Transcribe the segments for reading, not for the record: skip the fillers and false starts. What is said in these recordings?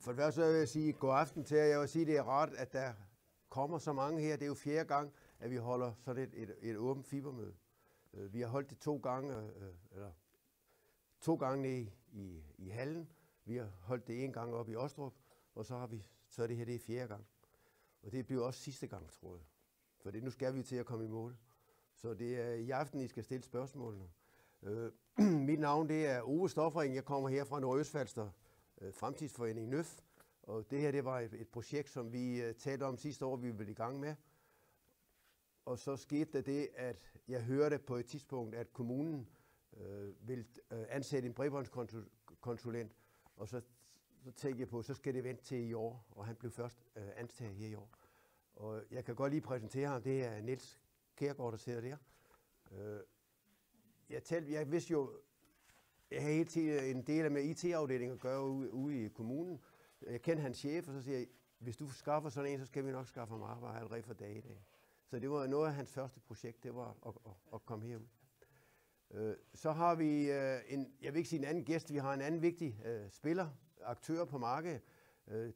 For det første vil jeg sige god aften til jer. Jeg vil sige, det er rart, at der kommer så mange her. Det er jo 4. gang, at vi holder sådan et åbent fibermøde. Vi har holdt det 2 gange, eller 2 gange nede i hallen. Vi har holdt det 1 gang op i Ostrup, og så er det her det er 4. gang. Og det bliver også sidste gang, tror jeg. For nu skal vi til at komme i mål. Så det er i aften, I skal stille spørgsmålene. Mit navn det er Ove Stoffring. Jeg kommer her fra Nordøstfalster Fremtidsforening NØF. Og det her det var et projekt, som vi talte om sidste år, vi ville i gang med. Og så skete der det, at jeg hørte på et tidspunkt, at kommunen ville ansætte en bredbåndskonsulent. Og så tænkte jeg på, så skal det vente til i år. Og han blev først ansat her i år. Og jeg kan godt lige præsentere ham. Det er Niels Kjærgaard, der sidder der. Jeg vidste jo, jeg har hele tiden en del med IT-afdelingen at gøre ude i kommunen. Jeg kendte hans chef, og så siger jeg, hvis du skaffer sådan en, så skal vi nok skaffe ham arbejde allerede fra dag i dag. Så det var noget af hans første projekt, det var at komme herud. Så har vi jeg vil ikke sige en anden gæst, vi har en anden vigtig spiller, aktør på markedet.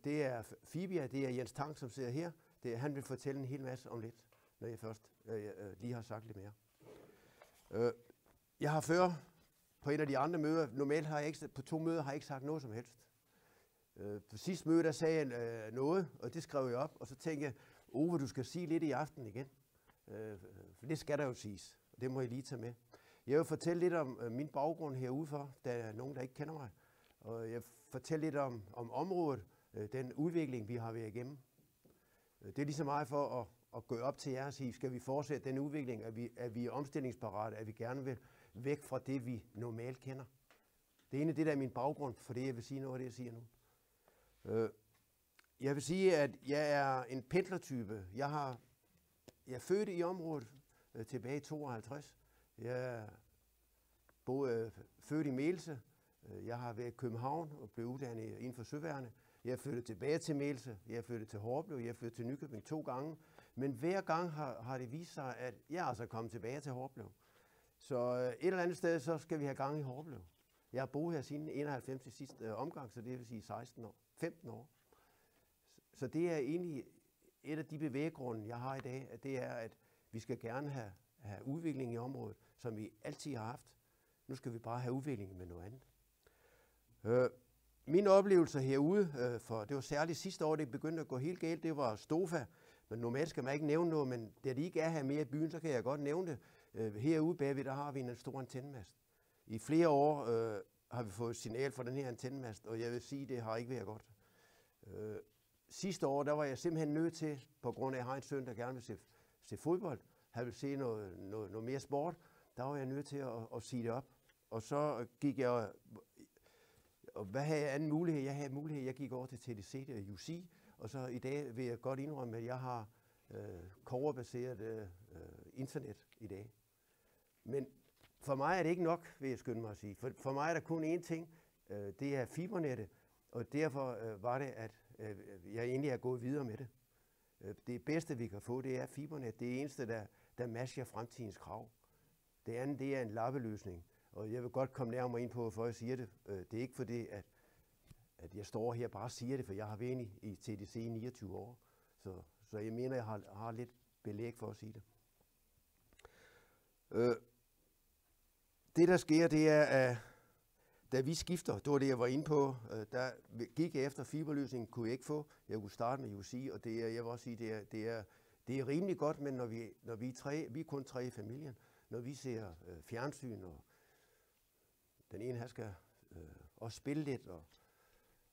Det er Fibia, det er Jens Tang, som sidder her. Han vil fortælle en hel masse om lidt, når jeg først lige har sagt lidt mere. Jeg har før på en af de andre møder, normalt har jeg ikke, på 2 møder har jeg ikke sagt noget som helst. På sidste møde, der sagde jeg noget, og det skrev jeg op, og så tænkte jeg, Ove, du skal sige lidt i aften igen. For det skal der jo siges, og det må jeg lige tage med. Jeg vil fortælle lidt om min baggrund herudefor, der er nogen, der ikke kender mig. Og jeg fortæller lidt om området, den udvikling, vi har været igennem. Det er lige så meget for at gå op til jer og sige, skal vi fortsætte den udvikling, at vi er omstillingsparate, at vi gerne vil væk fra det, vi normalt kender. Det ene, det der er min baggrund for det, jeg vil sige noget af det, jeg siger nu. Jeg vil sige, at jeg er en pendlertype. Jeg er født i området tilbage i 52. Jeg er født i Melse. Jeg har været i København og blev uddannet inden for søværnet. Jeg er flyttet tilbage til Melse. Jeg er flyttet til Horbelev. Jeg er flyttet til Nykøbing 2 gange. Men hver gang har det vist sig, at jeg altså er kommet tilbage til Horbelev. Så et eller andet sted, så skal vi have gang i Horbelev. Jeg har boet her siden 91 i sidste omgang, så det vil sige 15 år. Så det er egentlig et af de bevæggrunde, jeg har i dag, at det er, at vi skal gerne have udvikling i området, som vi altid har haft. Nu skal vi bare have udvikling med noget andet. Mine oplevelser herude, for det var særligt sidste år, det begyndte at gå helt galt, det var Stofa. Men normalt skal man ikke nævne noget, men da de ikke er her mere i byen, så kan jeg godt nævne det. Herude bagved, der har vi en stor antennemast. I flere år har vi fået signal fra den her antennemast, og jeg vil sige, det har ikke været godt. Sidste år, der var jeg simpelthen nødt til, på grund af, at jeg har en søn, der gerne vil se fodbold, han vil se noget mere sport, der var jeg nødt til at sige det op. Og så gik jeg, og hvad havde jeg anden mulighed? Jeg havde mulighed, jeg gik over til TDC og UC, og så i dag vil jeg godt indrømme, at jeg har kobberbaseret internet i dag. Men for mig er det ikke nok, vil jeg skynde mig at sige. For mig er der kun én ting, det er fibernettet, og derfor var det, at jeg egentlig er gået videre med det. Det bedste, vi kan få, det er fibernet. Det eneste, der matcher fremtidens krav. Det andet, det er en lappeløsning. Og jeg vil godt komme nærmere ind på, hvorfor jeg siger det. Det er ikke fordi, at jeg står her og bare siger det, for jeg har været i TDC i 29 år. Så jeg mener, jeg har lidt belæg for at sige det. Det, der sker, det er, at da vi skifter, det var det, jeg var inde på, der gik jeg efter fiberløsningen, kunne jeg ikke få. Jeg kunne starte med UC, og jeg vil også sige, det er rimelig godt, men når vi er kun 3 i familien, når vi ser fjernsyn, og den ene her skal også spille lidt, og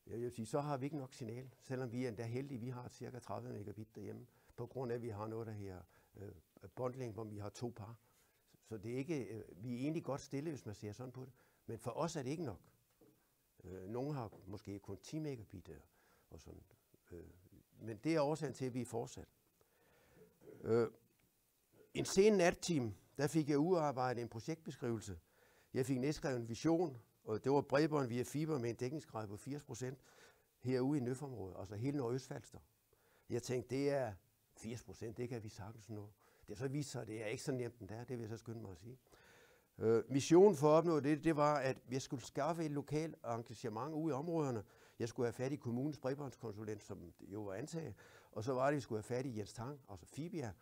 jeg vil sige, så har vi ikke nok signal, selvom vi er endda heldige, vi har cirka 30 megabit derhjemme, på grund af, at vi har noget, der her bundling, hvor vi har 2 par. Så det er ikke, vi er egentlig godt stille, hvis man ser sådan på det. Men for os er det ikke nok. Nogle har måske kun 10 megabit og sådan. Men det er årsagen til, at vi er fortsat. En sen nattime, der fik jeg udarbejdet en projektbeskrivelse. Jeg fik nedskrevet en vision, og det var bredbånd via fiber med en dækningsgrad på 80% herude i NØF-området, altså hele Nordøstfalster. Jeg tænkte, det er 80%, det kan vi sagtens nå. Det så vist sig, at det er ikke så nemt den der, det vil jeg så skynde mig at sige. Missionen for at opnå det var, at vi skulle skaffe et lokalt engagement ude i områderne. Jeg skulle have fat i kommunens bredbåndskonsulent, som jo var antaget, og så var det, at vi skulle have fat i Jens Tang, altså Fibia,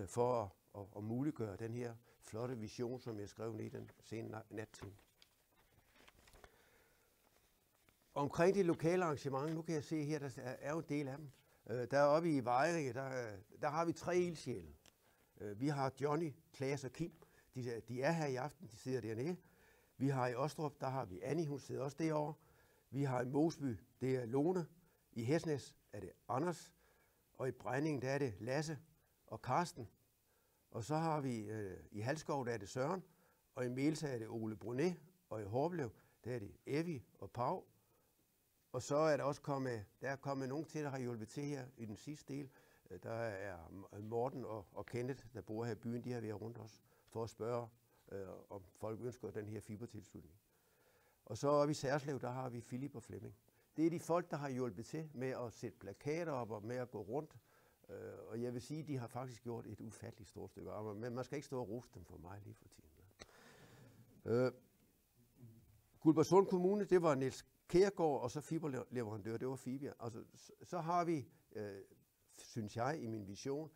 for at muliggøre den her flotte vision, som jeg skrev ned i den sene nattime. Omkring de lokale arrangementer, nu kan jeg se her, der er jo en del af dem. Der oppe i Vejringe, der har vi 3 ildsjæle. Vi har Johnny, Klaas og Kim. De er her i aften, de sidder dernede. Vi har i Ostrup, der har vi Annie, hun sidder også derovre. Vi har i Mosby, det er Lone. I Hesnes er det Anders. Og i Brændingen, der er det Lasse og Karsten. Og så har vi i Halskov, der er det Søren. Og i Melsa er det Ole Brunet. Og i Horbelev, der er det Evi og Pau. Og så er der kommet nogen til, der har hjulpet til her i den sidste del. Der er Morten og Kenneth, der bor her i byen, de har været rundt os for at spørge, om folk ønsker den her fibertilslutning. Og så oppe i Særslev, der har vi Philip og Flemming. Det er de folk, der har hjulpet til med at sætte plakater op og med at gå rundt. Og jeg vil sige, de har faktisk gjort et ufatteligt stort stykke arbejde, men man skal ikke stå og rose dem for mig lige for tiden. Guldborgsund Kommune, det var Niels Kjærgaard, og så fiberleverandør, det var Fibia. Altså, så har vi, synes jeg, i min vision,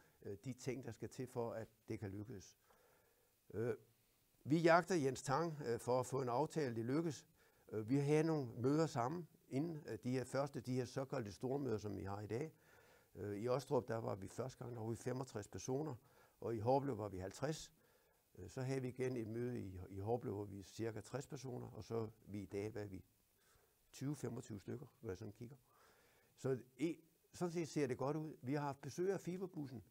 de ting, der skal til for, at det kan lykkes. Vi jagter Jens Tang for at få en aftale, det lykkes. Vi har nogle møder sammen, inden de her såkaldte store møder, som vi har i dag. I Ostrup, der var vi første gang, der var vi 65 personer, og i Horbelev var vi 50. Så havde vi igen et møde i Horbelev, hvor vi er cirka 60 personer, og så vi i dag, hvad er vi 20-25 stykker, når jeg sådan kigger. Så sådan set ser det godt ud. Vi har haft besøg af fiberbussen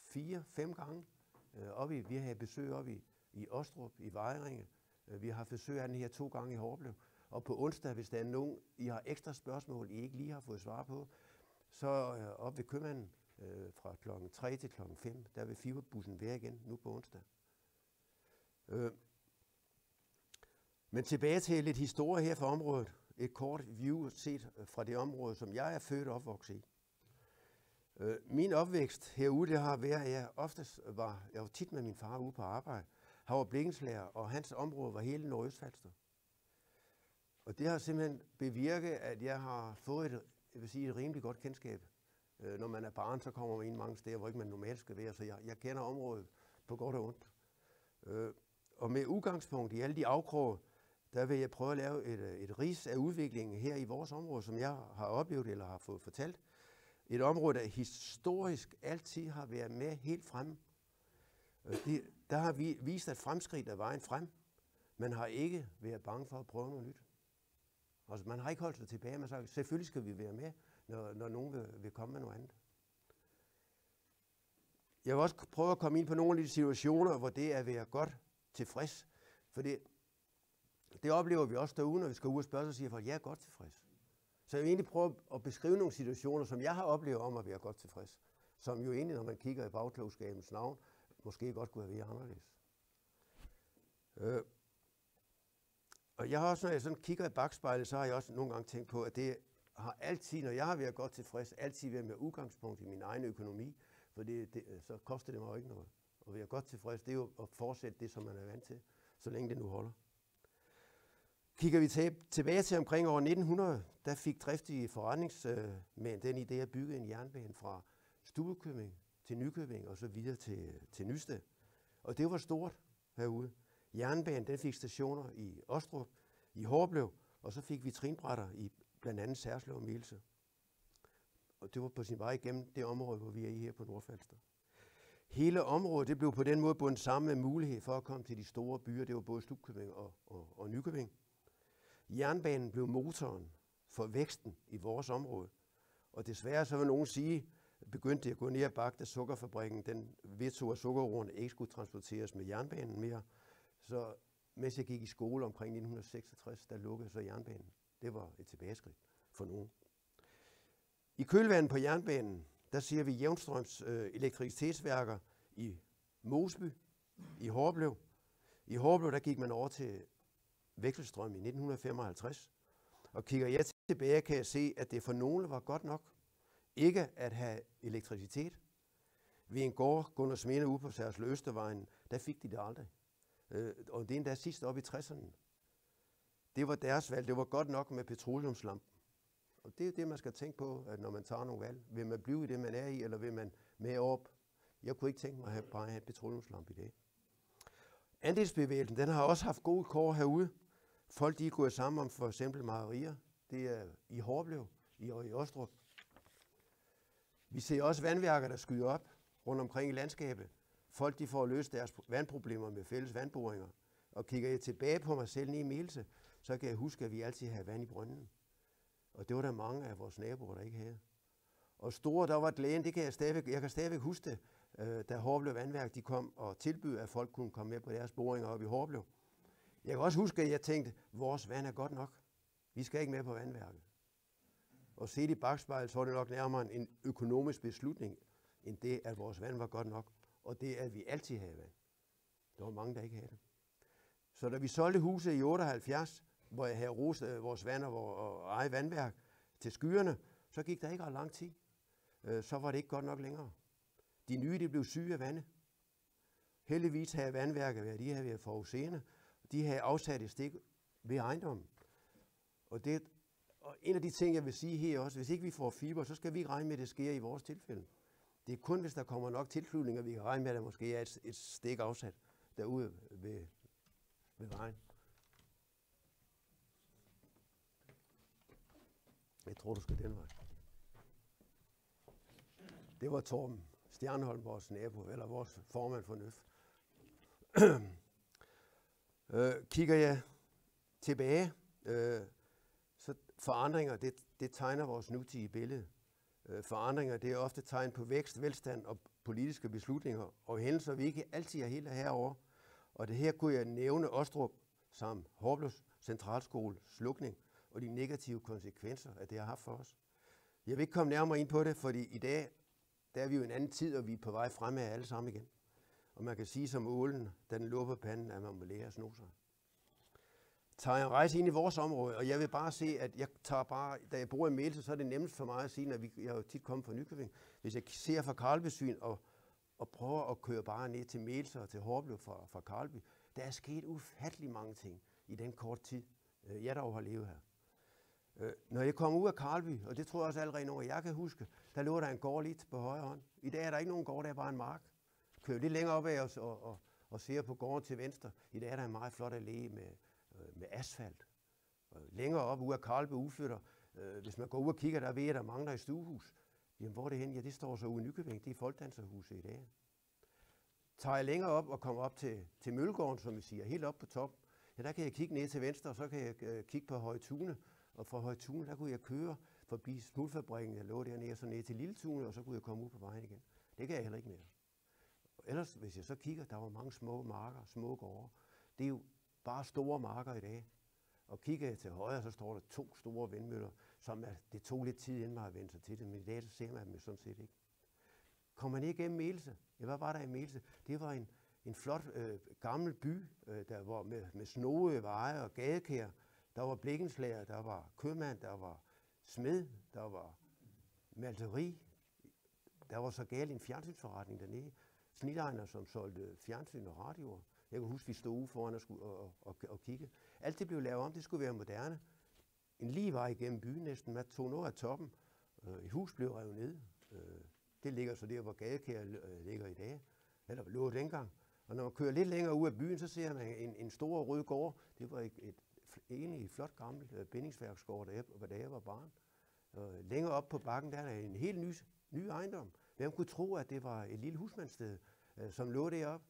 4-5 gange. Vi har besøg oppe i Ostrup, i Vejringe. Vi har haft besøg af den her 2 gange i Horbelev. Og på onsdag, hvis der er nogen, I har ekstra spørgsmål, I ikke lige har fået svar på, så op ved købmanden fra klokken 3 til klokken 5, der vil fiberbussen være igen nu på onsdag. Men tilbage til lidt historie her fra området. Et kort view set fra det område, som jeg er født og opvokset i. Min opvækst herude, det har været, at jeg var tit med min far ude på arbejde. Han var blikkenslager, og hans område var hele Nordøstfalster. Og det har simpelthen bevirket, at jeg har fået et rimelig godt kendskab. Når man er barn, så kommer man ind mange steder, hvor ikke man normalt skal være, så jeg kender området på godt og ondt. Og med udgangspunkt i alle de afkroge, der vil jeg prøve at lave et rids af udviklingen her i vores område, som jeg har oplevet eller har fået fortalt. Et område, der historisk altid har været med helt fremme. Der har vi vist, at fremskridt er vejen frem. Man har ikke været bange for at prøve noget nyt. Altså, man har ikke holdt sig tilbage. Man sagt, selvfølgelig skal vi være med, når nogen vil komme med noget andet. Jeg vil også prøve at komme ind på nogle af de situationer, hvor det er at være godt tilfreds. For det oplever vi også derude, når vi skal ud og spørge, så siger folk, jeg er godt tilfreds. Så jeg vil egentlig prøve at beskrive nogle situationer, som jeg har oplevet om at være godt tilfreds. Som jo egentlig, når man kigger i bagklogskabens navn, måske godt kunne have været anderledes. Og jeg har også, når jeg sådan kigger i bagspejlet, så har jeg også nogle gange tænkt på, at det har altid, når jeg har været godt tilfreds, altid været med udgangspunkt i min egen økonomi. For så koster det mig jo ikke noget. At være godt tilfreds, det er jo at fortsætte det, som man er vant til, så længe det nu holder. Kigger vi tilbage til omkring år 1900, der fik driftige forretningsmænd den idé at bygge en jernbane fra Stubbekøbing til Nykøbing og så videre til Nysted. Og det var stort herude. Jernbanen, den fik stationer i Ostrup, i Horbelev, og så fik vi trinbrætter i blandt andet Særslev og Melsa. Og det var på sin vej igennem det område, hvor vi er i her på Nordfalster. Hele området, det blev på den måde bundet sammen med mulighed for at komme til de store byer. Det var både Stubbekøbing og Nykøbing. Jernbanen blev motoren for væksten i vores område. Og desværre, så vil nogen sige, begyndte det at gå ned ad bakke, da sukkerfabrikken, den vedtog, at sukkerroerne ikke skulle transporteres med jernbanen mere. Så mens jeg gik i skole omkring 1966, der lukkede så jernbanen. Det var et tilbageskridt for nogen. I kølvandet på jernbanen, der ser vi jævnstrøms elektricitetsværker i Mosby, i Horbelev. I Horbelev, der gik man over til vekselstrøm i 1955. Og kigger jeg tilbage, kan jeg se, at det for nogle var godt nok ikke at have elektricitet. Ved en gård, Gunnar Sminde ude på Særslev Østervejen, der fik de det aldrig. Og det er endda sidst op i 60'erne. Det var deres valg. Det var godt nok med petroleumslampen. Og det er det, man skal tænke på, at når man tager nogle valg. Vil man blive i det, man er i, eller vil man med op? Jeg kunne ikke tænke mig bare at have et petroleumslampe i dag. Andelsbevægelsen, den har også haft gode kår herude. Folk, de er gået sammen om for eksempel mejerier. Det er i Horblev, i Ostrup. Vi ser også vandværker, der skyder op rundt omkring i landskabet. Folk, de får løst deres vandproblemer med fælles vandboringer. Og kigger jeg tilbage på mig selv nede i Melse, så kan jeg huske, at vi altid havde vand i brønden. Og det var der mange af vores naboer, der ikke havde. Og store, der var glæden, det kan jeg kan stadigvæk huske det, da Horblev Vandværk de kom og tilbød, at folk kunne komme med på deres boringer op i Horblev. Jeg kan også huske, at jeg tænkte, vores vand er godt nok. Vi skal ikke med på vandværket. Og set i bagspejlet, så var det nok nærmere en økonomisk beslutning, end det, at vores vand var godt nok. Og det, at vi altid havde vand. Der var mange, der ikke havde det. Så da vi solgte huset i 78, hvor jeg havde rost vores vand og eget vandværk til skyerne, så gik der ikke ret lang tid. Så var det ikke godt nok længere. De nye, de blev syge af vandet. Heldigvis havde vandværket de havde været forudseende. De havde afsat et stik ved ejendommen. Og en af de ting, jeg vil sige her også, hvis ikke vi får fiber, så skal vi ikke regne med, at det sker i vores tilfælde. Det er kun, hvis der kommer nok tilslutninger, vi kan regne med, at der måske er et stik afsat derude ved vejen. Jeg tror, du skal den vej. Det var Torben Stjernholm, vores nabo, eller vores formand for NØF. Kigger jeg tilbage, så forandringer, det tegner vores nutidige billede. Forandringer, det er ofte tegn på vækst, velstand og politiske beslutninger, og hændelser, vi ikke altid er helt herovre. Og det her kunne jeg nævne Ostrup samt Horblev Centralskole slukning og de negative konsekvenser, at det har haft for os. Jeg vil ikke komme nærmere ind på det, fordi i dag, der er vi jo i en anden tid, og vi er på vej fremad alle sammen igen. Og man kan sige som ålen, da den lå på panden, at man må lære at sno sig. Tager jeg en rejse ind i vores område, og jeg vil bare se, at jeg tager bare, da jeg bor i Melse, så er det nemmest for mig at sige, at jeg er jo tit kommet fra Nykøbing. Hvis jeg ser fra Karlbysyn og prøver at køre bare ned til Melse og til Horblev fra Karlby, der er sket ufattelig mange ting i den kort tid, jeg dog har levet her. Når jeg kom ud af Karlby, og det tror jeg også allerede når jeg kan huske, der lå der en gård lidt på højre hånd. I dag er der ikke nogen gård, der er bare en mark. Kører lidt længere opad og ser på gården til venstre. I dag er der en meget flot allé med asfalt. Og længere op ude af Karlby udflytter. Hvis man går ud og kigger, der ved jeg, der mangler et stuehus. Jamen hvor er det hen? Ja, det står så ude i Nykøbing. Det er folkdanserhuset i dag. Tager jeg længere op og kommer op til Møllegården, som vi siger, helt op på top. Ja, der kan jeg kigge ned til venstre, og så kan jeg kigge på Højtune. Og fra Højtune, der kunne jeg køre forbi smulfabrikken, jeg lå dernede, og så ned til Lilletune, og så kunne jeg komme ud på vejen igen. Det kan jeg heller ikke mere. Ellers, hvis jeg så kigger, der var mange små marker, små gårde. Det er jo bare store marker i dag. Og kigger jeg til højre, så står der 2 store vindmøller, som det tog lidt tid inden mig at vende sig til det, men i dag så ser man dem sådan set ikke. Kommer man igennem Melse? Ja, hvad var der i Melse? Det var en flot gammel by, der var med snoede veje og gadekær. Der var blikkenslager, der var købmand, der var smed, der var malteri. Der var så galt en fjernsynsforretning dernede. Snittegner, som solgte fjernsyn og radioer. Jeg kan huske, vi stod ude foran og kigge. Alt det blev lavet om, det skulle være moderne. En lige vej igennem byen næsten. Man tog noget af toppen. Et hus blev revet ned. Det ligger så der, hvor gadekær ligger i dag. Eller lå dengang. Og når man kører lidt længere ud af byen, så ser man en stor rød gård. Det var egentlig flot gammel bindingsværksgård, da jeg var barn. Længere op på bakken, der er en helt ny ejendom. Hvem kunne tro, at det var et lille husmandssted, som lå deroppe?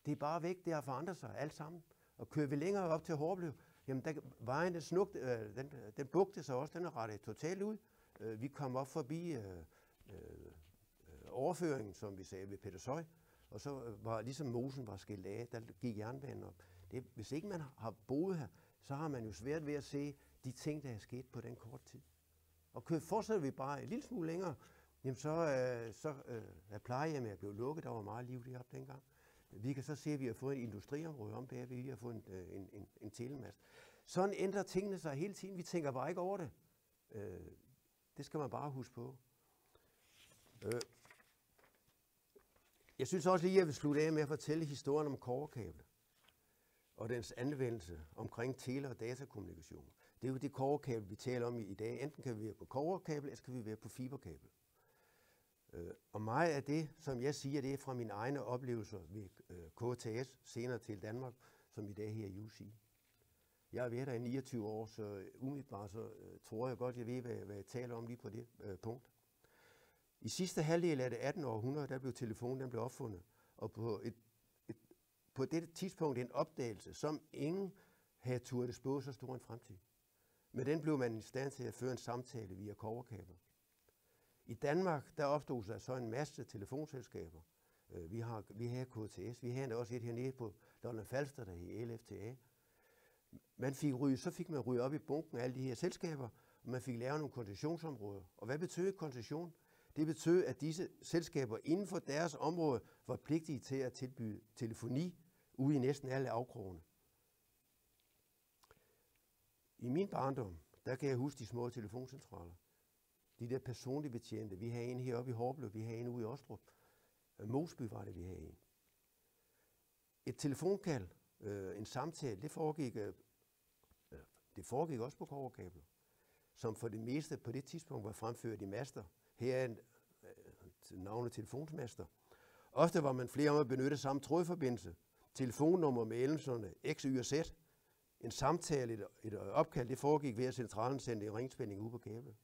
Det er bare væk, det har forandret sig alt sammen. Og kører vi længere op til Horblev, jamen vejen den bugte sig også, den er rettet totalt ud. Vi kom op forbi overføringen, som vi sagde ved Petersøj, og så var ligesom mosen var skilt af, der gik jernbanen op. Hvis ikke man har boet her, så har man jo svært ved at se de ting, der er sket på den kort tid. Og fortsætter vi bare en lille smule længere, jamen så er plejehjemmet er blevet lukket, der var meget liv deroppe dengang. Vi kan så se, at vi har fået et industriområde om bagved, vi har fået en telemast. Sådan ændrer tingene sig hele tiden. Vi tænker bare ikke over det. Det skal man bare huske på. Jeg synes også lige, at jeg vil slutte af med at fortælle historien om kobberkablet. og dens anvendelse omkring tele- og datakommunikation. Det er jo det kobberkabel, vi taler om i dag. Enten kan vi være på kobberkabel, eller kan vi være på fiberkabel. Og meget af det, som jeg siger, det er fra mine egne oplevelser ved KTS, senere til Danmark, som i dag her i UC. Jeg har været der i 29 år, så umiddelbart så tror jeg godt, jeg ved, hvad jeg taler om lige på det punkt. I sidste halvdel af det 18. århundrede, der blev telefonen opfundet, og på dette tidspunkt en opdagelse, som ingen havde turde spå så stor en fremtid. Med den blev man i stand til at føre en samtale via kobberkabel. I Danmark, der opstod der så en masse telefonselskaber. Vi har KTS, vi har også et hernede på Lolland Falster, der hed LFTA. Så fik man ryge op i bunken af alle de her selskaber, og man fik lavet nogle koncessionsområder. Og hvad betød koncession? Det betød, at disse selskaber inden for deres område var pligtige til at tilbyde telefoni ude i næsten alle afkrogene. I min barndom, der kan jeg huske de små telefoncentraler. De der personligt betjente. Vi havde en heroppe i Hårbøl, vi havde en ude i Åstrup. Mosby var det, vi havde en. Et telefonkald, en samtale, det foregik også på kobberkabler, som for det meste på det tidspunkt var fremført i master. Her er navnet telefonsmaster. Ofte var man flere om at benytte samme trådforbindelse. Telefonnummer med endelserne X, Y og Z. En samtale, et opkald, det foregik ved at centralen sendte en ringspænding ud på kablet.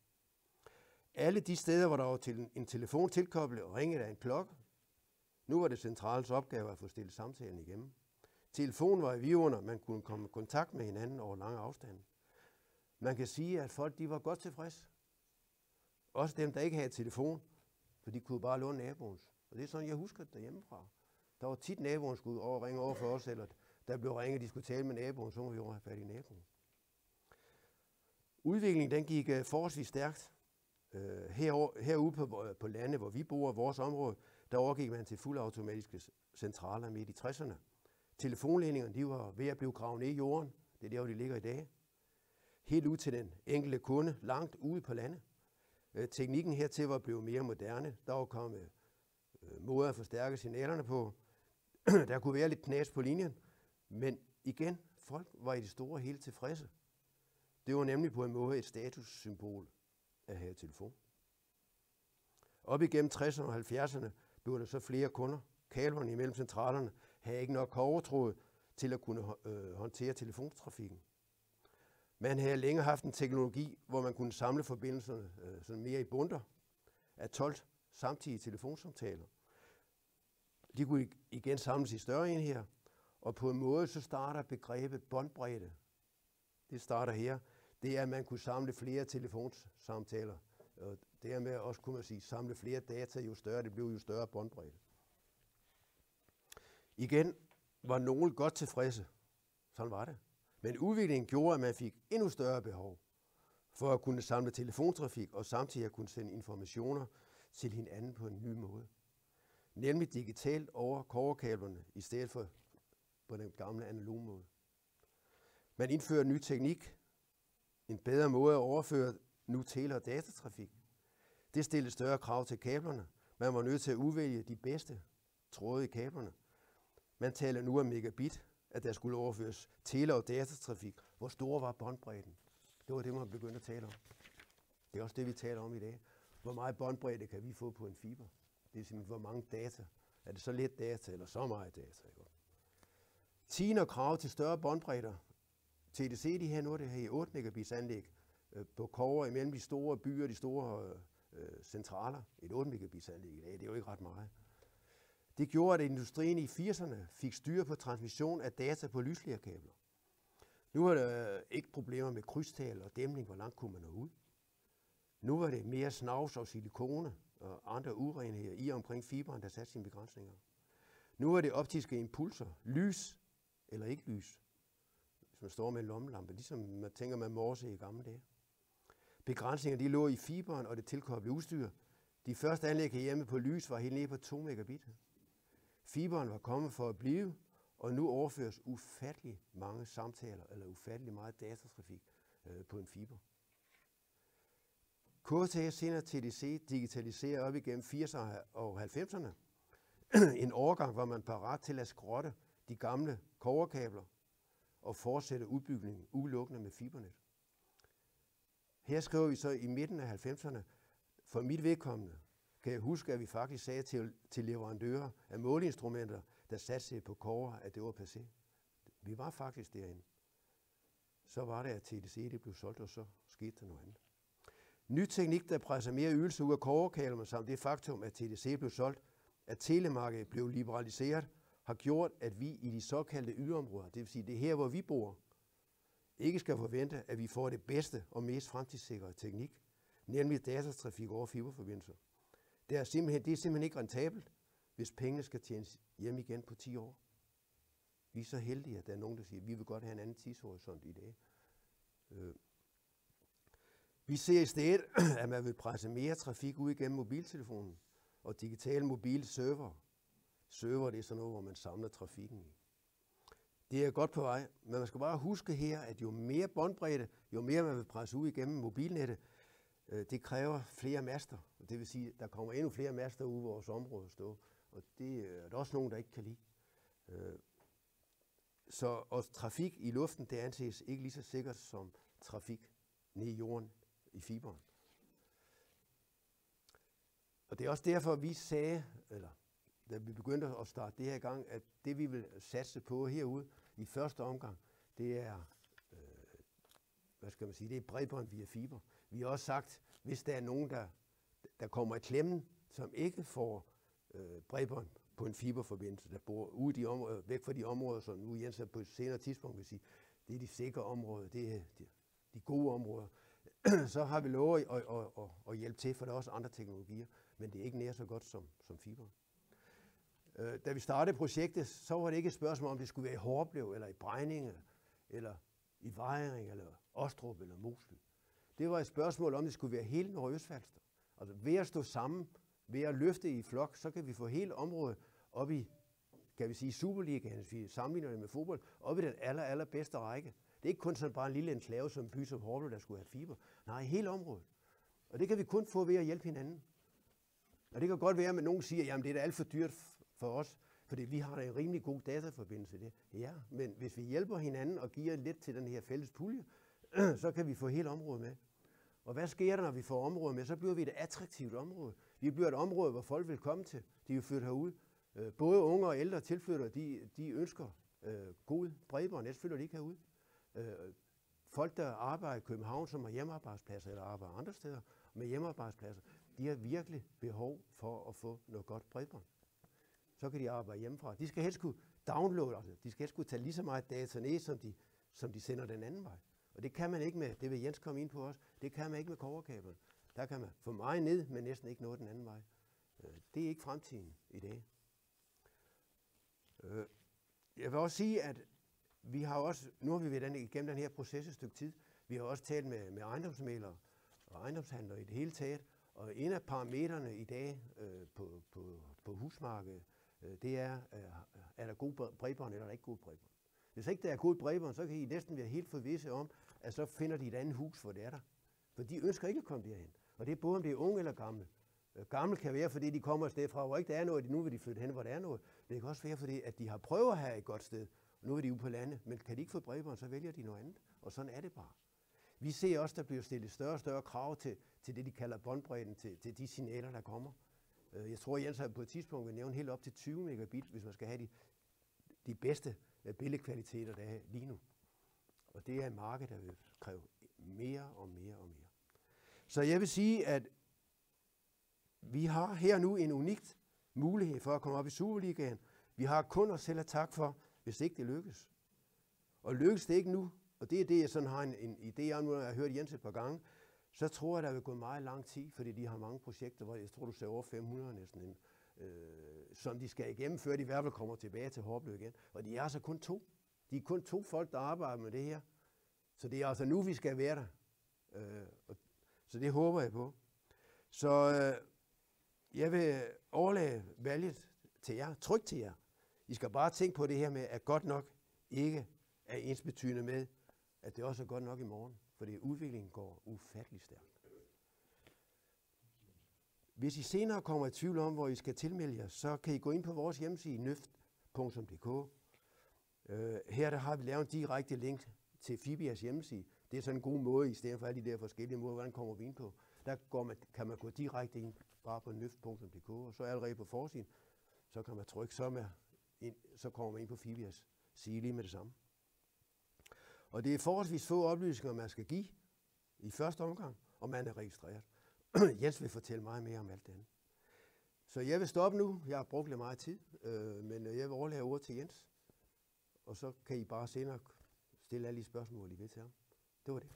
Alle de steder, hvor der var en telefon tilkoblet og ringede af en klokke, nu var det centralens opgave at få stillet samtalen igennem. Telefonen var i vidunder, man kunne komme i kontakt med hinanden over lange afstande. Man kan sige, at folk de var godt tilfredse. Også dem, der ikke havde telefon, for de kunne bare låne naboens. Og det er sådan, jeg husker det derhjemmefra. Der var tit naboen skulle over og ringe over for os, eller der blev ringet, de skulle tale med naboen, så må vi over have fat i naboen. Udviklingen den gik forholdsvis stærkt. Herude på landet, hvor vi bor, vores område, der overgik man til fuldautomatiske centraler midt i 60'erne. Telefonledningerne de var ved at blive gravet ned i jorden. Det er der, hvor de ligger i dag. Helt ud til den enkelte kunde, langt ude på landet. Teknikken hertil var blevet mere moderne. Der var kommet måder at forstærke signalerne på. Der kunne være lidt knas på linjen. Men igen, folk var i det store hele tilfredse. Det var nemlig på en måde et statussymbol at have telefon. Op igennem 60'erne og 70'erne blev der så flere kunder. Kablerne imellem centralerne havde ikke nok kobbertråd til at kunne håndtere telefontrafikken. Man havde længe haft en teknologi, hvor man kunne samle forbindelserne sådan mere i bundter af 12 samtidige telefonsamtaler. De kunne igen samles i større enheder, og på en måde så starter begrebet båndbredde. Det starter her. Det er, at man kunne samle flere telefonsamtaler. Og dermed også kunne man sige, samle flere data, jo større det blev, jo større båndbredde. Igen var nogen godt tilfredse. Sådan var det. Men udviklingen gjorde, at man fik endnu større behov for at kunne samle telefontrafik og samtidig at kunne sende informationer til hinanden på en ny måde. Nemlig digitalt over kobberkablerne i stedet for på den gamle analoge måde. Man indførte ny teknik, en bedre måde at overføre nu tele- og datatrafik. Det stillede større krav til kablerne. Man var nødt til at udvælge de bedste tråde i kablerne. Man taler nu om megabit, at der skulle overføres tele- og datatrafik. Hvor stor var båndbredden? Det var det, man begyndte at tale om. Det er også det, vi taler om i dag. Hvor meget båndbredde kan vi få på en fiber? Det er simpelthen, hvor mange data. Er det så lidt data, eller så meget data? Tiende krav til større båndbredder. TDC, de her nu, det her i 8 megabits anlæg på kobber imellem de store byer, de store centraler. Et 8 megabits anlæg i dag, det er jo ikke ret meget. Det gjorde, at industrien i 80'erne fik styr på transmission af data på lyslærekabler. Nu var der ikke problemer med krydstale og dæmning, hvor langt kunne man nå ud. Nu var det mere snavs og silikone og andre urenheder i og omkring fiberen, der satte sine begrænsninger. Nu er det optiske impulser, lys eller ikke lys, hvis man står med en lommelampe, ligesom man tænker med morse i gamle dage. Begrænsninger de lå i fiberen og det tilkoblede udstyr. De første anlæg hjemme på lys var helt nede på 2 megabit. Fiberen var kommet for at blive, og nu overføres ufattelig mange samtaler eller ufattelig meget datatrafik på en fiber. KTS senere TDC digitaliserer op igennem 80'erne og 90'erne. En overgang var man parat til at skrotte de gamle kobberkabler og fortsætte udbygningen udelukkende med fibernet. Her skriver vi så i midten af 90'erne, for mit vedkommende kan jeg huske, at vi faktisk sagde til leverandører af måleinstrumenter, der satte på kobber, at det var passé. Vi var faktisk derinde. Så var det, at TDC det blev solgt, og så skete der noget andet. Ny teknik, der presser mere ydelse ud af kobberkabler, samt det faktum, at TDC blev solgt, at telemarkedet blev liberaliseret, har gjort, at vi i de såkaldte yderområder, det vil sige det her, hvor vi bor, ikke skal forvente, at vi får det bedste og mest fremtidssikrede teknik, nemlig datatrafik over fiberforbindelser. Det er simpelthen ikke rentabelt, hvis pengene skal tjenes hjem igen på 10 år. Vi er så heldige, at der er nogen, der siger, at vi vil godt have en anden tidshorisont i dag. Vi ser i stedet, at man vil presse mere trafik ud igennem mobiltelefonen og digitale mobile server. Server, det er sådan noget, hvor man samler trafikken i. Det er godt på vej, men man skal bare huske her, at jo mere båndbredde, jo mere man vil presse ud igennem mobilnettet, det kræver flere master. Det vil sige, at der kommer endnu flere master ud i vores område at stå. Og det er der også nogen, der ikke kan lide. Og trafik i luften, det anses ikke lige så sikkert som trafik ned i jorden i fiberen. Og det er også derfor, vi sagde, eller da vi begyndte at starte det her i gang, at det vi vil satse på herude i første omgang, det er, det er bredbånd via fiber. Vi har også sagt, hvis der er nogen, der kommer i klemmen, som ikke får bredbånd på en fiberforbindelse, der bor ude i de områder, væk fra de områder, som nu Jens på et senere tidspunkt vil sige, det er de sikre områder, det er de gode områder, så har vi lovet at hjælpe til, for der er også andre teknologier, men det er ikke nær så godt som fiber. Da vi startede projektet, så var det ikke et spørgsmål, om det skulle være i Horbelev, eller i Bregninge, eller i Vejring, eller Ostrup, eller Mosel. Det var et spørgsmål om, det skulle være hele Nordøstfalster. Altså ved at stå sammen, ved at løfte i flok, så kan vi få hele området op i, kan vi sige, Superligaen, hvis vi sammenligner det med fodbold, op i den allerbedste række. Det er ikke kun sådan bare en lille enklave som en by som Horbelev, der skulle have fiber. Nej, hele området. Og det kan vi kun få ved at hjælpe hinanden. Og det kan godt være, at nogen siger, jamen det er da alt for dyrt for os, fordi vi har da en rimelig god dataforbindelse i det. Ja, men hvis vi hjælper hinanden og giver lidt til den her fælles pulje, så kan vi få hele området med. Og hvad sker der, når vi får området med? Så bliver vi et attraktivt område. Vi bliver et område, hvor folk vil komme til. De vil flytte herud. Både unge og ældre tilflyttere, de ønsker god bredbånd, ellers flytter de ikke herud. Folk, der arbejder i København, som har hjemmearbejdspladser eller arbejder andre steder med hjemmearbejdspladser, de har virkelig behov for at få noget godt bredbånd. Så kan de arbejde hjemmefra. De skal helst kunne downloade, altså de skal helst kunne tage lige så meget data ned, som de sender den anden vej. Og det kan man ikke med, det vil Jens komme ind på også, det kan man ikke med kobberkabler. Der kan man få meget ned, men næsten ikke noget den anden vej. Det er ikke fremtiden i dag. Jeg vil også sige, at vi har også, nu har vi været igennem den her proces et stykke tid, vi har også talt med ejendomsmæglere og ejendomshandlere i det hele taget, og en af parametrene i dag på husmarkedet, det er der god bredbånd eller er der ikke god bredbånd. Hvis ikke der er god bredbånd, så kan I næsten være helt forvisse om, at så finder de et andet hus, hvor det er der. For de ønsker ikke at komme derhen. Og det er både om det er unge eller gamle. Gamle kan være, fordi de kommer et sted fra, hvor ikke der er noget, nu vil de flytte hen, hvor der er noget. Men det kan også være, fordi at de har prøvet at have et godt sted, og nu er de ude på landet, men kan de ikke få bredbånd, så vælger de noget andet. Og sådan er det bare. Vi ser også, der bliver stillet større og større krav til det, de kalder båndbredden, til de signaler, der kommer. Jeg tror, Jens har på et tidspunkt vil nævne helt op til 20 megabit, hvis man skal have de bedste billedkvaliteter, der er lige nu. Og det er et marked, der vil kræve mere og mere og mere. Så jeg vil sige, at vi har her nu en unik mulighed for at komme op i Superligaen. Vi har kun os selv at takke for, hvis ikke det lykkes. Og lykkes det ikke nu, og det er det, jeg sådan har en idé om, når jeg har hørt Jens et par gange, så tror jeg, der vil gå meget lang tid, fordi de har mange projekter, hvor jeg tror, du ser over 500 næsten, som de skal igennem, før de i hvert fald kommer tilbage til Horbelev igen. Og de er altså kun 2. De er kun 2 folk, der arbejder med det her. Så det er altså nu, vi skal være der. Så det håber jeg på. Så jeg vil overlade valget til jer, trygt til jer. I skal bare tænke på det her med, at godt nok ikke er ensbetydende med, at det også er godt nok i morgen. Fordi udviklingen går ufattelig stærkt. Hvis I senere kommer i tvivl om, hvor I skal tilmelde jer, så kan I gå ind på vores hjemmeside nøft.dk. Her der har vi lavet en direkte link til Fibias hjemmeside. Det er sådan en god måde, i stedet for alle de der forskellige måder, hvordan kommer vi ind på. Der kan man gå direkte ind bare på nøft.dk, og så allerede på forsiden, så kan man trykke, så kommer man ind på Fibias side lige med det samme. Og det er forholdsvis få oplysninger, man skal give i første omgang, og man er registreret. Jens vil fortælle meget mere om alt det andet. Så jeg vil stoppe nu. Jeg har brugt lidt meget tid, men jeg vil overlade ordet til Jens. Og så kan I bare senere stille alle de spørgsmål, I vil til ham. Det var det.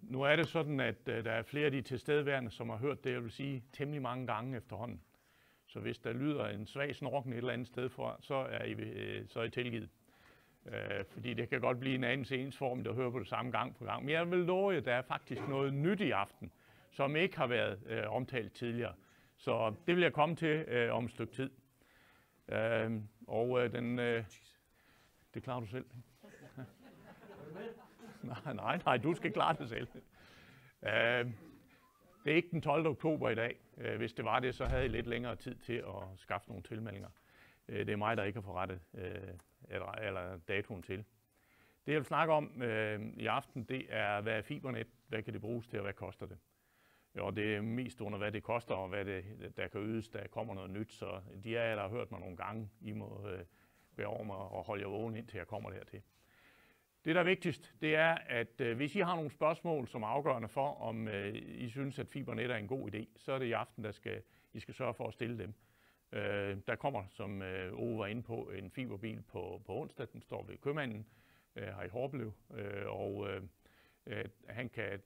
Nu er det sådan, at der er flere af de tilstedeværende, som har hørt det, jeg vil sige, temmelig mange gange efterhånden. Så hvis der lyder en svag snorken et eller andet sted fra, så er I tilgivet. Fordi det kan godt blive en anelse ensformigt at høre på det samme gang på gang. Men jeg vil love, at der er faktisk noget nyt i aften, som ikke har været omtalt tidligere. Så det vil jeg komme til om et stykke tid. Det klarer du selv. Nej, du skal klare det selv. Det er ikke den 12. oktober i dag. Hvis det var det, så havde I lidt længere tid til at skaffe nogle tilmeldinger. Det er mig, der ikke har forrettet eller datoen til. Det jeg vil snakke om i aften, det er, hvad er fibernet, hvad kan det bruges til, og hvad koster det? Og det er mest under, hvad det koster, og hvad der kan ydes, der kommer noget nyt. Så de af jer, der har hørt mig nogle gange, I må være over mig og holde jer vågen, indtil jeg kommer dertil. Det, der er vigtigst, det er, at hvis I har nogle spørgsmål, som er afgørende for, om I synes, at fibernet er en god idé, så er det i aften, I skal sørge for at stille dem. Der kommer, som Ove var inde på, en fiberbil på onsdag. Den står ved købmanden her i Horbelev, og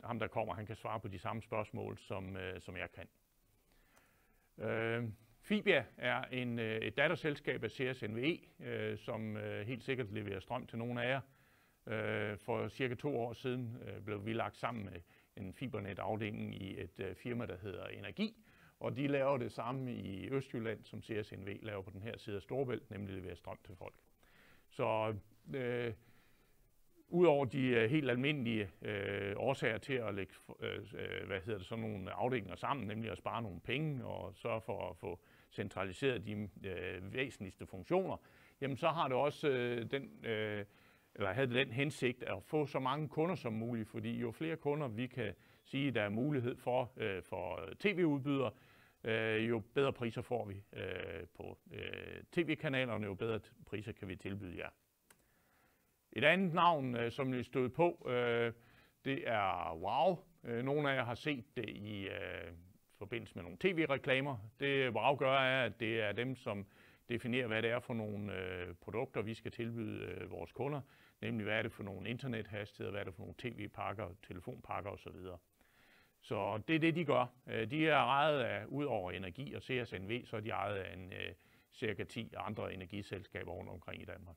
ham der kommer, han kan svare på de samme spørgsmål, som jeg kan. Fibia er et datterselskab af CSNVE, som helt sikkert leverer strøm til nogle af jer. For cirka 2 år siden blev vi lagt sammen med en fibernetafdeling i et firma, der hedder Energi, og de laver det samme i Østjylland, som CSNV laver på den her side af Storebælt, nemlig levere strøm til folk. Så udover de helt almindelige årsager til at lægge sådan nogle afdelinger sammen, nemlig at spare nogle penge og sørge for at få centraliseret de væsentligste funktioner, jamen så har det også havde den hensigt at få så mange kunder som muligt, fordi jo flere kunder vi kan sige, der er mulighed for tv-udbydere, jo bedre priser får vi på tv-kanalerne, jo bedre priser kan vi tilbyde jer. Et andet navn, som vi stod på, det er WOW. Nogle af jer har set det i forbindelse med nogle tv-reklamer. Det WOW gør er, at det er dem, som definerer, hvad det er for nogle produkter, vi skal tilbyde vores kunder. Nemlig, hvad er det for nogle internethastigheder, hvad er det for nogle tv-pakker, telefonpakker osv. Så det er det, de gør. De er ejet af, ud over Energi og CSNV, så er de ejet af cirka 10 andre energiselskaber rundt omkring i Danmark.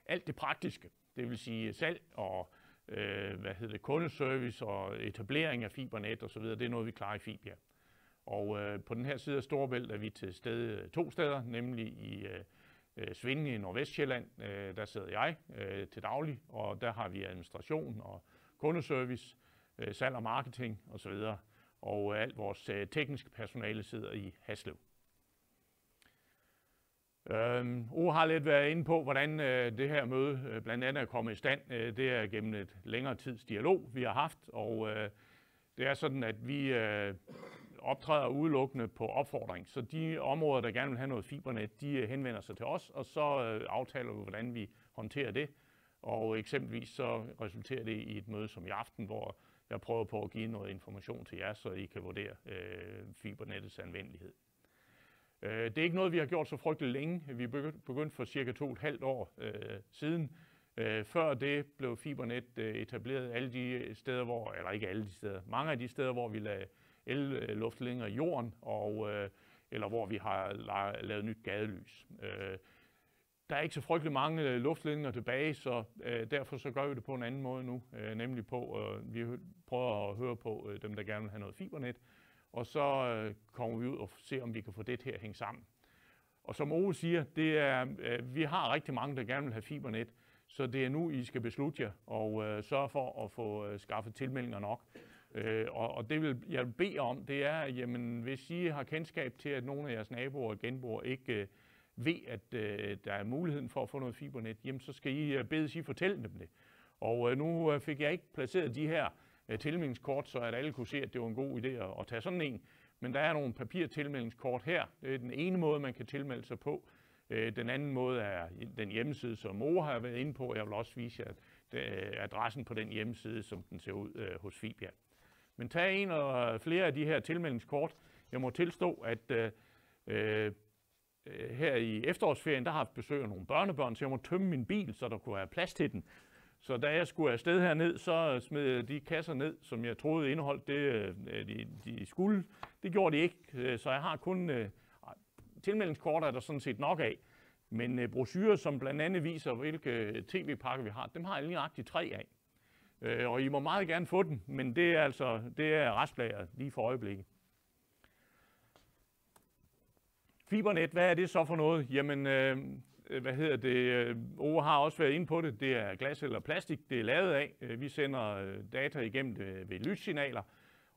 Alt det praktiske, det vil sige salg og kundeservice og etablering af fibernet osv., det er noget, vi klarer i Fibia. Og på den her side af Storebælt er vi til stede 2 steder, nemlig i Svinge i Nordvestsjælland. Der sidder jeg til daglig, og der har vi administration og kundeservice, salg og marketing osv. Og alt vores tekniske personale sidder i Haslev. Ove har lidt været inde på, hvordan det her møde blandt andet er kommet i stand. Det er gennem et længere tids dialog, vi har haft, og det er sådan, at vi optræder udelukkende på opfordring. Så de områder, der gerne vil have noget fibernet, de henvender sig til os, og så aftaler vi, hvordan vi håndterer det. Og eksempelvis så resulterer det i et møde som i aften, hvor jeg prøver på at give noget information til jer, så I kan vurdere fibernettets anvendelighed. Det er ikke noget, vi har gjort så frygteligt længe. Vi begyndte for cirka 2,5 år siden. Før det blev fibernet etableret alle de steder, hvor, eller ikke alle de steder, mange af de steder, hvor vi lagde el-luftledninger i jorden, eller hvor vi har lavet nyt gadelys. Der er ikke så frygtelig mange luftledninger tilbage, så derfor så gør vi det på en anden måde nu, nemlig på, vi prøver at høre på dem, der gerne vil have noget fibernet, og så kommer vi ud og ser, om vi kan få det til at hænge sammen. Og som Ove siger, vi har rigtig mange, der gerne vil have fibernet, så det er nu, I skal beslutte jer og sørge for at få skaffet tilmeldinger nok. Og det jeg vil bede om, det er, jamen, hvis I har kendskab til, at nogle af jeres naboer og genboer ikke ved, at der er muligheden for at få noget fibernet, jamen, så skal I bedes I fortælle dem det. Og nu fik jeg ikke placeret de her tilmeldingskort, så at alle kunne se, at det var en god idé at tage sådan en. Men der er nogle papirtilmeldingskort her. Det er den ene måde, man kan tilmelde sig på. Den anden måde er den hjemmeside, som Ove har været inde på. Jeg vil også vise jer adressen på den hjemmeside, som den ser ud hos Fibia. Men tag en og flere af de her tilmeldingskort. Jeg må tilstå, at her i efterårsferien, der har jeg haft besøg af nogle børnebørn, så jeg må tømme min bil, så der kunne være plads til den. Så da jeg skulle afsted herned, så smed jeg de kasser ned, som jeg troede indeholdt det, de skulle. Det gjorde de ikke, så jeg har kun tilmeldingskort, er der sådan set nok af. Men brochurer, som blandt andet viser, hvilke tv-pakker vi har, dem har jeg lige nøjagtigt 3 af. Og I må meget gerne få den, men det er restlager lige for øjeblikket. Fibernet, hvad er det så for noget? Jamen, Ove har også været inde på det. Det er glas eller plastik, det er lavet af. Vi sender data igennem det ved lyssignaler.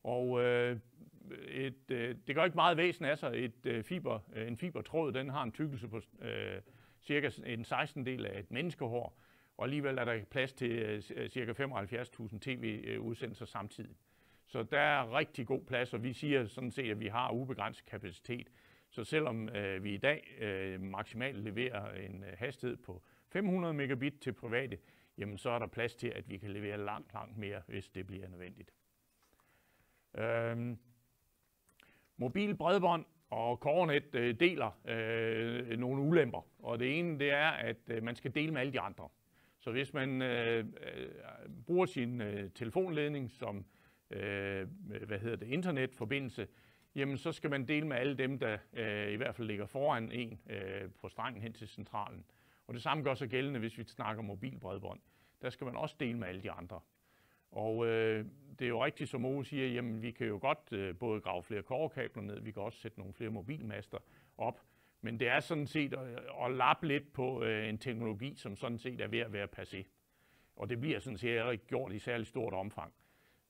Og det gør ikke meget væsen af sig. En fibertråd, den har en tykkelse på cirka en 16-del af et menneskehår. Og alligevel er der plads til ca. 75.000 tv-udsendelser samtidig. Så der er rigtig god plads, og vi siger sådan set, at vi har ubegrænset kapacitet. Så selvom vi i dag maksimalt leverer en hastighed på 500 megabit til private, jamen så er der plads til, at vi kan levere langt mere, hvis det bliver nødvendigt. Mobil bredbånd og CoreNet deler nogle ulemper, og det ene det er, at man skal dele med alle de andre. Så hvis man bruger sin telefonledning som internetforbindelse, jamen så skal man dele med alle dem, der i hvert fald ligger foran en på strengen hen til centralen. Og det samme gør sig gældende, hvis vi snakker mobilbredbånd. Der skal man også dele med alle de andre. Og det er jo rigtigt, som Ove siger, jamen vi kan jo godt både grave flere kobberkabler ned, vi kan også sætte nogle flere mobilmaster op. Men det er sådan set at lappe lidt på en teknologi, som sådan set er ved at være passé. Og det bliver sådan set ikke gjort i særlig stort omfang.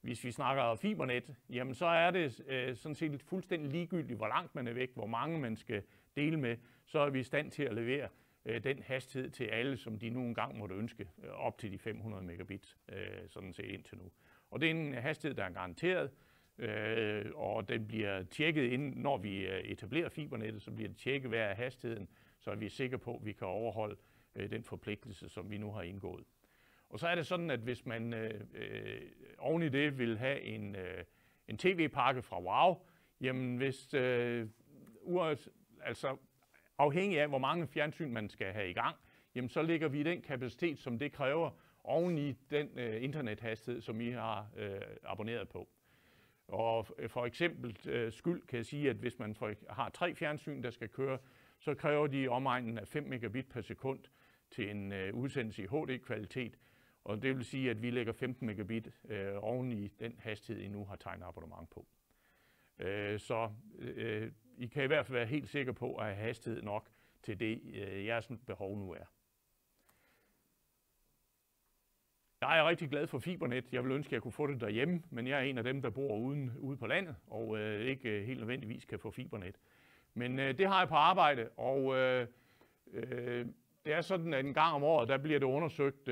Hvis vi snakker fibernet, jamen så er det sådan set fuldstændig ligegyldigt, hvor langt man er væk, hvor mange man skal dele med, så er vi i stand til at levere den hastighed til alle, som de nu engang måtte ønske, op til de 500 megabit, sådan set indtil nu. Og det er en hastighed, der er garanteret, og den bliver tjekket inden, når vi etablerer fibernettet, så bliver det tjekket hver af hastigheden, så er vi sikre på, at vi kan overholde den forpligtelse, som vi nu har indgået. Og så er det sådan, at hvis man oven i det vil have en tv-pakke fra WOW, jamen hvis afhængig af, hvor mange fjernsyn man skal have i gang, jamen så lægger vi den kapacitet, som det kræver, oven i den internethastighed, som I har abonneret på. Og for eksempel skyld kan jeg sige, at hvis man har 3 fjernsyn, der skal køre, så kræver de omegnen af 5 megabit per sekund til en udsendelse i HD-kvalitet. Og det vil sige, at vi lægger 15 megabit oven i den hastighed, I nu har tegnet abonnement på. Så I kan i hvert fald være helt sikre på at have hastighed nok til det, jeres behov nu er. Jeg er rigtig glad for fibernet. Jeg vil ønske, at jeg kunne få det derhjemme, men jeg er en af dem, der bor ude på landet og ikke helt nødvendigvis kan få fibernet. Men det har jeg på arbejde, og det er sådan, at en gang om året, der bliver det undersøgt,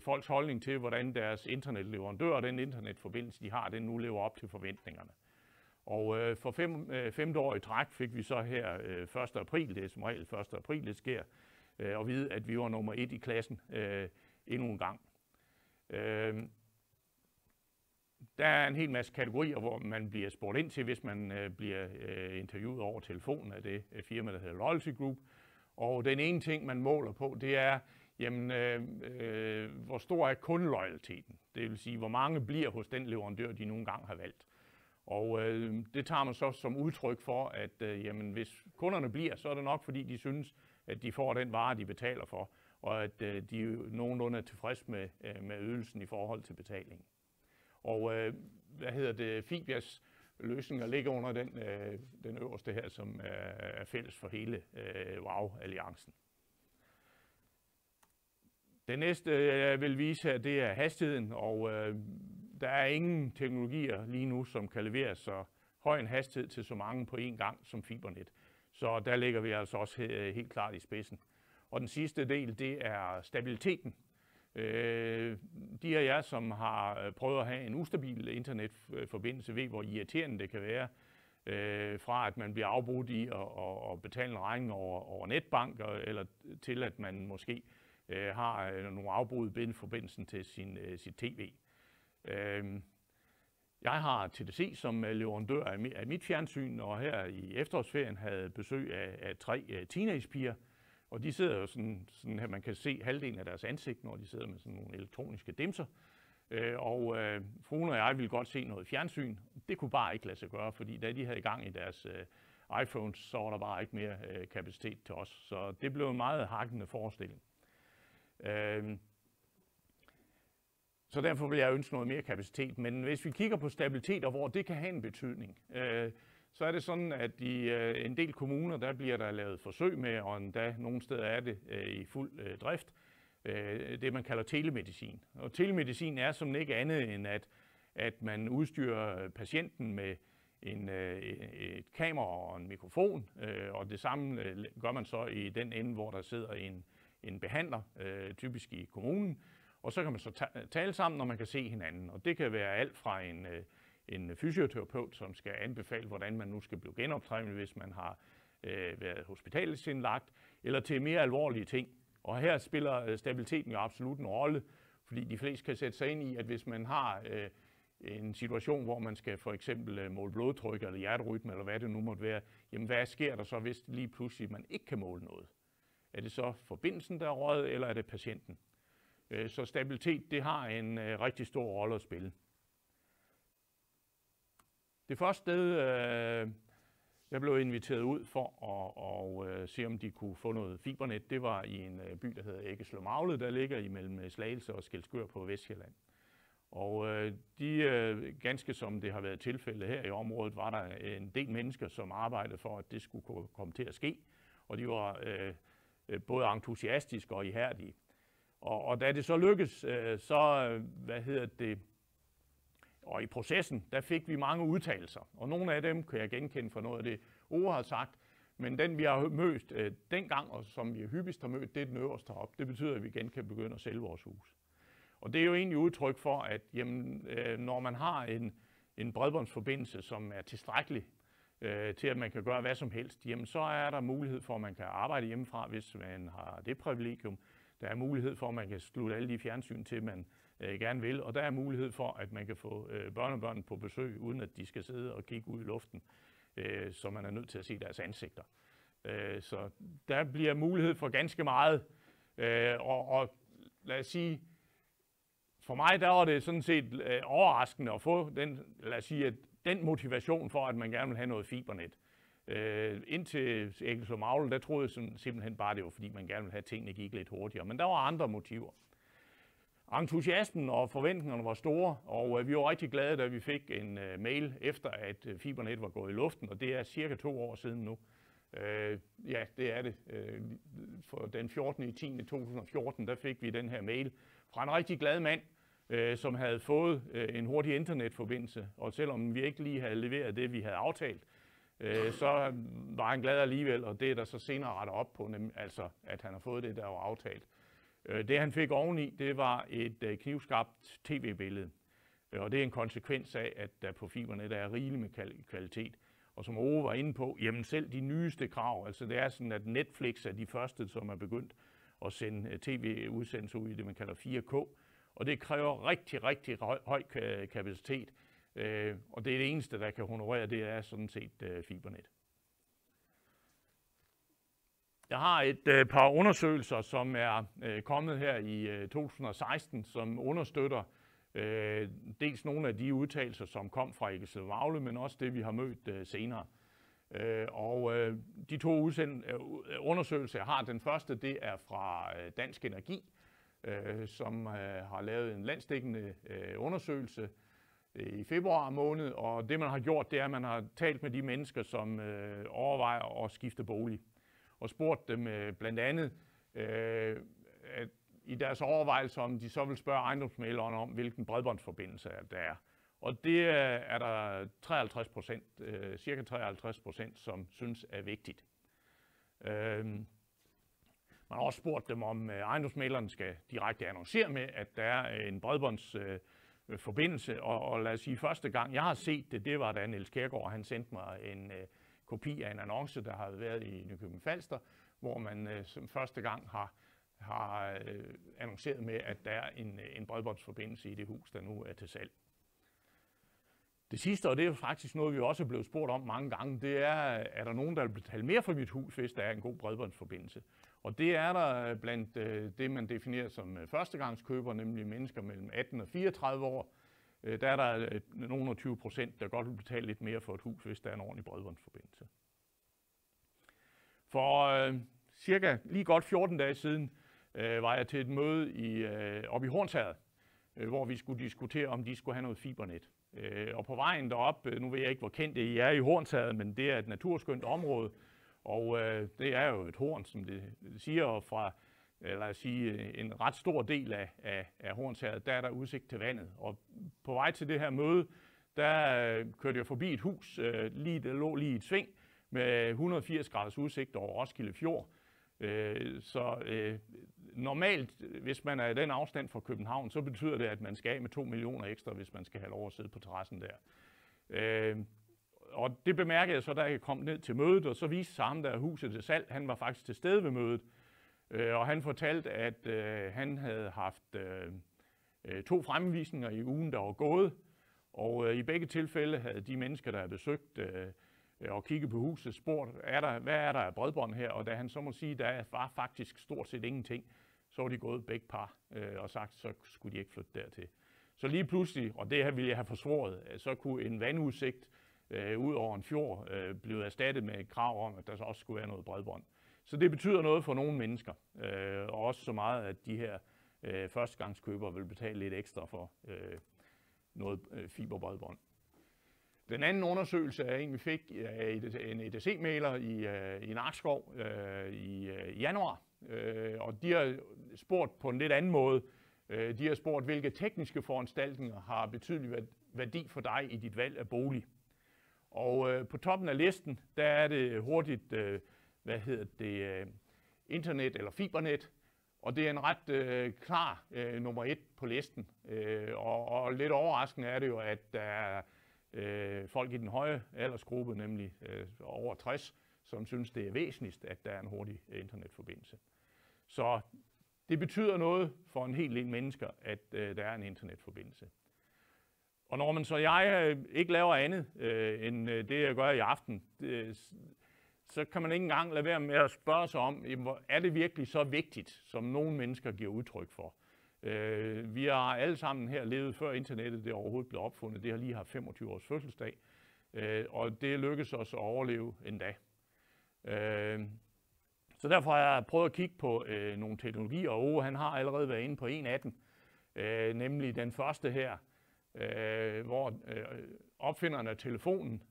folks holdning til, hvordan deres internetleverandør og den internetforbindelse, de har, den nu lever op til forventningerne. Og for 5. år i træk fik vi så her 1. april, det er som regel 1. april, det sker, at vide, at vi var nummer 1 i klassen endnu en gang. Der er en hel masse kategorier, hvor man bliver spurgt ind til, hvis man bliver interviewet over telefonen af det firma, der hedder Loyalty Group. Og den ene ting, man måler på, det er, jamen, hvor stor er kundeloyaliteten? Det vil sige, hvor mange bliver hos den leverandør, de nogle gange har valgt. Og det tager man så som udtryk for, at jamen, hvis kunderne bliver, så er det nok, fordi de synes, at de får den vare, de betaler for, og at de nogenlunde er tilfreds med ydelsen i forhold til betalingen. Og Fibias løsninger ligger under den øverste her, som er fælles for hele WOW-alliancen. Det næste, jeg vil vise her, det er hastigheden, og der er ingen teknologier lige nu, som kan levere så høj en hastighed til så mange på én gang som fibernet. Så der ligger vi altså også helt klart i spidsen. Og den sidste del, det er stabiliteten. De af jer, som har prøvet at have en ustabil internetforbindelse, ved, hvor irriterende det kan være, fra at man bliver afbrudt i at betale en regning over netbank, eller til at man måske har nogle afbrud i billedforbindelsen til sit tv. Jeg har TDC som leverandør af mit fjernsyn, og her i efterårsferien havde besøg af 3 teenagepiger, og de sidder jo sådan her, man kan se halvdelen af deres ansigt, når de sidder med sådan nogle elektroniske dimser. Fruen og jeg ville godt se noget fjernsyn. Det kunne bare ikke lade sig gøre, fordi da de havde i gang i deres iPhones, så var der bare ikke mere kapacitet til os. Så det blev en meget hakkende forestilling. Så derfor vil jeg ønske noget mere kapacitet. Men hvis vi kigger på stabilitet og hvor det kan have en betydning, så er det sådan, at i en del kommuner, der bliver der lavet forsøg med, og endda nogle steder er det i fuld drift, det man kalder telemedicin. Og telemedicin er som ikke andet end, at man udstyrer patienten med et kamera og en mikrofon, og det samme gør man så i den ende, hvor der sidder en behandler, typisk i kommunen, og så kan man så tale sammen, og man kan se hinanden. Og det kan være alt fra en fysioterapeut, som skal anbefale, hvordan man nu skal blive genoptrænet, hvis man har været hospitalsindlagt, eller til mere alvorlige ting. Og her spiller stabiliteten jo absolut en rolle, fordi de fleste kan sætte sig ind i, at hvis man har en situation, hvor man skal for eksempel måle blodtryk eller hjerterytme, eller hvad det nu måtte være, jamen hvad sker der så, hvis lige pludselig man ikke kan måle noget? Er det så forbindelsen, der er røget, eller er det patienten? Så stabilitet, det har en rigtig stor rolle at spille. Det første sted, jeg blev inviteret ud for at se, om de kunne få noget fibernet, det var i en by, der hedder Æggesløv-Magle, der ligger imellem Slagelse og Skælskør på Vestsjælland. Og ganske som det har været tilfældet her i området, var der en del mennesker, som arbejdede for, at det skulle komme til at ske. Og de var både entusiastiske og ihærdige. Og da det så lykkedes, og i processen, der fik vi mange udtalelser. Og nogle af dem kan jeg genkende fra noget af det, Ove har sagt. Men den, vi har mødt dengang, og som vi hyppigst har mødt, det er den øverste op. Det betyder, at vi igen kan begynde at sælge vores hus. Og det er jo egentlig udtryk for, at jamen, når man har en bredbåndsforbindelse, som er tilstrækkelig til, at man kan gøre hvad som helst, jamen, så er der mulighed for, at man kan arbejde hjemmefra, hvis man har det privilegium. Der er mulighed for, at man kan slutte alle de fjernsyn til, man gerne vil. Og der er mulighed for, at man kan få børnebørn på besøg, uden at de skal sidde og kigge ud i luften, så man er nødt til at se deres ansigter. Så der bliver mulighed for ganske meget. Og lad os sige, for mig der var det sådan set overraskende at få den motivation for, at man gerne vil have noget fibernet. Indtil Æggesløv-Magle, der troede jeg simpelthen bare, det var fordi, man gerne ville have tingene gik lidt hurtigere. Men der var andre motiver. Entusiasmen og forventningerne var store, og vi var rigtig glade, da vi fik en mail efter, at fibernet var gået i luften, og det er cirka 2 år siden nu. Ja, det er det. For den 14.10.2014, der fik vi den her mail fra en rigtig glad mand, som havde fået en hurtig internetforbindelse, og selvom vi ikke lige havde leveret det, vi havde aftalt, så var han glad alligevel, og det er der så senere rettet op på, altså at han har fået det, der var aftalt. Det han fik oveni, det var et knivskarpt tv-billede, og det er en konsekvens af, at der på fibernet er rigeligt med kvalitet. Og som Ove var inde på, jamen selv de nyeste krav, altså det er sådan, at Netflix er de første, som er begyndt at sende tv-udsendelser ud i det, man kalder 4K, og det kræver rigtig, rigtig høj kapacitet. Og det er det eneste, der kan honorere, det er sådan set fibernet. Jeg har et par undersøgelser, som er kommet her i 2016, som understøtter dels nogle af de udtalelser, som kom fra Æggesløv-Magle, men også det, vi har mødt senere. De 2 undersøgelser, jeg har, den første, det er fra Dansk Energi, som har lavet en landsdækkende undersøgelse i februar måned, og det man har gjort, det er, at man har talt med de mennesker, som overvejer at skifte bolig, og spurgt dem blandt andet i deres overvejelser, om de så vil spørge ejendomsmægleren om, hvilken bredbåndsforbindelse der er. Og det er der 53%, cirka 53%, som synes er vigtigt. Man har også spurgt dem, om ejendomsmægleren skal direkte annoncere med, at der er en bredbåndsforbindelse. Og lad os sige, første gang jeg har set det, det var da Niels Kjærgaard, han sendte mig en kopi af en annonce, der har været i Nykøbing Falster, hvor man som første gang har annonceret med, at der er en bredbåndsforbindelse i det hus, der nu er til salg. Det sidste, og det er jo faktisk noget, vi også er blevet spurgt om mange gange, det er der nogen, der vil betale mere for mit hus, hvis der er en god bredbåndsforbindelse? Og det er der blandt det, man definerer som førstegangskøber, nemlig mennesker mellem 18 og 34 år. Der er der nogle 20%, der godt vil betale lidt mere for et hus, hvis der er en ordentlig bredbåndsforbindelse. For cirka lige godt 14 dage siden var jeg til et møde oppe i Hornsherred, hvor vi skulle diskutere, om de skulle have noget fibernet. Og på vejen derop, nu ved jeg ikke, hvor kendt I er i Hornsherred, men det er et naturskønt område, og det er jo et horn, som det siger, fra lad os sige, en ret stor del af Hornsherred, der er der udsigt til vandet. Og på vej til det her møde, der kørte jeg forbi et hus, der lå lige i et sving, med 180 graders udsigt over Roskilde Fjord. Normalt, hvis man er i den afstand fra København, så betyder det, at man skal af med 2 millioner ekstra, hvis man skal have lov at sidde på terrassen der. Og det bemærkede jeg så, da jeg kom ned til mødet, og så viste sig ham, der er huset til salg. Han var faktisk til stede ved mødet, og han fortalte, at han havde haft 2 fremvisninger i ugen, der var gået, og i begge tilfælde havde de mennesker, der havde besøgt og kigget på huset, spurgt, hvad er der af bredbånd her? Og da han så må sige, der var faktisk stort set ingenting, så var de gået begge par og sagt, så skulle de ikke flytte dertil. Så lige pludselig, og det her ville jeg have forsvoret, så kunne en vandudsigt ud over en fjord blive erstattet med et krav om, at der så også skulle være noget bredbånd. Så det betyder noget for nogle mennesker, og også så meget, at de her førstegangskøbere vil betale lidt ekstra for noget fiberbredbånd. Den anden undersøgelse er en, vi fik af en EDC-mægler i Nakskov i januar, og de har spurgt på en lidt anden måde. De har spurgt, hvilke tekniske foranstaltninger har betydelig værdi for dig i dit valg af bolig. Og på toppen af listen, der er det hurtigt, internet eller fibernet, og det er en ret klar nummer 1 på listen. Og lidt overraskende er det jo, at der er folk i den høje aldersgruppe, nemlig over 60, som synes, det er væsentligst, at der er en hurtig internetforbindelse. Så det betyder noget for en hel del mennesker, at der er en internetforbindelse. Og når man så jeg ikke laver andet end det, jeg gør i aften, så kan man ikke engang lade være med at spørge sig om, er det virkelig så vigtigt, som nogle mennesker giver udtryk for? Vi har alle sammen her levet før internettet det overhovedet blev opfundet. Det har lige haft 25 års fødselsdag, og det lykkedes os at overleve endda. Så derfor har jeg prøvet at kigge på nogle teknologier, og han har allerede været inde på en af dem, nemlig den første her, hvor opfinderen af telefonen,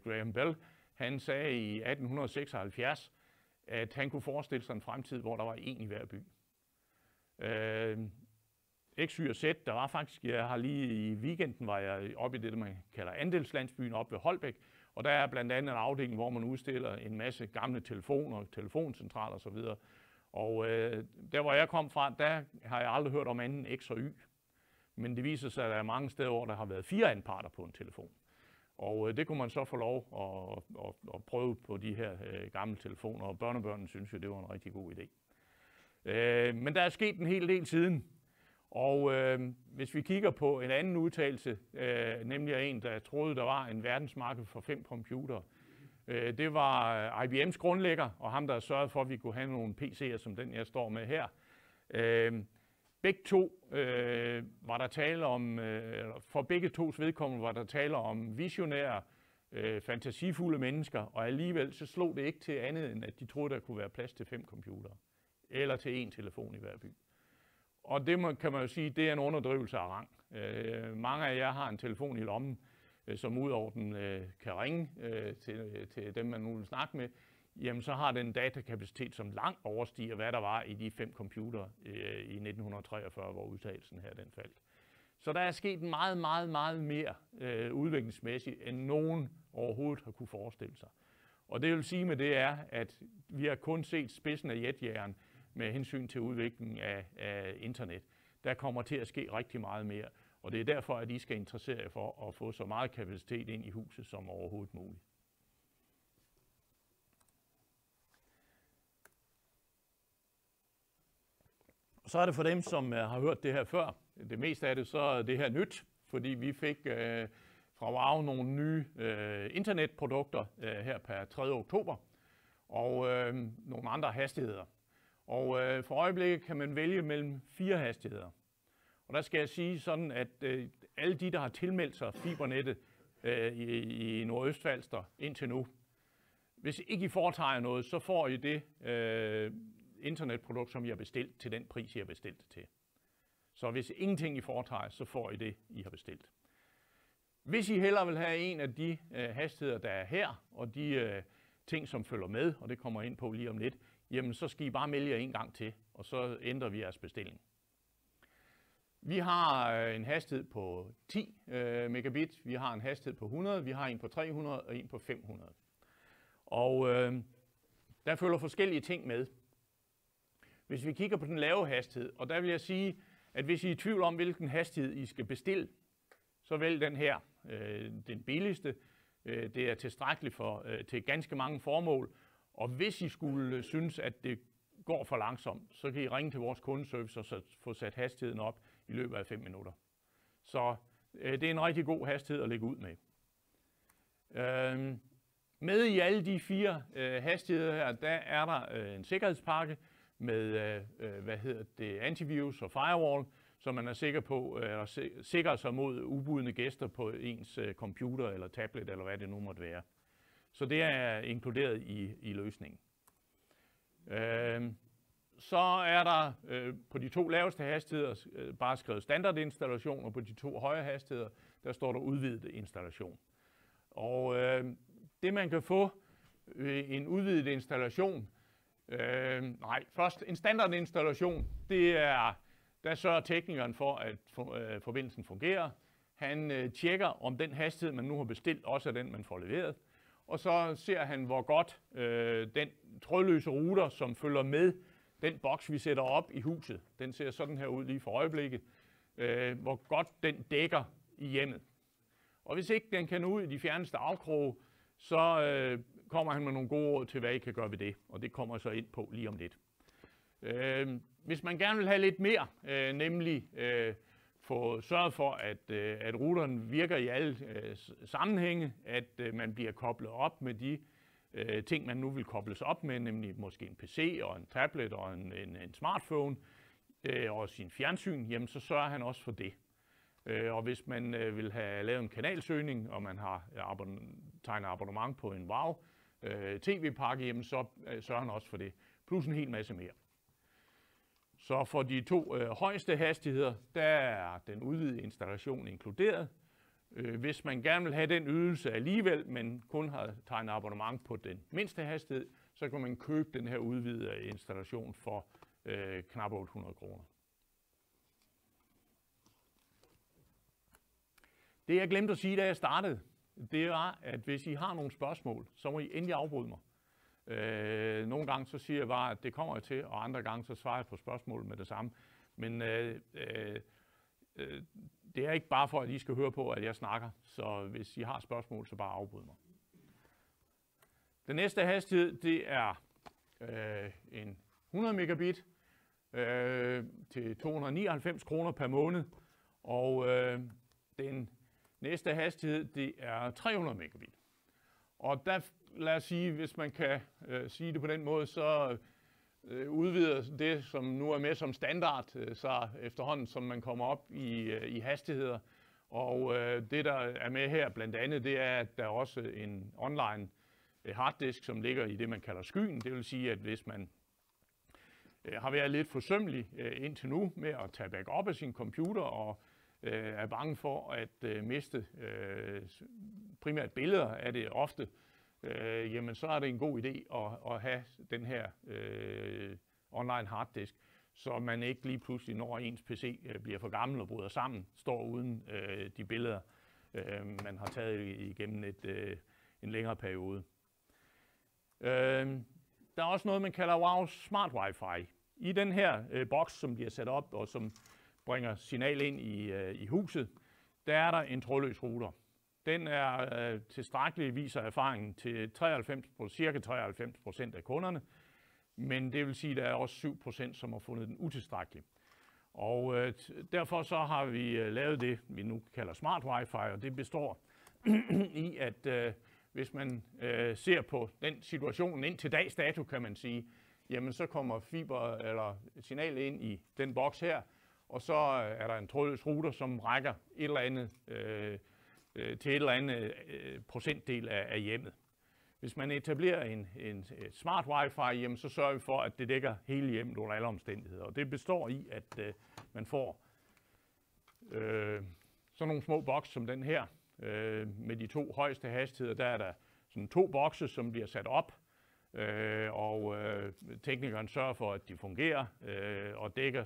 Graham Bell, han sagde i 1876, at han kunne forestille sig en fremtid, hvor der var en i hver by. X, Y og Z, der var faktisk, jeg har lige i weekenden, var jeg oppe i det, man kalder andelslandsbyen oppe ved Holbæk, og der er blandt andet en afdeling, hvor man udstiller en masse gamle telefoner, telefoncentraler osv. Og der, hvor jeg kom fra, der har jeg aldrig hørt om anden X og Y. Men det viser sig, at der er mange steder, hvor der har været 4 anparter på en telefon. Og det kunne man så få lov at prøve på de her gamle telefoner, og børnebørnene synes jo, det var en rigtig god idé. Men der er sket en hel del siden, og hvis vi kigger på en anden udtalelse, nemlig en, der troede, der var en verdensmarked for 5 computere, det var IBM's grundlægger, og ham, der sørgede for, at vi kunne have nogle PC'er, som den, jeg står med her. Begge to var der tale om, for begge tos vedkommende var der tale om visionære, fantasifulde mennesker, og alligevel så slog det ikke til andet, end at de troede, der kunne være plads til 5 computere, eller til 1 telefon i hver by. Og det kan man jo sige, det er en underdrivelse af rang. Mange af jer har en telefon i lommen, som udover den kan ringe til dem, man nu vil snakke med, jamen så har den datakapacitet, som langt overstiger, hvad der var i de 5 computere i 1943, hvor udtagelsen her den faldt. Så der er sket meget, meget, meget mere udviklingsmæssigt, end nogen overhovedet har kunne forestille sig. Og det vil sige med det er, at vi har kun set spidsen af jetjageren med hensyn til udviklingen af internet. Der kommer til at ske rigtig meget mere, og det er derfor, at I skal interessere jer for at få så meget kapacitet ind i huset som overhovedet muligt. Så er det for dem, som har hørt det her før. Det meste af det, så er det her nyt, fordi vi fik fra WOW nogle nye internetprodukter her per 3. oktober, og nogle andre hastigheder. Og for øjeblikket kan man vælge mellem 4 hastigheder. Og der skal jeg sige sådan, at alle de, der har tilmeldt sig fibernettet i Nordøstfalster indtil nu, hvis ikke I foretager noget, så får I det internetprodukt, som I har bestilt til den pris, I har bestilt det til. Så hvis ingenting I foretager, så får I det, I har bestilt. Hvis I hellere vil have en af de hastigheder, der er her, og de ting, som følger med, og det kommer ind på lige om lidt, jamen så skal I bare melde jer en gang til, og så ændrer vi jeres bestilling. Vi har en hastighed på 10 megabit, vi har en hastighed på 100, vi har en på 300 og en på 500. Og der følger forskellige ting med. Hvis vi kigger på den lave hastighed, og der vil jeg sige, at hvis I er i tvivl om, hvilken hastighed I skal bestille, så vælg den her, den billigste. Det er tilstrækkeligt til ganske mange formål, og hvis I skulle synes, at det går for langsomt, så kan I ringe til vores kundeservice og så få sat hastigheden op i løbet af 5 minutter. Så det er en rigtig god hastighed at lægge ud med. Med i alle de 4 hastigheder her, der er der en sikkerhedspakke med antivirus og firewall, så man er sikker på at sikre sig mod ubudne gæster på ens computer eller tablet eller hvad det nu måtte være. Så det er inkluderet i løsningen. Så er der på de 2 laveste hastigheder bare skrevet standardinstallation, og på de 2 høje hastigheder, der står der udvidet installation. Og det man kan få en udvidet installation, først en standardinstallation, det er, der sørger teknikeren for, at forbindelsen fungerer. Han tjekker, om den hastighed, man nu har bestilt, også er den, man får leveret. Og så ser han, hvor godt den trådløse router, som følger med den boks, vi sætter op i huset, den ser sådan her ud lige for øjeblikket, hvor godt den dækker i hjemmet. Og hvis ikke den kan nå ud i de fjerneste afkroge, så kommer han med nogle gode råd til, hvad I kan gøre ved det, og det kommer så ind på lige om lidt. Hvis man gerne vil have lidt mere, nemlig få sørget for, at routeren virker i alle sammenhænge, at man bliver koblet op med de ting, man nu vil kobles op med, nemlig måske en PC og en tablet og en smartphone og sin fjernsyn, jamen så sørger han også for det. Og hvis man vil have lavet en kanalsøgning, og man har tegnet abonnement på en WOW TV-pakke, jamen så sørger han også for det. Plus en hel masse mere. Så for de 2 højeste hastigheder, der er den udvidede installation inkluderet. Hvis man gerne vil have den ydelse alligevel, men kun har tegnet abonnement på den mindste hastighed, så kan man købe den her udvidede installation for knap 800 kroner. Det jeg glemte at sige, da jeg startede, det var, at hvis I har nogle spørgsmål, så må I endelig afbryde mig. Nogle gange så siger jeg bare, at det kommer jeg til, og andre gange så svarer jeg på spørgsmål med det samme. Men det er ikke bare for, at I skal høre på, at jeg snakker. Så hvis I har spørgsmål, så bare afbryd mig. Den næste hastighed, det er en 100 megabit til 299 kroner per måned. Og den næste hastighed, det er 300 megabit. Og der, lad os sige, hvis man kan sige det på den måde, så udvider det, som nu er med som standard, så efterhånden, som man kommer op i hastigheder. Og det, der er med her blandt andet, det er, at der er også en online harddisk, som ligger i det, man kalder skyen. Det vil sige, at hvis man har været lidt forsømmelig indtil nu med at tage backup af sin computer og er bange for at miste primært billeder af det ofte, jamen så er det en god idé at have den her online harddisk, så man ikke lige pludselig, når ens PC bliver for gammel og bryder sammen, står uden de billeder, man har taget igennem en længere periode. Der er også noget, man kalder WOW Smart Wi-Fi. I den her boks, som bliver sat op og som bringer signal ind i huset, der er der en trådløs router. Den er tilstrækkelig, viser erfaringen, til cirka 93% af kunderne, men det vil sige, at der er også 7%, som har fundet den utilstrækkelig. Og derfor så har vi lavet det, vi nu kalder Smart Wi-Fi, og det består i, at hvis man ser på den situation indtil dags dato, kan man sige, jamen så kommer fiber eller signal ind i den boks her, og så er der en trådløs router, som rækker et eller andet til et eller andet procentdel af hjemmet. Hvis man etablerer en smart wifi, jamen så sørger vi for, at det dækker hele hjemmet under alle omstændigheder. Og det består i, at man får sådan nogle små bokse som den her, med de 2 højeste hastigheder. Der er der sådan 2 bokse, som bliver sat op, og teknikeren sørger for, at de fungerer og dækker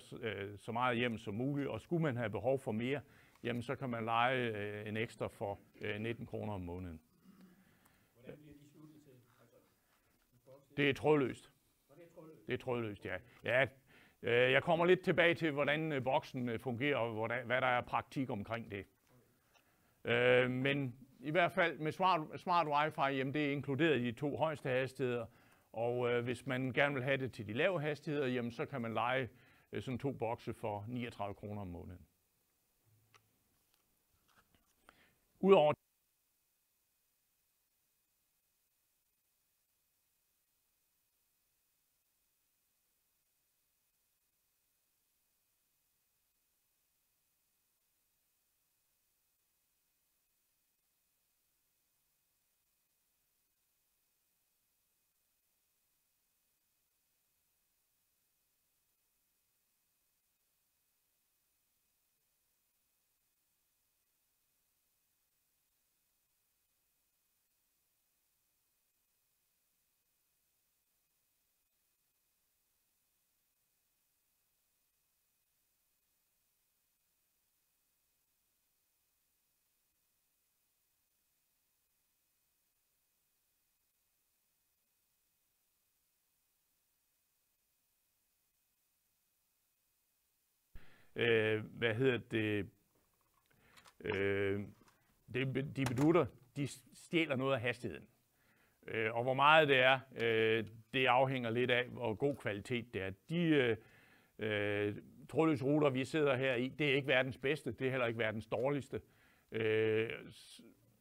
så meget hjem som muligt. Og skulle man have behov for mere, jamen så kan man leje en ekstra for 19 kroner om måneden. Hvordan bliver de sluttet til? Det er trådløst. Det er trådløst, ja. Ja, jeg kommer lidt tilbage til, hvordan boksen fungerer, og hvad der er praktik omkring det. Men i hvert fald med smart Wi-Fi, jamen det er inkluderet i de 2 højeste hastigheder, og hvis man gerne vil have det til de lave hastigheder, jamen så kan man leje sådan 2 bokse for 39 kroner om måneden. Udover de bedutter, de stjæler noget af hastigheden. Og hvor meget det er, det afhænger lidt af, hvor god kvalitet det er. De trådløse router, vi sidder her i, det er ikke verdens bedste, det er heller ikke verdens dårligste.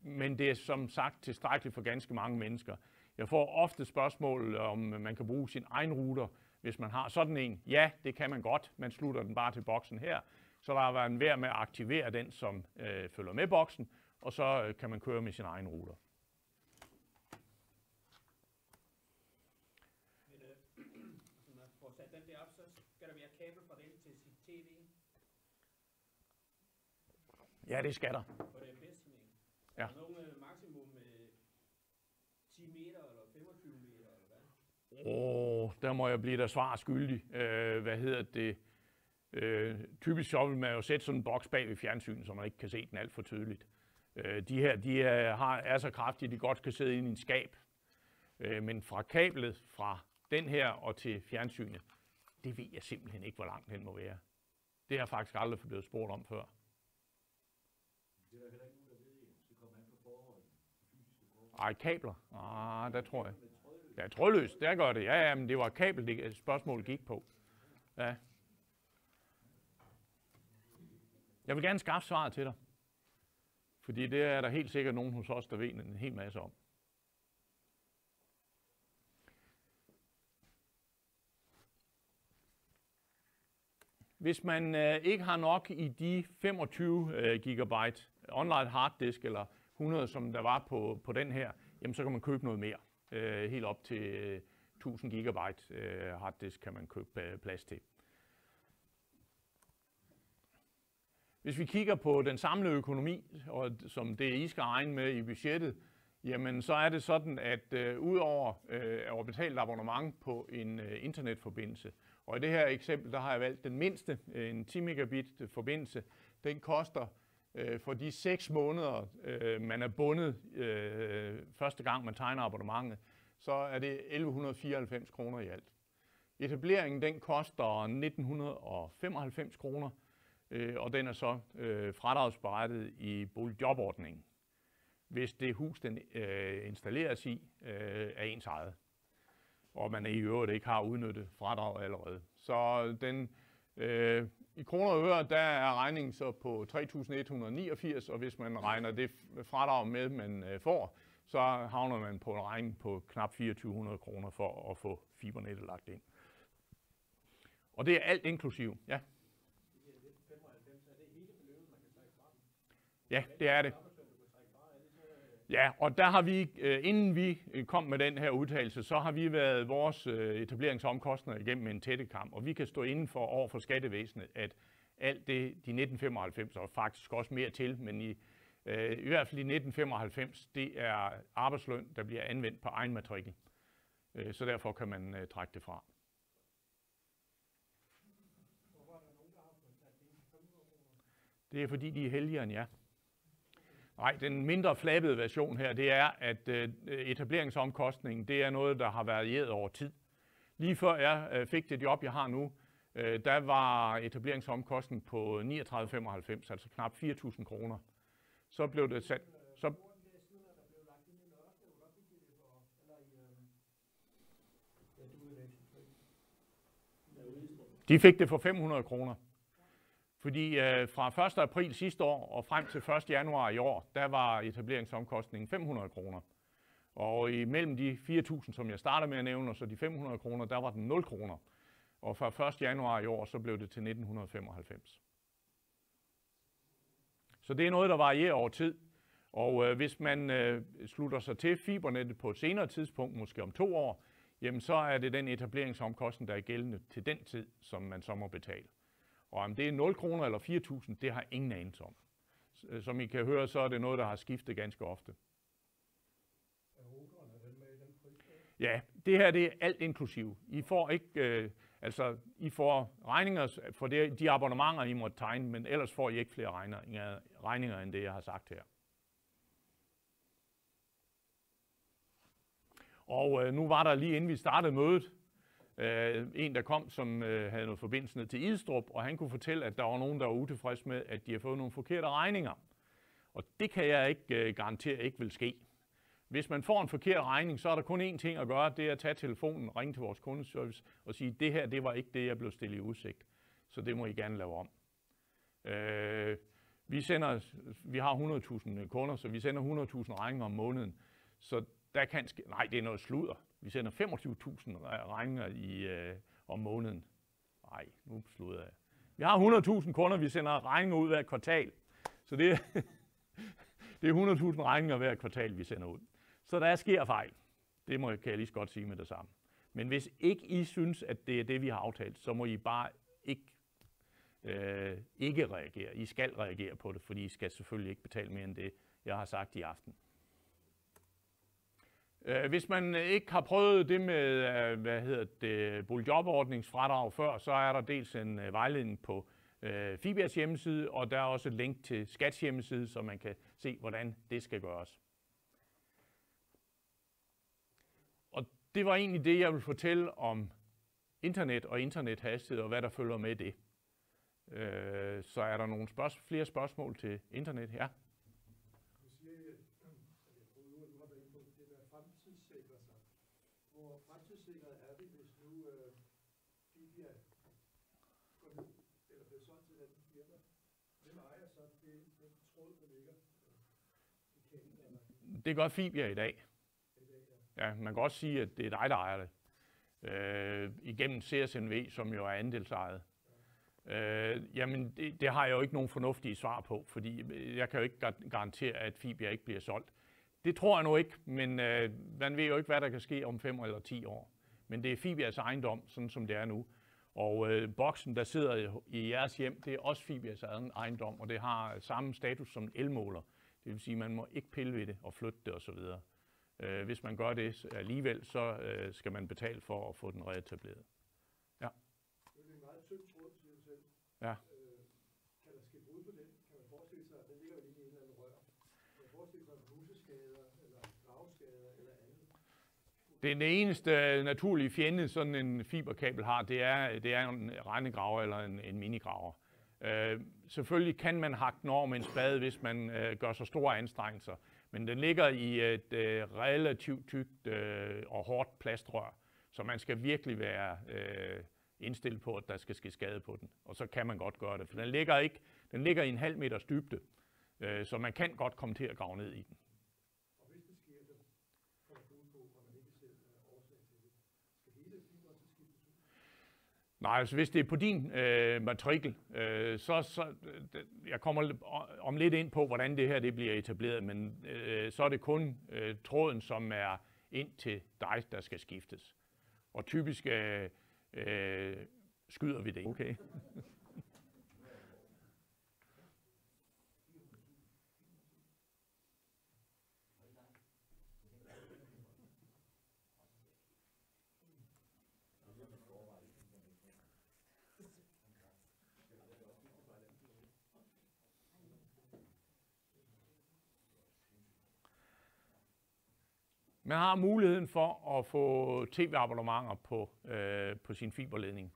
Men det er som sagt tilstrækkeligt for ganske mange mennesker. Jeg får ofte spørgsmål, om man kan bruge sin egen router, hvis man har sådan en. Ja, det kan man godt. Man slutter den bare til boksen her. Så der er en værd med at aktivere den, som følger med boksen, og så kan man køre med sin egen router. Men når man får sat den der op, så skal der være kabel fra den til sit tv? Ja, det skal der. For det er bedst med. Ja. Er der nogen maksimum 10 meter eller 25 meter eller hvad? Der må jeg blive der svar skyldig. Typisk så vil man jo sætte sådan en boks bag ved fjernsynet, så man ikke kan se den alt for tydeligt. De her er så kraftige, de godt kan sidde inde i en skab. Men fra kablet, fra den her og til fjernsynet, det ved jeg simpelthen ikke, hvor langt den må være. Det har jeg faktisk aldrig blevet spurgt om før. Det er der heller ikke nogen, der ved, det kommer an på forholdet. Ej, kabler? Der tror jeg. Ja, trådløst, der gør det. Ja, men det var kabel, det spørgsmålet gik på. Ja. Jeg vil gerne skaffe svaret til dig. Fordi det er der helt sikkert nogen hos os, der ved en hel masse om. Hvis man ikke har nok i de 25 gigabyte online harddisk, eller 100, som der var på den her, jamen så kan man købe noget mere. Helt op til 1000 gigabyte harddisk kan man købe plads til. Hvis vi kigger på den samlede økonomi, og som det I skal regne med i budgettet, jamen så er det sådan, at udover at betale et abonnement på en internetforbindelse, og i det her eksempel, der har jeg valgt den mindste, en 10 megabit forbindelse, den koster for de 6 måneder, man er bundet første gang, man tegner abonnementet, så er det 1194 kroner i alt. Etableringen den koster 1995 kroner, og den er så fradragsberettiget i boligjobordningen, hvis det hus, den installeres i, er ens eget, og man i øvrigt ikke har udnyttet fradrag allerede. Så den, i kroner og øre, der er regningen så på 3.189, og hvis man regner det fradrag med, man får, så havner man på en regning på knap 2.400 kroner for at få fibernettet lagt ind. Og det er alt inklusiv, ja. Ja, det er det. Ja, og der har vi, inden vi kom med den her udtalelse, så har vi været vores etableringsomkostninger igennem en tættekam, og vi kan stå inden for over for skattevæsenet, at alt det, de 1995, og faktisk også mere til, men i hvert fald i 1995, det er arbejdsløn, der bliver anvendt på egen matrikel. Så derfor kan man trække det fra. Det er fordi, de er heldigere end jer. Nej, den mindre flabede version her, det er, at etableringsomkostningen, det er noget, der har varieret over tid. Lige før jeg fik det job, jeg har nu, der var etableringsomkostningen på 39,95, altså knap 4.000 kroner. Så blev det sat... Så de fik det for 500 kroner. Fordi fra 1. april sidste år og frem til 1. januar i år, der var etableringsomkostningen 500 kroner. Og imellem de 4.000, som jeg starter med at nævne, og så de 500 kroner, der var den 0 kroner. Og fra 1. januar i år, så blev det til 1995. Så det er noget, der varierer over tid. Og hvis man slutter sig til fibernettet på et senere tidspunkt, måske om 2 år, jamen så er det den etableringsomkostning, der er gældende til den tid, som man så må betale. Og om det er 0 kroner eller 4.000, det har ingen anelse om. Som I kan høre, så er det noget, der har skiftet ganske ofte. Ja, det her det er alt inklusiv. I får ikke, I får regninger for de abonnementer, I måtte tegne, men ellers får I ikke flere regninger end det, jeg har sagt her. Og nu var der lige inden vi startede mødet, en, der kom, som havde noget forbindelse ned til Idstrup, og han kunne fortælle, at der var nogen, der var utilfreds med, at de har fået nogle forkerte regninger. Og det kan jeg ikke garantere ikke vil ske. Hvis man får en forkert regning, så er der kun én ting at gøre, det er at tage telefonen, ringe til vores kundeservice og sige, det her, det var ikke det, jeg blev stillet i udsigt. Så det må I gerne lave om. Vi har 100.000 kunder, så vi sender 100.000 regninger om måneden. Så der kan ske, nej, det er noget sludder. Vi sender 25.000 regninger om måneden. Nej, nu slutter jeg. Vi har 100.000 kunder, vi sender regninger ud hver kvartal. Så det er 100.000 regninger hver kvartal, vi sender ud. Så der sker fejl. Det kan jeg lige så godt sige med det samme. Men hvis ikke I synes, at det er det, vi har aftalt, så må I bare ikke reagere. I skal reagere på det, fordi I skal selvfølgelig ikke betale mere end det, jeg har sagt i aften. Hvis man ikke har prøvet det med boligjobordningsfradrag før, så er der dels en vejledning på Fibias hjemmeside, og der er også et link til Skats hjemmeside, så man kan se, hvordan det skal gøres. Og det var egentlig det, jeg vil fortælle om internet og internethastighed og hvad der følger med det. Så er der nogle flere spørgsmål til internet? Ja. Hvor fremtidssikret er det, hvis nu Fibia går ned, eller bliver solgt til den firma? Hvem ejer så den tråd, der ligger i kæden? Det gør Fibia i dag. Ja, man kan også sige, at det er dig, der ejer det. Igennem CSNV, som jo er andelsejet. Jamen, det har jeg jo ikke nogen fornuftige svar på, fordi jeg kan jo ikke garantere, at Fibia ikke bliver solgt. Det tror jeg nu ikke, men man ved jo ikke, hvad der kan ske om 5 eller 10 år. Men det er Fibias ejendom, sådan som det er nu. Og boksen, der sidder i jeres hjem, det er også Fibias ejendom, og det har samme status som en elmåler. Det vil sige, at man må ikke pille ved det og flytte det osv. Hvis man gør det alligevel, så skal man betale for at få den reetableret. Ja. Det er en meget tynd tråd, siger du selv. Ja. Kan der ske brud på den? Kan man forestille sig, at den ligger jo lige i en eller anden rør? Kan man forestille sig husskader, eller gravskader, eller andet? Den eneste naturlige fjende, sådan en fiberkabel har, det er en rendegraver eller en minigraver. Selvfølgelig kan man hakke den over med en spade, hvis man gør så store anstrengelser. Men den ligger i et relativt tykt og hårdt plastrør, så man skal virkelig være indstillet på, at der skal ske skade på den. Og så kan man godt gøre det, for den ligger i en halv meters dybde, så man kan godt komme til at grave ned i den. Og hvis det sker, så kommer du ud på, at man ikke selv er årsag til det. Skal hele fiberen så skiftes ud? Nej, altså hvis det er på din matrikel, jeg kommer om lidt ind på, hvordan det her det bliver etableret, men så er det kun tråden, som er ind til dig, der skal skiftes. Og typisk skyder vi det. Okay. Man har muligheden for at få tv-abonnementer på sin fiberledning.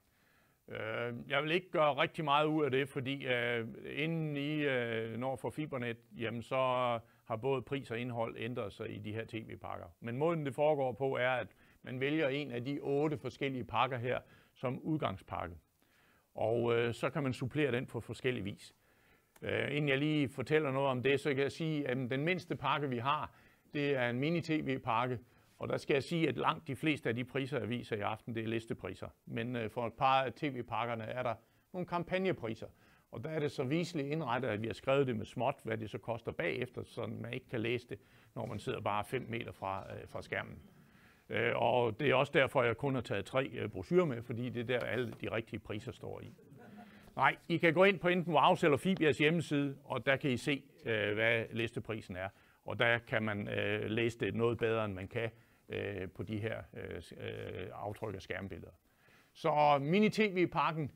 Jeg vil ikke gøre rigtig meget ud af det, fordi inden I når for fibernet, jamen så har både pris og indhold ændret sig i de her tv-pakker. Men måden det foregår på er, at man vælger en af de 8 forskellige pakker her som udgangspakke. Og så kan man supplere den på forskellig vis. Inden jeg lige fortæller noget om det, så kan jeg sige, at den mindste pakke vi har, det er en mini-tv-pakke, og der skal jeg sige, at langt de fleste af de priser, jeg viser i aften, det er listepriser. Men for et par af tv-pakkerne er der nogle kampagnepriser, og der er det så viseligt indrettet, at vi har skrevet det med småt, hvad det så koster bagefter, så man ikke kan læse det, når man sidder bare 5 meter fra skærmen. Og det er også derfor, jeg kun har taget 3 brochurer med, fordi det er der, alle de rigtige priser står i. Nej, I kan gå ind på enten Wowz eller Fibias hjemmeside, og der kan I se, hvad listeprisen er. Og der kan man læse det noget bedre, end man kan på de her aftryk af skærmbilleder. Så mini-tv-pakken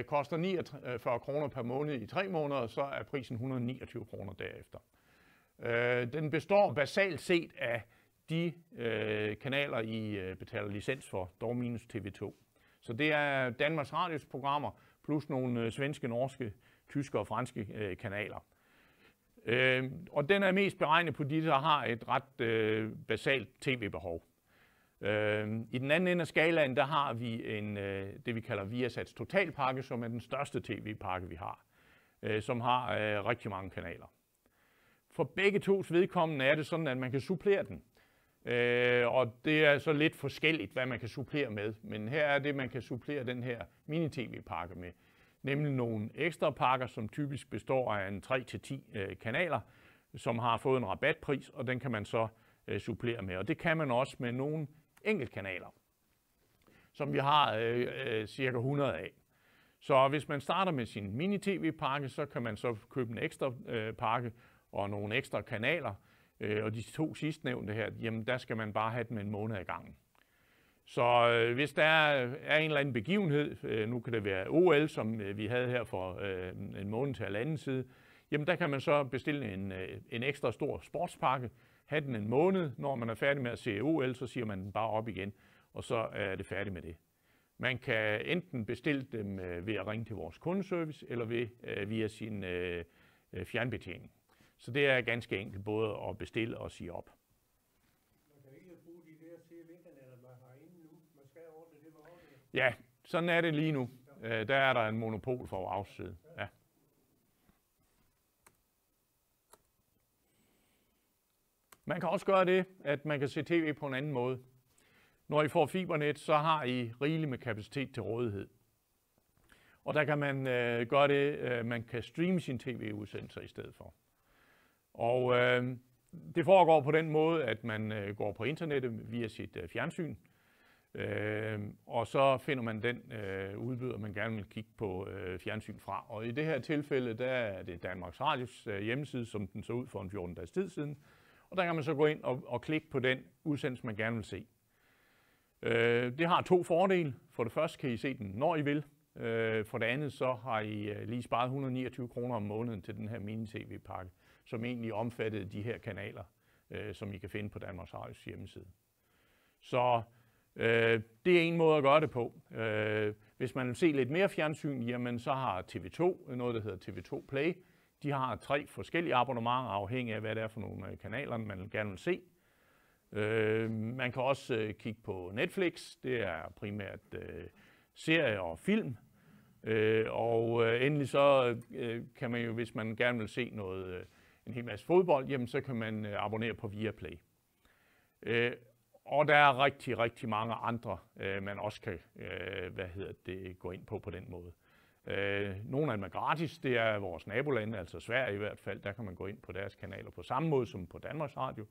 koster 49 kroner per måned i 3 måneder, så er prisen 129 kroner derefter. Den består basalt set af de kanaler, I betaler licens for, dog minus TV2. Så det er Danmarks Radios programmer, plus nogle svenske, norske, tyske og franske kanaler. Og den er mest beregnet på de, der har et ret basalt tv-behov. I den anden ende af skalaen, der har vi det, vi kalder Viasats totalpakke, som er den største tv-pakke, vi har, som har rigtig mange kanaler. For begge tos vedkommende er det sådan, at man kan supplere den. Og det er så lidt forskelligt, hvad man kan supplere med. Men her er det, man kan supplere den her mini-tv-pakke med. Nemlig nogle ekstra pakker, som typisk består af en 3-10 kanaler, som har fået en rabatpris, og den kan man så supplere med. Og det kan man også med nogle enkeltkanaler, som vi har cirka 100 af. Så hvis man starter med sin mini-tv-pakke, så kan man så købe en ekstra pakke og nogle ekstra kanaler. Og de 2 sidstnævnte her, jamen der skal man bare have dem en måned ad gangen. Så hvis der er en eller anden begivenhed, nu kan det være OL, som vi havde her for en måned til halvanden side, jamen der kan man så bestille en ekstra stor sportspakke, have den en måned. Når man er færdig med at se OL, så siger man den bare op igen, og så er det færdigt med det. Man kan enten bestille dem ved at ringe til vores kundeservice, eller via sin fjernbetjening. Så det er ganske enkelt både at bestille og sige op. Man kan ikke bruge de der tv-kanaler, man har inde nu. Man skal ordne det med ordentligt. Ja, sådan er det lige nu. Der er der en monopol for Wowz side. Ja. Man kan også gøre det, at man kan se tv på en anden måde. Når I får fibernet, så har I rigeligt med kapacitet til rådighed. Og der kan man gøre det, man kan streame sin tv-udsendelser i stedet for. Og det foregår på den måde, at man går på internettet via sit fjernsyn. Og så finder man den udbyder, man gerne vil kigge på fjernsyn fra. Og i det her tilfælde, der er det Danmarks Radios hjemmeside, som den så ud for en 14 dages tid siden. Og der kan man så gå ind og klikke på den udsendelse, man gerne vil se. Det har 2 fordele. For det første kan I se den, når I vil. For det andet, så har I lige sparet 129 kroner om måneden til den her mini-tv-pakke, som egentlig omfattede de her kanaler, som I kan finde på Danmarks Radios hjemmeside. Så det er en måde at gøre det på. Hvis man vil se lidt mere fjernsyn, jamen så har TV2 noget, der hedder TV2 Play. De har 3 forskellige abonnementer, afhængig af hvad det er for nogle kanaler, man gerne vil se. Man kan også kigge på Netflix. Det er primært serier og film. Og endelig så kan man jo, hvis man gerne vil se en hel masse fodbold, jamen så kan man abonnere på Viaplay. Og der er rigtig, rigtig mange andre, man også kan gå ind på den måde. Nogle af dem er gratis, det er vores nabolande, altså Sverige i hvert fald. Der kan man gå ind på deres kanaler på samme måde som på Danmarks Radio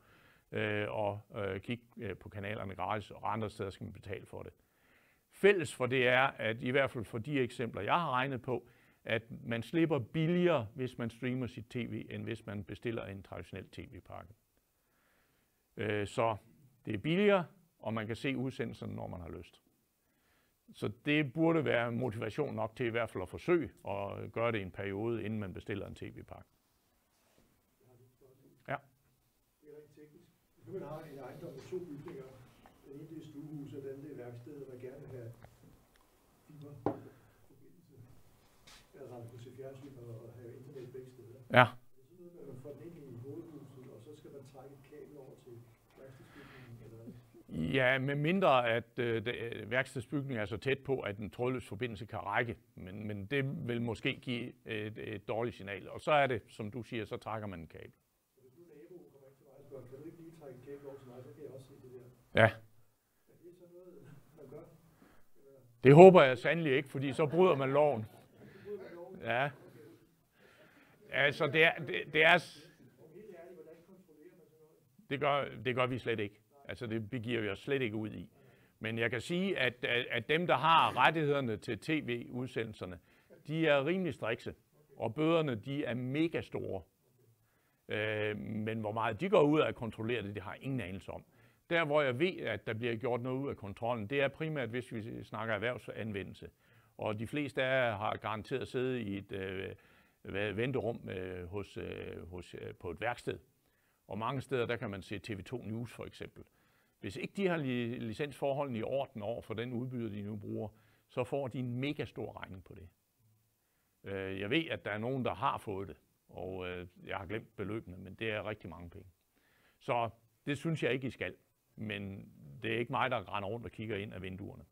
og kigge på kanalerne gratis, og andre steder skal man betale for det. Fælles for det er, at i hvert fald for de eksempler, jeg har regnet på, at man slipper billigere, hvis man streamer sit tv, end hvis man bestiller en traditionel tv-pakke. Så det er billigere, og man kan se udsendelserne, når man har lyst. Så det burde være motivation nok til i hvert fald at forsøge at gøre det i en periode, inden man bestiller en tv-pakke. Ja. Det er rigtig teknisk. Hvis man har en ejendom med 2 bygninger, den ene det er stuehus, og den anden det er værksted, og man gerne vil have fiberforbindelse, eller man kunne se fjernsyn og have internet begge steder. Ja. Det er sådan noget, at man får den ind i hovedhuset, og så skal man trække et kabel over til værkstedsbygningen, eller hvad? Ja, med mindre at værkstedsbygningen er så tæt på, at en trådløs forbindelse kan række. Men det vil måske give et dårligt signal. Og så er det, som du siger, så trækker man en kabel. Så hvis nu naboen kommer ikke til mig og spørger, kan du ikke lige trække et kabel over til mig, så kan jeg også se det der. Ja. Er det så noget, man gør? Det håber jeg sandelig ikke, fordi så bryder man loven. Ja. Altså, det gør vi slet ikke. Altså, det begiver vi os slet ikke ud i. Men jeg kan sige, at dem, der har rettighederne til tv-udsendelserne, de er rimelig strikse. Og bøderne, de er mega store. Men hvor meget de går ud af at kontrollere det, det har jeg ingen anelse om. Der, hvor jeg ved, at der bliver gjort noget ud af kontrollen, det er primært, hvis vi snakker erhvervsanvendelse. Og de fleste af jer har garanteret siddet i et venterum på et værksted. Og mange steder, der kan man se TV2 News for eksempel. Hvis ikke de har licensforholdene i orden over for den udbyder, de nu bruger, så får de en mega stor regning på det. Jeg ved, at der er nogen, der har fået det, og jeg har glemt beløbene, men det er rigtig mange penge. Så det synes jeg ikke, I skal. Men det er ikke mig, der render rundt og kigger ind af vinduerne.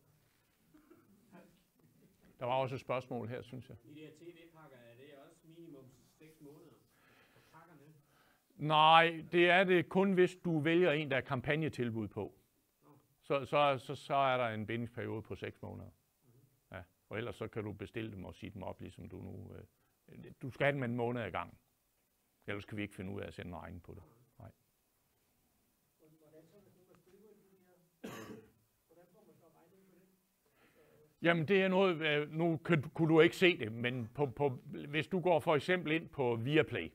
Der var også et spørgsmål her, synes jeg. De der tv-pakker, er det også minimum 6 måneder? Pakkerne? Nej, det er det kun, hvis du vælger en, der er kampagnetilbud på. Så er der en bindingsperiode på 6 måneder. Ja, og ellers så kan du bestille dem og sige dem op, ligesom du nu... Du skal have dem en måned ad gangen. Ellers kan vi ikke finde ud af at sende en regning på det. Nej. Jamen det er noget, nu kunne du ikke se det, men hvis du går for eksempel ind på Viaplay,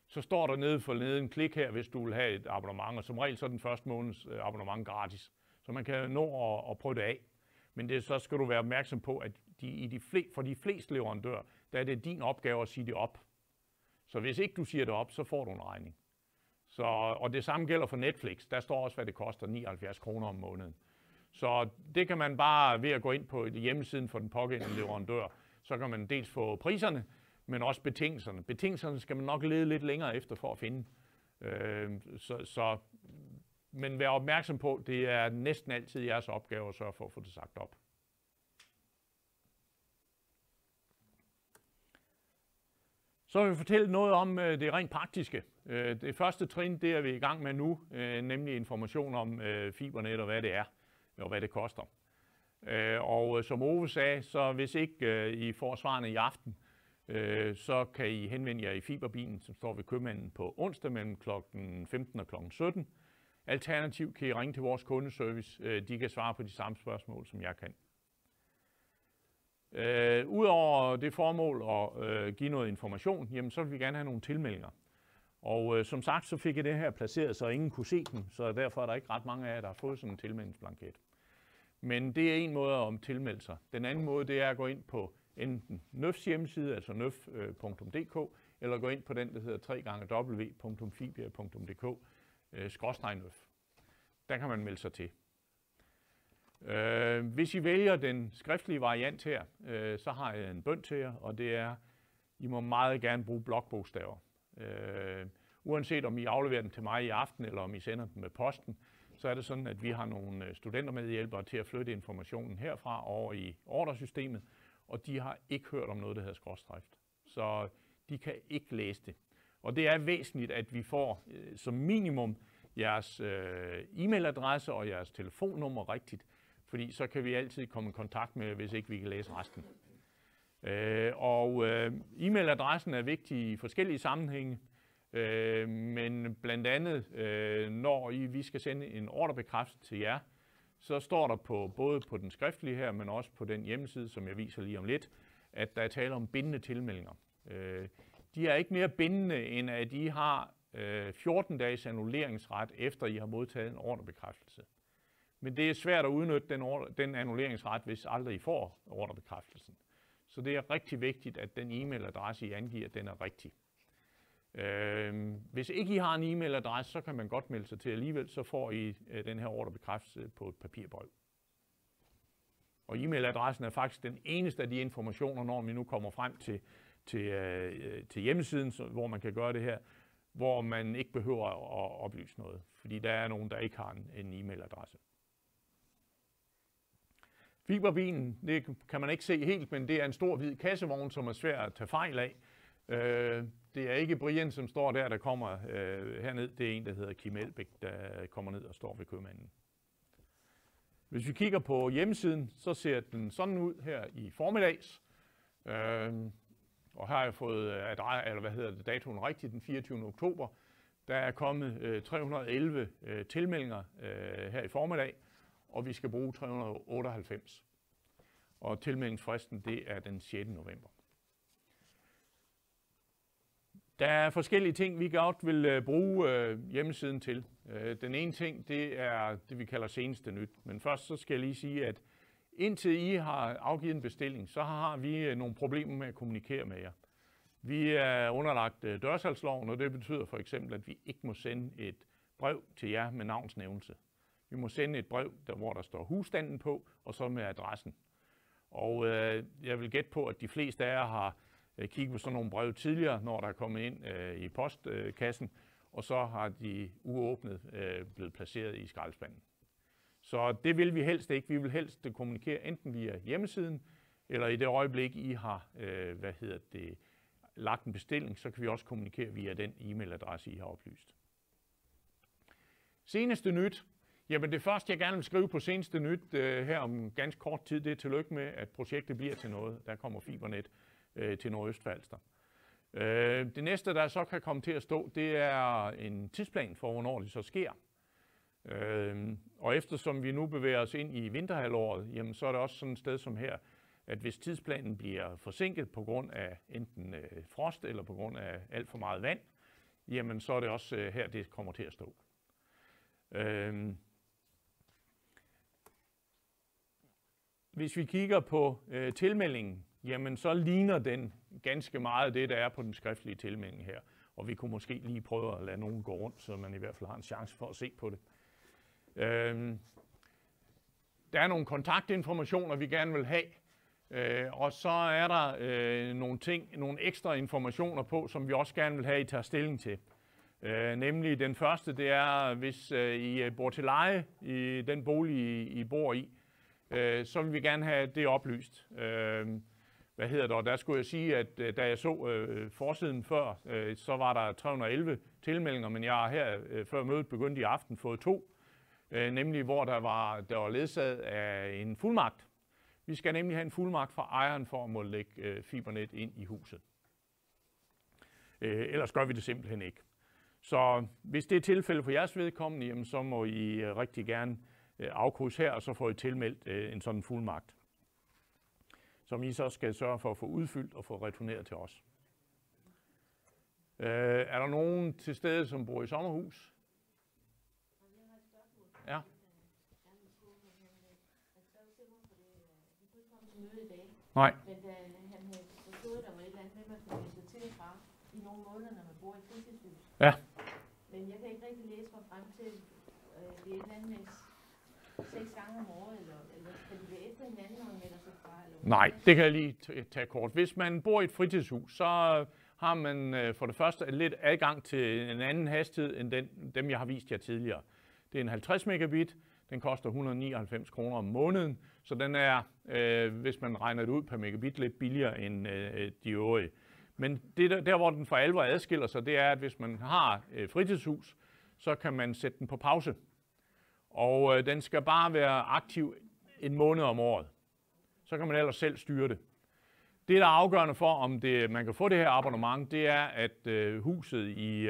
så står der nede for neden, klik her, hvis du vil have et abonnement, og som regel så er den første måneds abonnement gratis. Så man kan nå at prøve det af. Men så skal du være opmærksom på, at for de fleste leverandører, der er det din opgave at sige det op. Så hvis ikke du siger det op, så får du en regning. Og det samme gælder for Netflix. Der står også, hvad det koster, 79 kroner om måneden. Så det kan man bare ved at gå ind på hjemmesiden for den pågældende leverandør. Så kan man dels få priserne, men også betingelserne. Betingelserne skal man nok lede lidt længere efter for at finde. Men vær opmærksom på, det er næsten altid jeres opgave at sørge for at få det sagt op. Så vil jeg fortælle noget om det rent praktiske. Det første trin, det er vi i gang med nu, nemlig information om fibernet og hvad det er, og hvad det koster. Og som Ove sagde, så hvis ikke I får svarene i aften, så kan I henvende jer i fiberbilen, som står ved købmanden på onsdag mellem kl. 15 og kl. 17. Alternativt kan I ringe til vores kundeservice. De kan svare på de samme spørgsmål, som jeg kan. Udover det formål at give noget information, jamen, så vil vi gerne have nogle tilmeldinger. Og som sagt, så fik jeg det her placeret, så ingen kunne se dem, så derfor er der ikke ret mange af jer, der har fået sådan en tilmeldingsblanket. Men det er en måde at tilmelde sig. Den anden måde, det er at gå ind på enten NØFs hjemmeside, altså nøf.dk, eller gå ind på den, der hedder www.fibia.dk/nøf. Der kan man melde sig til. Hvis I vælger den skriftlige variant her, så har jeg en bøn til jer, og det er, I må meget gerne bruge blokbogstaver. Uanset om I afleverer den til mig i aften, eller om I sender den med posten, så er det sådan, at vi har nogle studentermedhjælpere til at flytte informationen herfra over i ordresystemet, og de har ikke hørt om noget, der hedder skråstrejft. Så de kan ikke læse det. Og det er væsentligt, at vi får som minimum jeres e-mailadresse og jeres telefonnummer rigtigt, fordi så kan vi altid komme i kontakt med, hvis ikke vi kan læse resten. E-mailadressen er vigtig i forskellige sammenhænge, men blandt andet, når vi skal sende en ordrebekræftelse til jer, så står der både på den skriftlige her, men også på den hjemmeside, som jeg viser lige om lidt, at der er tale om bindende tilmeldinger. De er ikke mere bindende, end at I har 14 dages annulleringsret, efter I har modtaget en ordrebekræftelse. Men det er svært at udnytte den annulleringsret, hvis aldrig I får ordrebekræftelsen. Så det er rigtig vigtigt, at den e-mailadresse, I angiver, den er rigtig. Hvis ikke I har en e-mailadresse, så kan man godt melde sig til alligevel, så får I den her ordrebekræftelse på et papirbrev. Og e-mailadressen er faktisk den eneste af de informationer, når vi nu kommer frem til hjemmesiden, hvor man kan gøre det her, hvor man ikke behøver at oplyse noget, fordi der er nogen, der ikke har en e-mailadresse. Fiberbilen, det kan man ikke se helt, men det er en stor hvid kassevogn, som er svær at tage fejl af. Det er ikke Brian, som står der kommer herned. Det er en, der hedder Kim Elbæk, der kommer ned og står ved købmanden. Hvis vi kigger på hjemmesiden, så ser den sådan ud her i formiddags. Og her har jeg fået datoen rigtigt, den 24. oktober. Der er kommet 311 tilmeldinger her i formiddag, og vi skal bruge 398. Og tilmeldingsfristen, det er den 6. november. Der er forskellige ting, vi godt vil bruge hjemmesiden til. Den ene ting, det er det, vi kalder seneste nyt. Men først så skal jeg lige sige, at indtil I har afgivet en bestilling, så har vi nogle problemer med at kommunikere med jer. Vi er underlagt dørsalgsloven, og det betyder for eksempel, at vi ikke må sende et brev til jer med navnsnævnelse. Vi må sende et brev, hvor der står husstanden på, og så med adressen. Og jeg vil gætte på, at de fleste af jer har kigget på sådan nogle brev tidligere, når der er kommet ind i postkassen, og så har de uåbnet blevet placeret i skraldespanden. Så det vil vi helst ikke. Vi vil helst kommunikere enten via hjemmesiden, eller i det øjeblik, I har lagt en bestilling, så kan vi også kommunikere via den e-mailadresse, I har oplyst. Seneste nyt. Jamen det første, jeg gerne vil skrive på seneste nyt her om ganske kort tid, det er tillykke med, at projektet bliver til noget. Der kommer Fibernet til Nordøstfalster. Det næste, der så kan komme til at stå, det er en tidsplan for, hvornår det så sker. Og eftersom vi nu bevæger os ind i vinterhalvåret, jamen så er det også sådan et sted som her, at hvis tidsplanen bliver forsinket på grund af enten frost eller på grund af alt for meget vand, jamen så er det også her, det kommer til at stå. Hvis vi kigger på tilmeldingen, jamen så ligner den ganske meget det, der er på den skriftlige tilmelding her. Og vi kunne måske lige prøve at lade nogen gå rundt, så man i hvert fald har en chance for at se på det. Der er nogle kontaktinformationer, vi gerne vil have. Og så er der nogle ekstra informationer på, som vi også gerne vil have, I tager stilling til. Nemlig den første, det er, hvis I bor til leje i den bolig, I bor i, så vil vi gerne have det oplyst. Der skulle jeg sige, at da jeg så forsiden før, så var der 311 tilmeldinger, men jeg har her før mødet begyndte i aften fået 2, nemlig hvor der var ledsaget af en fuldmagt. Vi skal nemlig have en fuldmagt fra ejeren for at må lægge fibernet ind i huset. Ellers gør vi det simpelthen ikke. Så hvis det er tilfældet for jeres vedkommende, jamen, så må I rigtig gerne afkrydse her, og så får I tilmeldt en sådan fuldmagt, som I så skal sørge for at få udfyldt og få returneret til os. Er der nogen til stede, som bor i sommerhus? Ja. Nej. Men da han havde forstået, der var et eller andet med, at man kunne læse til og fra i nogle måneder, når man bor i fritidshus. Ja. Men jeg kan ikke rigtig læse mig frem til, det er et eller andet med 6 gange om året, eller skal det være efter hinanden, når man melder sig fra? Eller Nej, det kan jeg lige tage kort. Hvis man bor i et fritidshus, så har man for det første lidt adgang til en anden hastighed end dem, jeg har vist jer tidligere. Det er en 50 megabit. Den koster 199 kroner om måneden, så den er, hvis man regner det ud per megabit, lidt billigere end de øvrige. Men det der, hvor den for alvor adskiller sig, det er, at hvis man har fritidshus, så kan man sætte den på pause. Og den skal bare være aktiv en måned om året. Så kan man ellers selv styre det. Det, der er afgørende for, om man kan få det her abonnement, det er, at huset i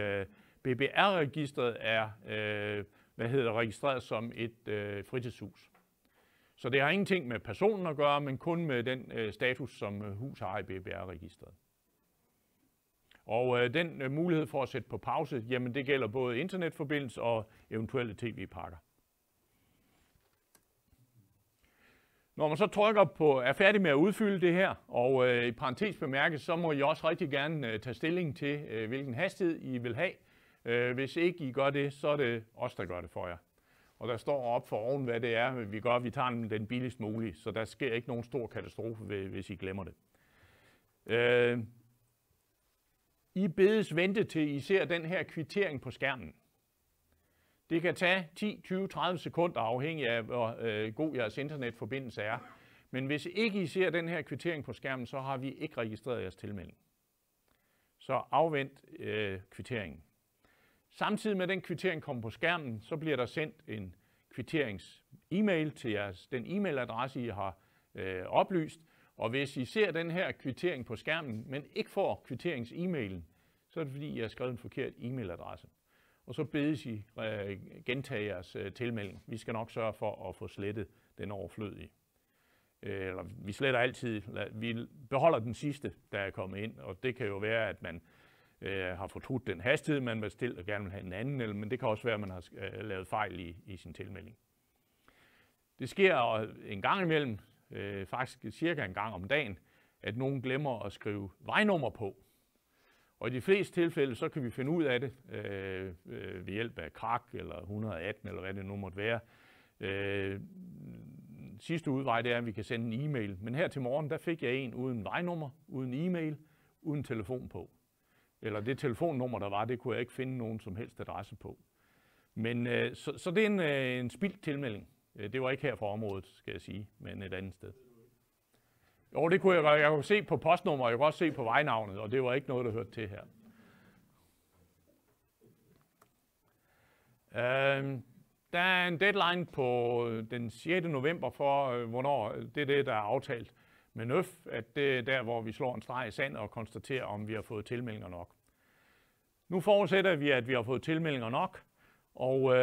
BBR-registret er registreret som et fritidshus. Så det har ingenting med personen at gøre, men kun med den status, som hus har i BBR-registret. Og den mulighed for at sætte på pause, jamen det gælder både internetforbindelse og eventuelle tv-pakker. Når man så trykker på, er færdig med at udfylde det her, og i parentes bemærket, så må I også rigtig gerne tage stilling til, hvilken hastighed I vil have. Hvis ikke I gør det, så er det os, der gør det for jer. Og der står op for oven, hvad det er, vi gør. Vi tager den billigst mulige, så der sker ikke nogen stor katastrofe, hvis I glemmer det. I bedes vente til I ser den her kvittering på skærmen. Det kan tage 10, 20, 30 sekunder afhængig af, hvor god jeres internetforbindelse er. Men hvis ikke I ser den her kvittering på skærmen, så har vi ikke registreret jeres tilmelding. Så afvent kvitteringen. Samtidig med den kvittering kommer på skærmen, så bliver der sendt en kvitterings-e-mail til den e-mailadresse, I har oplyst. Og hvis I ser den her kvittering på skærmen, men ikke får kvitterings-e-mailen, så er det fordi, I har skrevet en forkert e-mailadresse. Og så bedes I gentage jeres tilmelding. Vi skal nok sørge for at få slettet den overflødige. Eller vi sletter altid, vi beholder den sidste, der er kommet ind, og det kan jo være, at man har fortrudt den hastighed, man bestilt og gerne vil have en anden, men det kan også være, at man har lavet fejl i sin tilmelding. Det sker en gang imellem, faktisk cirka en gang om dagen, at nogen glemmer at skrive vejnummer på. Og i de fleste tilfælde, så kan vi finde ud af det ved hjælp af KRAK eller 118, eller hvad det nu måtte være. Sidste udvej, det er, at vi kan sende en e-mail. Men her til morgen, der fik jeg en uden vejnummer, uden e-mail, uden telefon på. Eller det telefonnummer, der var, det kunne jeg ikke finde nogen som helst adresse på. Men så det er en spildt tilmelding. Det var ikke her fra området, skal jeg sige, men et andet sted. Jo, det kunne jeg kunne se på postnummer, og jeg kunne også se på vejnavnet, og det var ikke noget, der hørte til her. Der er en deadline på den 6. november for, hvornår det er det, der er aftalt med NØF, at det er der, hvor vi slår en streg i sand og konstaterer, om vi har fået tilmeldinger nok. Nu forudsætter vi, at vi har fået tilmeldinger nok, og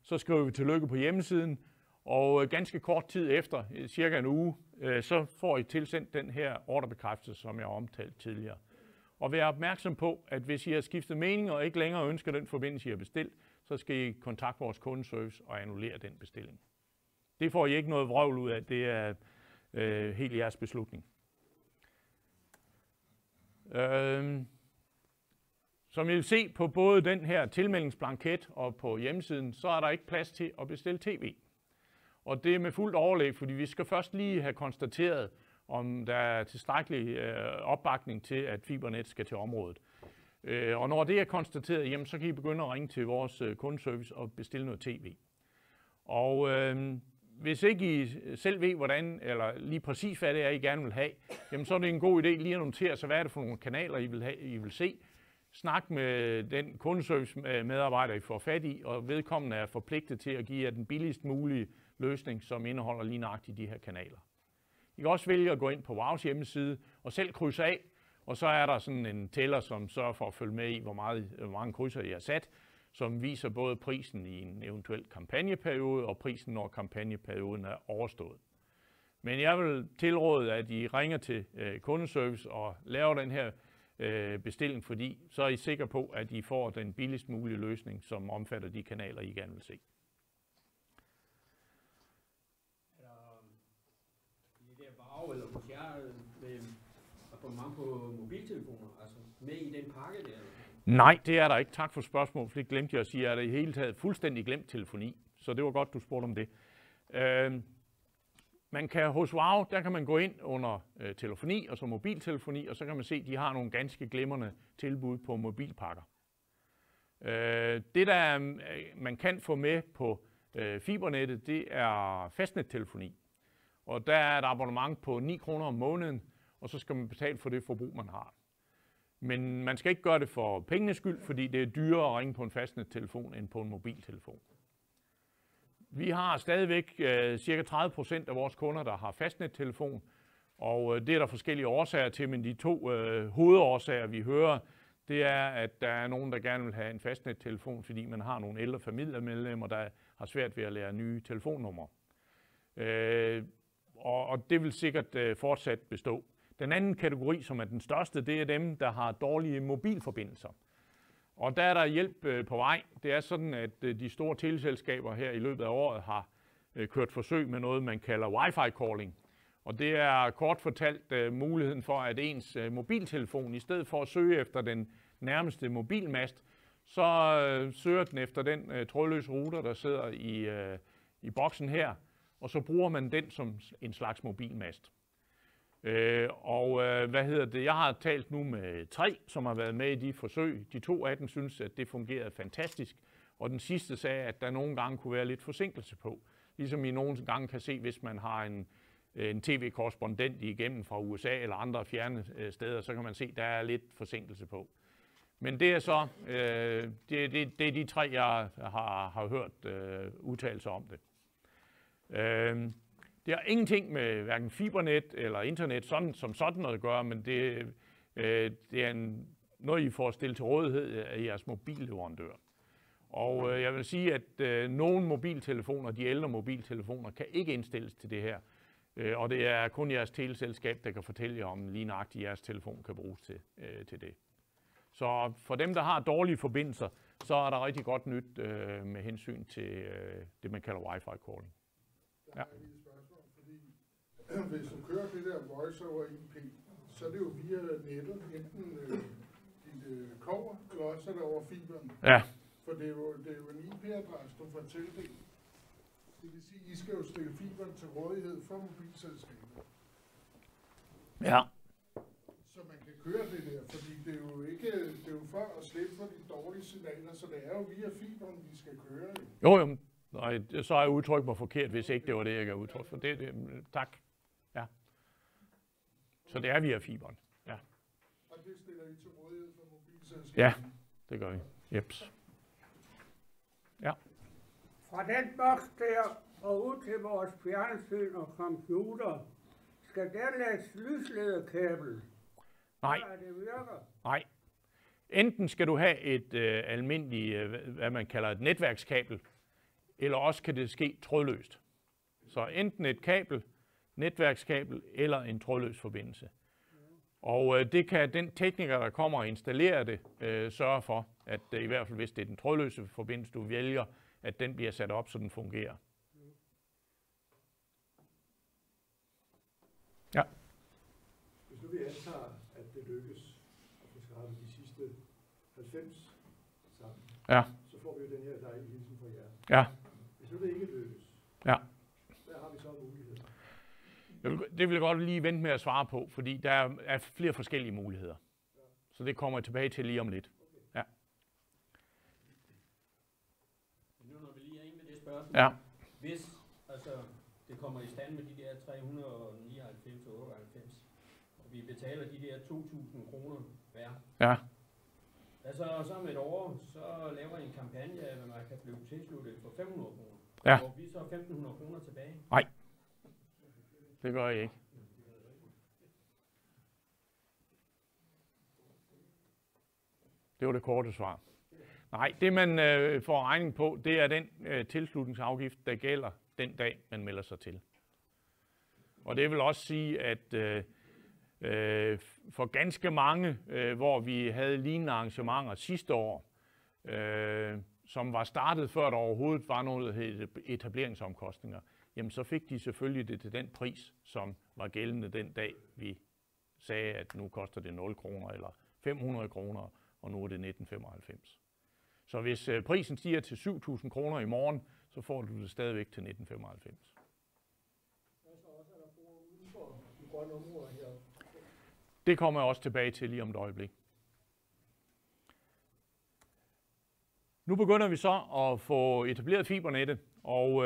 så skriver vi tillykke på hjemmesiden, og ganske kort tid efter, cirka en uge, så får I tilsendt den her ordrebekræftelse, som jeg har omtalt tidligere. Og vær opmærksom på, at hvis I har skiftet mening og ikke længere ønsker den forbindelse, I har bestilt, så skal I kontakte vores kundeservice og annullere den bestilling. Det får I ikke noget vrøvl ud af, det er helt jeres beslutning. Som I vil se på både den her tilmeldingsblanket og på hjemmesiden, så er der ikke plads til at bestille tv. Og det er med fuldt overlæg, fordi vi skal først lige have konstateret, om der er tilstrækkelig opbakning til, at fibernet skal til området. Og når det er konstateret, jamen, så kan I begynde at ringe til vores kundeservice og bestille noget tv. Og hvis ikke I selv ved, hvordan, eller lige præcis hvad det er, I gerne vil have, jamen, så er det en god idé lige at notere sig, hvad er det for nogle kanaler, I vil se. Snak med den kundeservice-medarbejder, I får fat i, og vedkommende er forpligtet til at give jer den billigst mulige løsning, som indeholder lige nøjagtigt de her kanaler. I kan også vælge at gå ind på WOWs hjemmeside og selv krydse af, Og så er der sådan en tæller, som sørger for at følge med i, hvor mange krydser I har sat, som viser både prisen i en eventuel kampagneperiode og prisen, når kampagneperioden er overstået. Men jeg vil tilråde, at I ringer til kundeservice og laver den her bestilling, fordi så er I sikre på, at I får den billigst mulige løsning, som omfatter de kanaler, I gerne vil se. Det der BAU eller hos jer med abonnement på mobiltelefoner, altså med i den pakke der? Nej, det er der ikke. Tak for spørgsmålet, for det glemte jeg at sige. Jeg har i hele taget fuldstændig glemt telefoni, så det var godt, du spurgte om det. Man kan hos WOW, der kan man gå ind under telefoni og så mobiltelefoni, og så kan man se, at de har nogle ganske glimrende tilbud på mobilpakker. Det, der man kan få med på fibernettet, det er fastnettelefoni. Og der er et abonnement på 9 kroner om måneden, og så skal man betale for det forbrug, man har. Men man skal ikke gøre det for pengenes skyld, fordi det er dyrere at ringe på en fastnettelefon end på en mobiltelefon. Vi har stadigvæk ca. 30% af vores kunder, der har fastnettelefon, og det er der forskellige årsager til, men de to hovedårsager, vi hører, det er, at der er nogen, der gerne vil have en fastnettelefon, fordi man har nogle ældre familiemedlemmer, der har svært ved at lære nye telefonnumre. Og det vil sikkert fortsat bestå. Den anden kategori, som er den største, det er dem, der har dårlige mobilforbindelser. Og der er der hjælp på vej. Det er sådan, at de store teleselskaber her i løbet af året har kørt forsøg med noget, man kalder Wi-Fi-calling. Og det er kort fortalt muligheden for, at ens mobiltelefon, i stedet for at søge efter den nærmeste mobilmast, så søger den efter den trådløse router, der sidder i boksen her, og så bruger man den som en slags mobilmast. Jeg har talt nu med 3, som har været med i de forsøg. De 2 af dem synes, at det fungerede fantastisk, og den sidste sagde, at der nogle gange kunne være lidt forsinkelse på. Ligesom I nogle gange kan se, hvis man har en tv-korrespondent igennem fra USA eller andre fjerne steder, så kan man se, at der er lidt forsinkelse på. Men det er så det er de 3, jeg har hørt udtale sig om det. Det har ingenting med hverken fibernet eller internet som sådan noget at gøre, men det er noget, I får stillet til rådighed af jeres mobilleverandør. Og jeg vil sige, at nogle mobiltelefoner, de ældre mobiltelefoner, kan ikke indstilles til det her. Og det er kun jeres teleselskab, der kan fortælle jer, om lige nøjagtigt jeres telefon kan bruges til det. Så for dem, der har dårlige forbindelser, så er der rigtig godt nyt med hensyn til det, man kalder Wi-Fi-calling. Ja. Hvis du kører det der voice over IP, så er det jo via nettet, enten dit cover, eller også er det over fiberen. Ja. For det er jo en IP-adresse, du får tildelt. Det vil sige, at I skal jo stille fiberen til rådighed for mobilselskabet. Ja. Så man kan køre det der, fordi det er jo for at slippe for de dårlige signaler, så det er jo via fiberen, vi skal køre. Jo, nej, så har jeg udtrykt mig forkert, hvis ikke det var det, jeg gav udtryk for. Tak. Ja. Så det er via fiberen. Ja. Og det stiller I til rådighed for mobilselskabet? Ja, det gør vi. Jeps. Ja. Fra den boks der og ud til vores fjernsyn og computer, skal der lægges lyslederkabel? Nej. Det virker? Nej. Enten skal du have et almindeligt, hvad man kalder et netværkskabel, eller også kan det ske trådløst. Så enten et kabel, netværkskabel eller en trådløs forbindelse. Og det kan den tekniker, der kommer og installerer det, sørge for, at i hvert fald hvis det er den trådløse forbindelse, du vælger, at den bliver sat op, så den fungerer. Ja. Hvis nu vi antager, at det lykkes at få skrabet de sidste 90 sammen, Ja. så får vi jo den her dejlige hilsen fra jer. Ja. Hvis nu det ikke lykkes, Ja. der har vi så en mulighed. Det vil jeg godt lige vente med at svare på, fordi der er flere forskellige muligheder. Så det kommer jeg tilbage til lige om lidt. Ja. Nu når vi lige er inde med det spørgsmål. Ja. Hvis altså, det kommer i stand med de der 399 og 98, og vi betaler de der 2.000 kroner hver. Ja. Altså så om et år, så laver I en kampagne, hvor man kan blive tilsluttet for 500 kroner. Ja. Og vi så 1.500 kroner tilbage. Nej. Det gør jeg ikke. Det var det korte svar. Nej, det man får regning på, det er den tilslutningsafgift, der gælder den dag, man melder sig til. Og det vil også sige, at for ganske mange, hvor vi havde lignende arrangementer sidste år, som var startet før der overhovedet var noget etableringsomkostninger, jamen så fik de selvfølgelig det til den pris, som var gældende den dag, vi sagde, at nu koster det 0 kroner eller 500 kroner, og nu er det 1995. Så hvis prisen stiger til 7.000 kroner i morgen, så får du det stadigvæk til 1995. Det kommer jeg også tilbage til lige om et øjeblik. Nu begynder vi så at få etableret fibernettet, og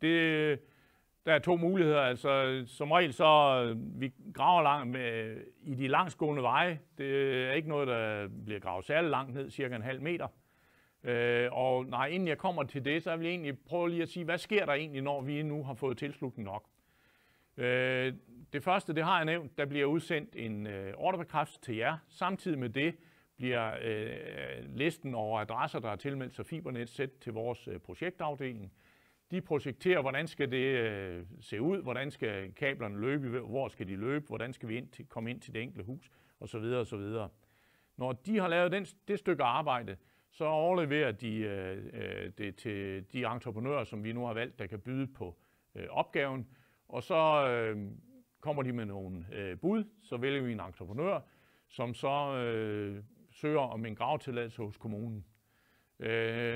der er to muligheder. Altså, som regel så vi graver i de langsgående veje. Det er ikke noget, der bliver gravet særlig langt ned, cirka 0,5 meter. Og inden jeg kommer til det, så vil jeg egentlig prøve lige at sige, hvad sker der egentlig, når vi nu har fået tilslutning nok? Det første, det har jeg nævnt, der bliver udsendt en ordrebekræftelse til jer. Samtidig med det bliver listen over adresser, der er tilmeldt sig fibernet, sendt til vores projektafdeling. De projekterer, hvordan skal det se ud, hvordan skal kablerne løbe, hvor skal de løbe, hvordan skal vi komme ind til det enkelte hus, osv. osv. Når de har lavet det stykke arbejde, så overleverer de det til de entreprenører, som vi nu har valgt, der kan byde på opgaven. Og så kommer de med nogle bud, så vælger vi en entreprenør, som så søger om en gravetilladelse hos kommunen.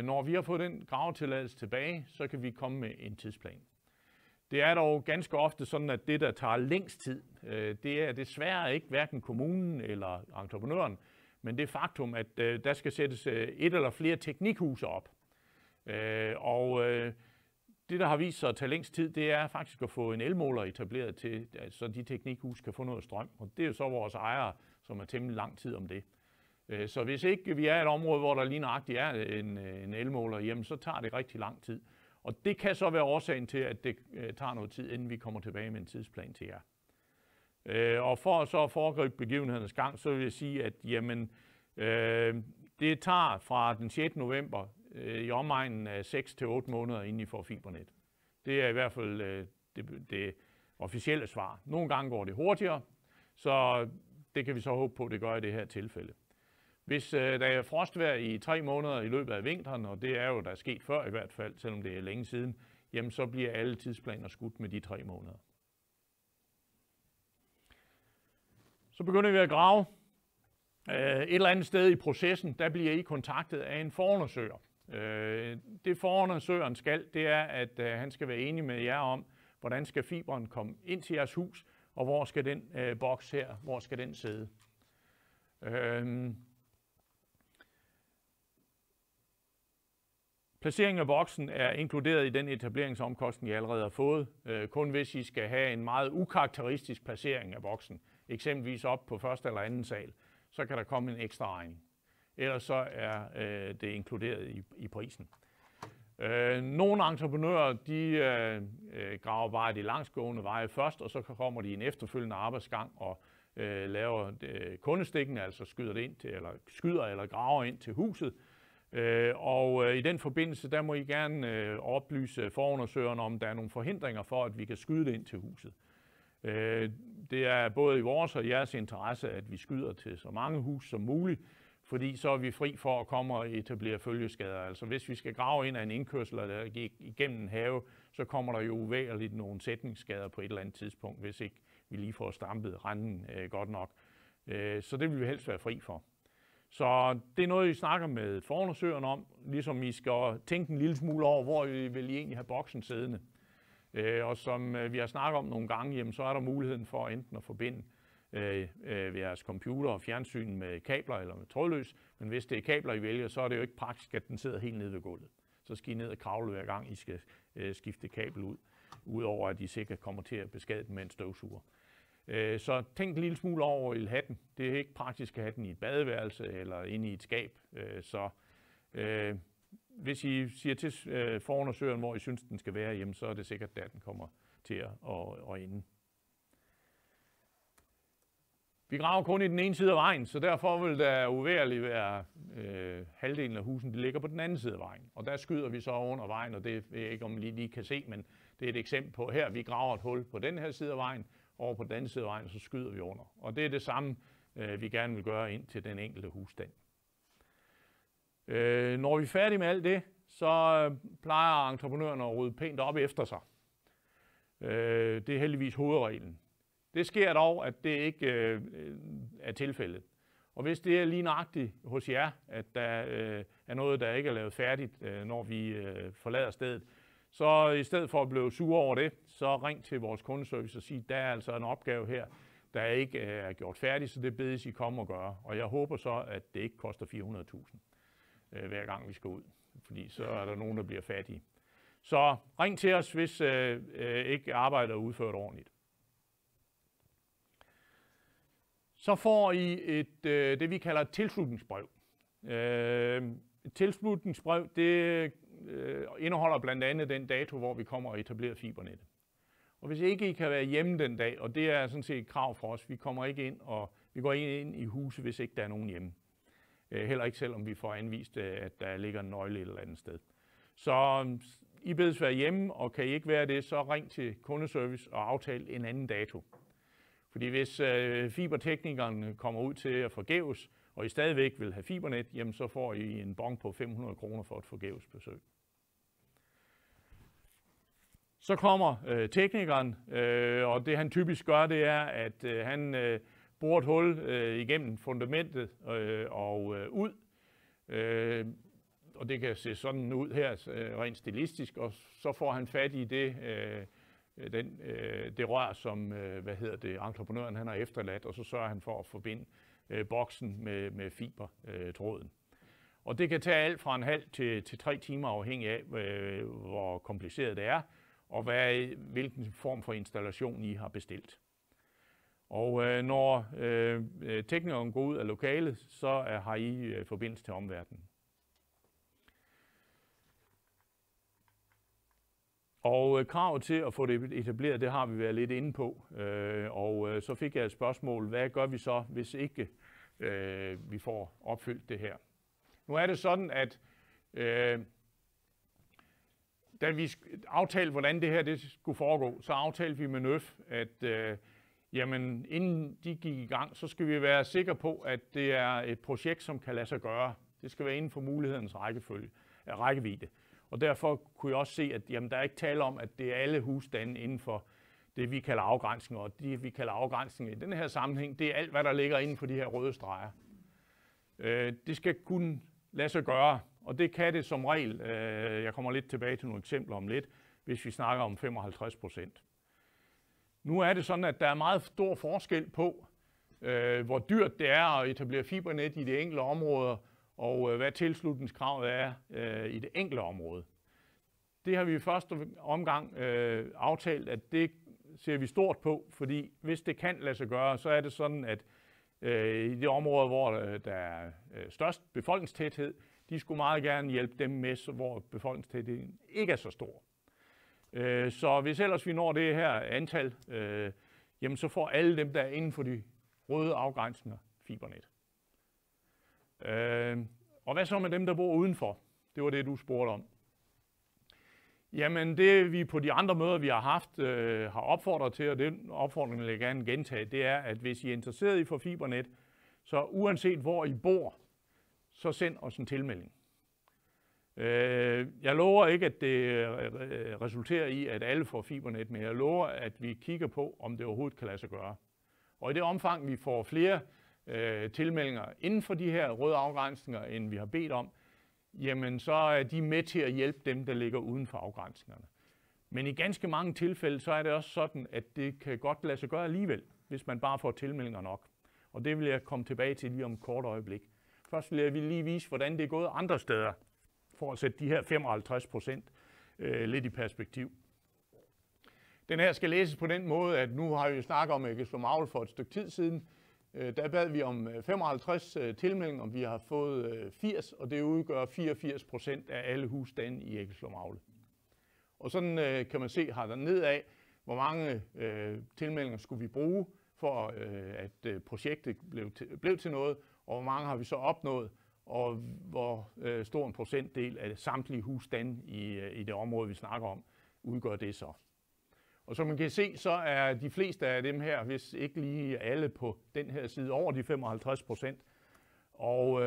Når vi har fået den gravetilladelse tilbage, så kan vi komme med en tidsplan. Det er dog ganske ofte sådan, at det, der tager længst tid, det er desværre ikke hverken kommunen eller entreprenøren, men det faktum, at der skal sættes et eller flere teknikhuse op. Det, der har vist sig at tage længst tid, det er faktisk at få en elmåler etableret til, så de teknikhuse kan få noget strøm. Og det er jo så vores ejere, som er temmelig lang tid om det. Så hvis ikke vi er i et område, hvor der lige nøjagtigt er en elmåler, jamen så tager det rigtig lang tid. Og det kan så være årsagen til, at det tager noget tid, inden vi kommer tilbage med en tidsplan til jer. Og for så at foregribe begivenhedernes gang, så vil jeg sige, at jamen, det tager fra den 6. november i omegnen af 6 til 8 måneder, inden I får fibernet. Det er i hvert fald det officielle svar. Nogle gange går det hurtigere, så det kan vi så håbe på, at det gør i det her tilfælde. Hvis der er frostvejr i 3 måneder i løbet af vinteren, og det er jo der er sket før i hvert fald, selvom det er længe siden, jamen så bliver alle tidsplaner skudt med de 3 måneder. Så begynder vi at grave. Et eller andet sted i processen, der bliver I kontaktet af en forundersøger. Det forundersøgeren skal, det er, at han skal være enig med jer om, hvordan skal fiberen komme ind til jeres hus, og hvor skal den boks her, hvor skal den sidde. Placeringen af boksen er inkluderet i den etableringsomkostning, I allerede har fået, kun hvis I skal have en meget ukarakteristisk placering af boksen, eksempelvis op på første eller anden sal, så kan der komme en ekstra regning. Ellers så er det inkluderet i prisen. Nogle entreprenører, de graver bare de langsgående veje først, og så kommer de i en efterfølgende arbejdsgang og laver kundestikken, altså skyder eller graver ind til huset. Og i den forbindelse, der må I gerne oplyse forundersøgerne om, der er nogle forhindringer for, at vi kan skyde det ind til huset. Det er både i vores og jeres interesse, at vi skyder til så mange hus som muligt, fordi så er vi fri for at komme og etablere følgeskader. Altså hvis vi skal grave ind af en indkørsel eller igennem en have, så kommer der jo uvægerligt nogle sætningsskader på et eller andet tidspunkt, hvis ikke vi lige får stampet renden godt nok. Så det vil vi helst være fri for. Så det er noget, I snakker med forundersøgerne om, ligesom I skal tænke en lille smule over, hvor I vil egentlig have boksen siddende. Og som vi har snakket om nogle gange, jamen, så er der muligheden for enten at forbinde jeres computer og fjernsyn med kabler eller med trådløs. Men hvis det er kabler, I vælger, så er det jo ikke praktisk, at den sidder helt nede ved gulvet. Så skal I ned og kravle hver gang, I skal skifte kabel ud, udover at I sikkert kommer til at beskade den med en støvsuger. Så tænk en lille smule over, hvor I vil have den. Det er ikke praktisk at have den i et badeværelse eller inde i et skab. Hvis I siger til forundersøgeren, hvor I synes, den skal være, jamen, så er det sikkert, at den kommer til at ende. Vi graver kun i den ene side af vejen, så derfor vil der uværligt være halvdelen af husen, der ligger på den anden side af vejen. Og der skyder vi så under vejen, og det ved jeg ikke, om I lige kan se, men det er et eksempel på her. Vi graver et hul på den her side af vejen, over på den anden side af vejen, og så skyder vi under. Og det er det samme, vi gerne vil gøre ind til den enkelte husstand. Når vi er færdige med alt det, så plejer entreprenøren at rydde pænt op efter sig. Det er heldigvis hovedreglen. Det sker dog, at det ikke er tilfældet. Og hvis det er lige nøjagtigt hos jer, at der er noget, der ikke er lavet færdigt, når vi forlader stedet, så i stedet for at blive sur over det, så ring til vores kundeservice og sig, der er altså en opgave her, der ikke er gjort færdig, så det bedes I komme og gøre. Og jeg håber så, at det ikke koster 400.000 hver gang vi skal ud, fordi så er der nogen, der bliver fattige. Så ring til os, hvis ikke arbejdet er udført ordentligt. Så får I det, vi kalder et tilslutningsbrev. Et tilslutningsbrev, det indeholder blandt andet den dato, hvor vi kommer og etablerer fibernettet. Og hvis ikke I kan være hjemme den dag, og det er sådan set et krav for os, vi kommer ikke ind, og vi går ind i huset, hvis ikke der er nogen hjemme. Heller ikke selvom vi får anvist, at der ligger en nøgle et eller andet sted. Så I bedes være hjemme, og kan I ikke være det, så ring til kundeservice og aftal en anden dato. Fordi hvis fiberteknikeren kommer ud til at forgæves, og I stadigvæk vil have fibernet, jamen så får I en bon på 500 kroner for et forgæves besøg. Så kommer teknikeren, og det han typisk gør, det er, at han borer et hul igennem fundamentet og ud. Og det kan se sådan ud her, rent stilistisk, og så får han fat i det rør, som entreprenøren han har efterladt, og så sørger han for at forbinde boksen med fibertråden. Og det kan tage alt fra en halv til 3 timer, afhængig af, hvor kompliceret det er, og hvilken form for installation I har bestilt. Og når teknikeren går ud af lokalet, så har I forbindelse til omverdenen. Og kravet til at få det etableret, det har vi været lidt inde på. Og så fik jeg et spørgsmål, hvad gør vi så, hvis ikke vi får opfyldt det her? Nu er det sådan, at da vi aftalte, hvordan det her det skulle foregå, så aftalte vi med NØF, at jamen, inden de gik i gang, så skal vi være sikre på, at det er et projekt, som kan lade sig gøre. Det skal være inden for mulighedens rækkevidde. Og derfor kunne jeg også se, at jamen, der er ikke tale om, at det er alle husstande inden for det, vi kalder afgrænsning. Og det, vi kalder afgrænsning i den her sammenhæng, det er alt, hvad der ligger inden for de her røde streger. Det skal kunne lade sig gøre, og det kan det som regel. Jeg kommer lidt tilbage til nogle eksempler om lidt, hvis vi snakker om 55%. Nu er det sådan, at der er meget stor forskel på, hvor dyrt det er at etablere fibernet i de enkelte områder, og hvad tilslutningskravet er i det enkelte område. Det har vi i første omgang aftalt, at det ser vi stort på, fordi hvis det kan lade sig gøre, så er det sådan, at i de områder, hvor der er størst befolkningstæthed, de skulle meget gerne hjælpe dem med, hvor befolkningstætheden ikke er så stor. Så hvis ellers vi når det her antal, jamen så får alle dem, der er inden for de røde afgrænsninger, fibernet. Og hvad så med dem, der bor udenfor? Det var det, du spurgte om. Jamen det vi på de andre møder, vi har haft, har opfordret til, og den opfordring vil jeg gerne gentage, det er, at hvis I er interesseret i at få fibernet, så uanset hvor I bor, så send os en tilmelding. Jeg lover ikke, at det resulterer i, at alle får fibernet, men jeg lover, at vi kigger på, om det overhovedet kan lade sig gøre. Og i det omfang, vi får flere tilmeldinger inden for de her røde afgrænsninger, end vi har bedt om, jamen så er de med til at hjælpe dem, der ligger uden for afgrænsningerne. Men i ganske mange tilfælde, så er det også sådan, at det kan godt lade sig gøre alligevel, hvis man bare får tilmeldinger nok. Og det vil jeg komme tilbage til lige om et kort øjeblik. Først vil jeg lige vise, hvordan det er gået andre steder, for at sætte de her 55% lidt i perspektiv. Den her skal læses på den måde, at nu har vi jo snakket om Eggesløv-Magle for et stykke tid siden. Der bad vi om 55 tilmeldinger, og vi har fået 80, og det udgør 84% af alle husstande i Eggesløv-Magle. Og sådan kan man se, har der nedad, hvor mange tilmeldinger skulle vi bruge for at projektet blev til noget, og hvor mange har vi så opnået, og hvor stor en procentdel af samtlige husstande i det område, vi snakker om, udgør det så. Og som man kan se, så er de fleste af dem her, hvis ikke lige alle på den her side, over de 55%. Og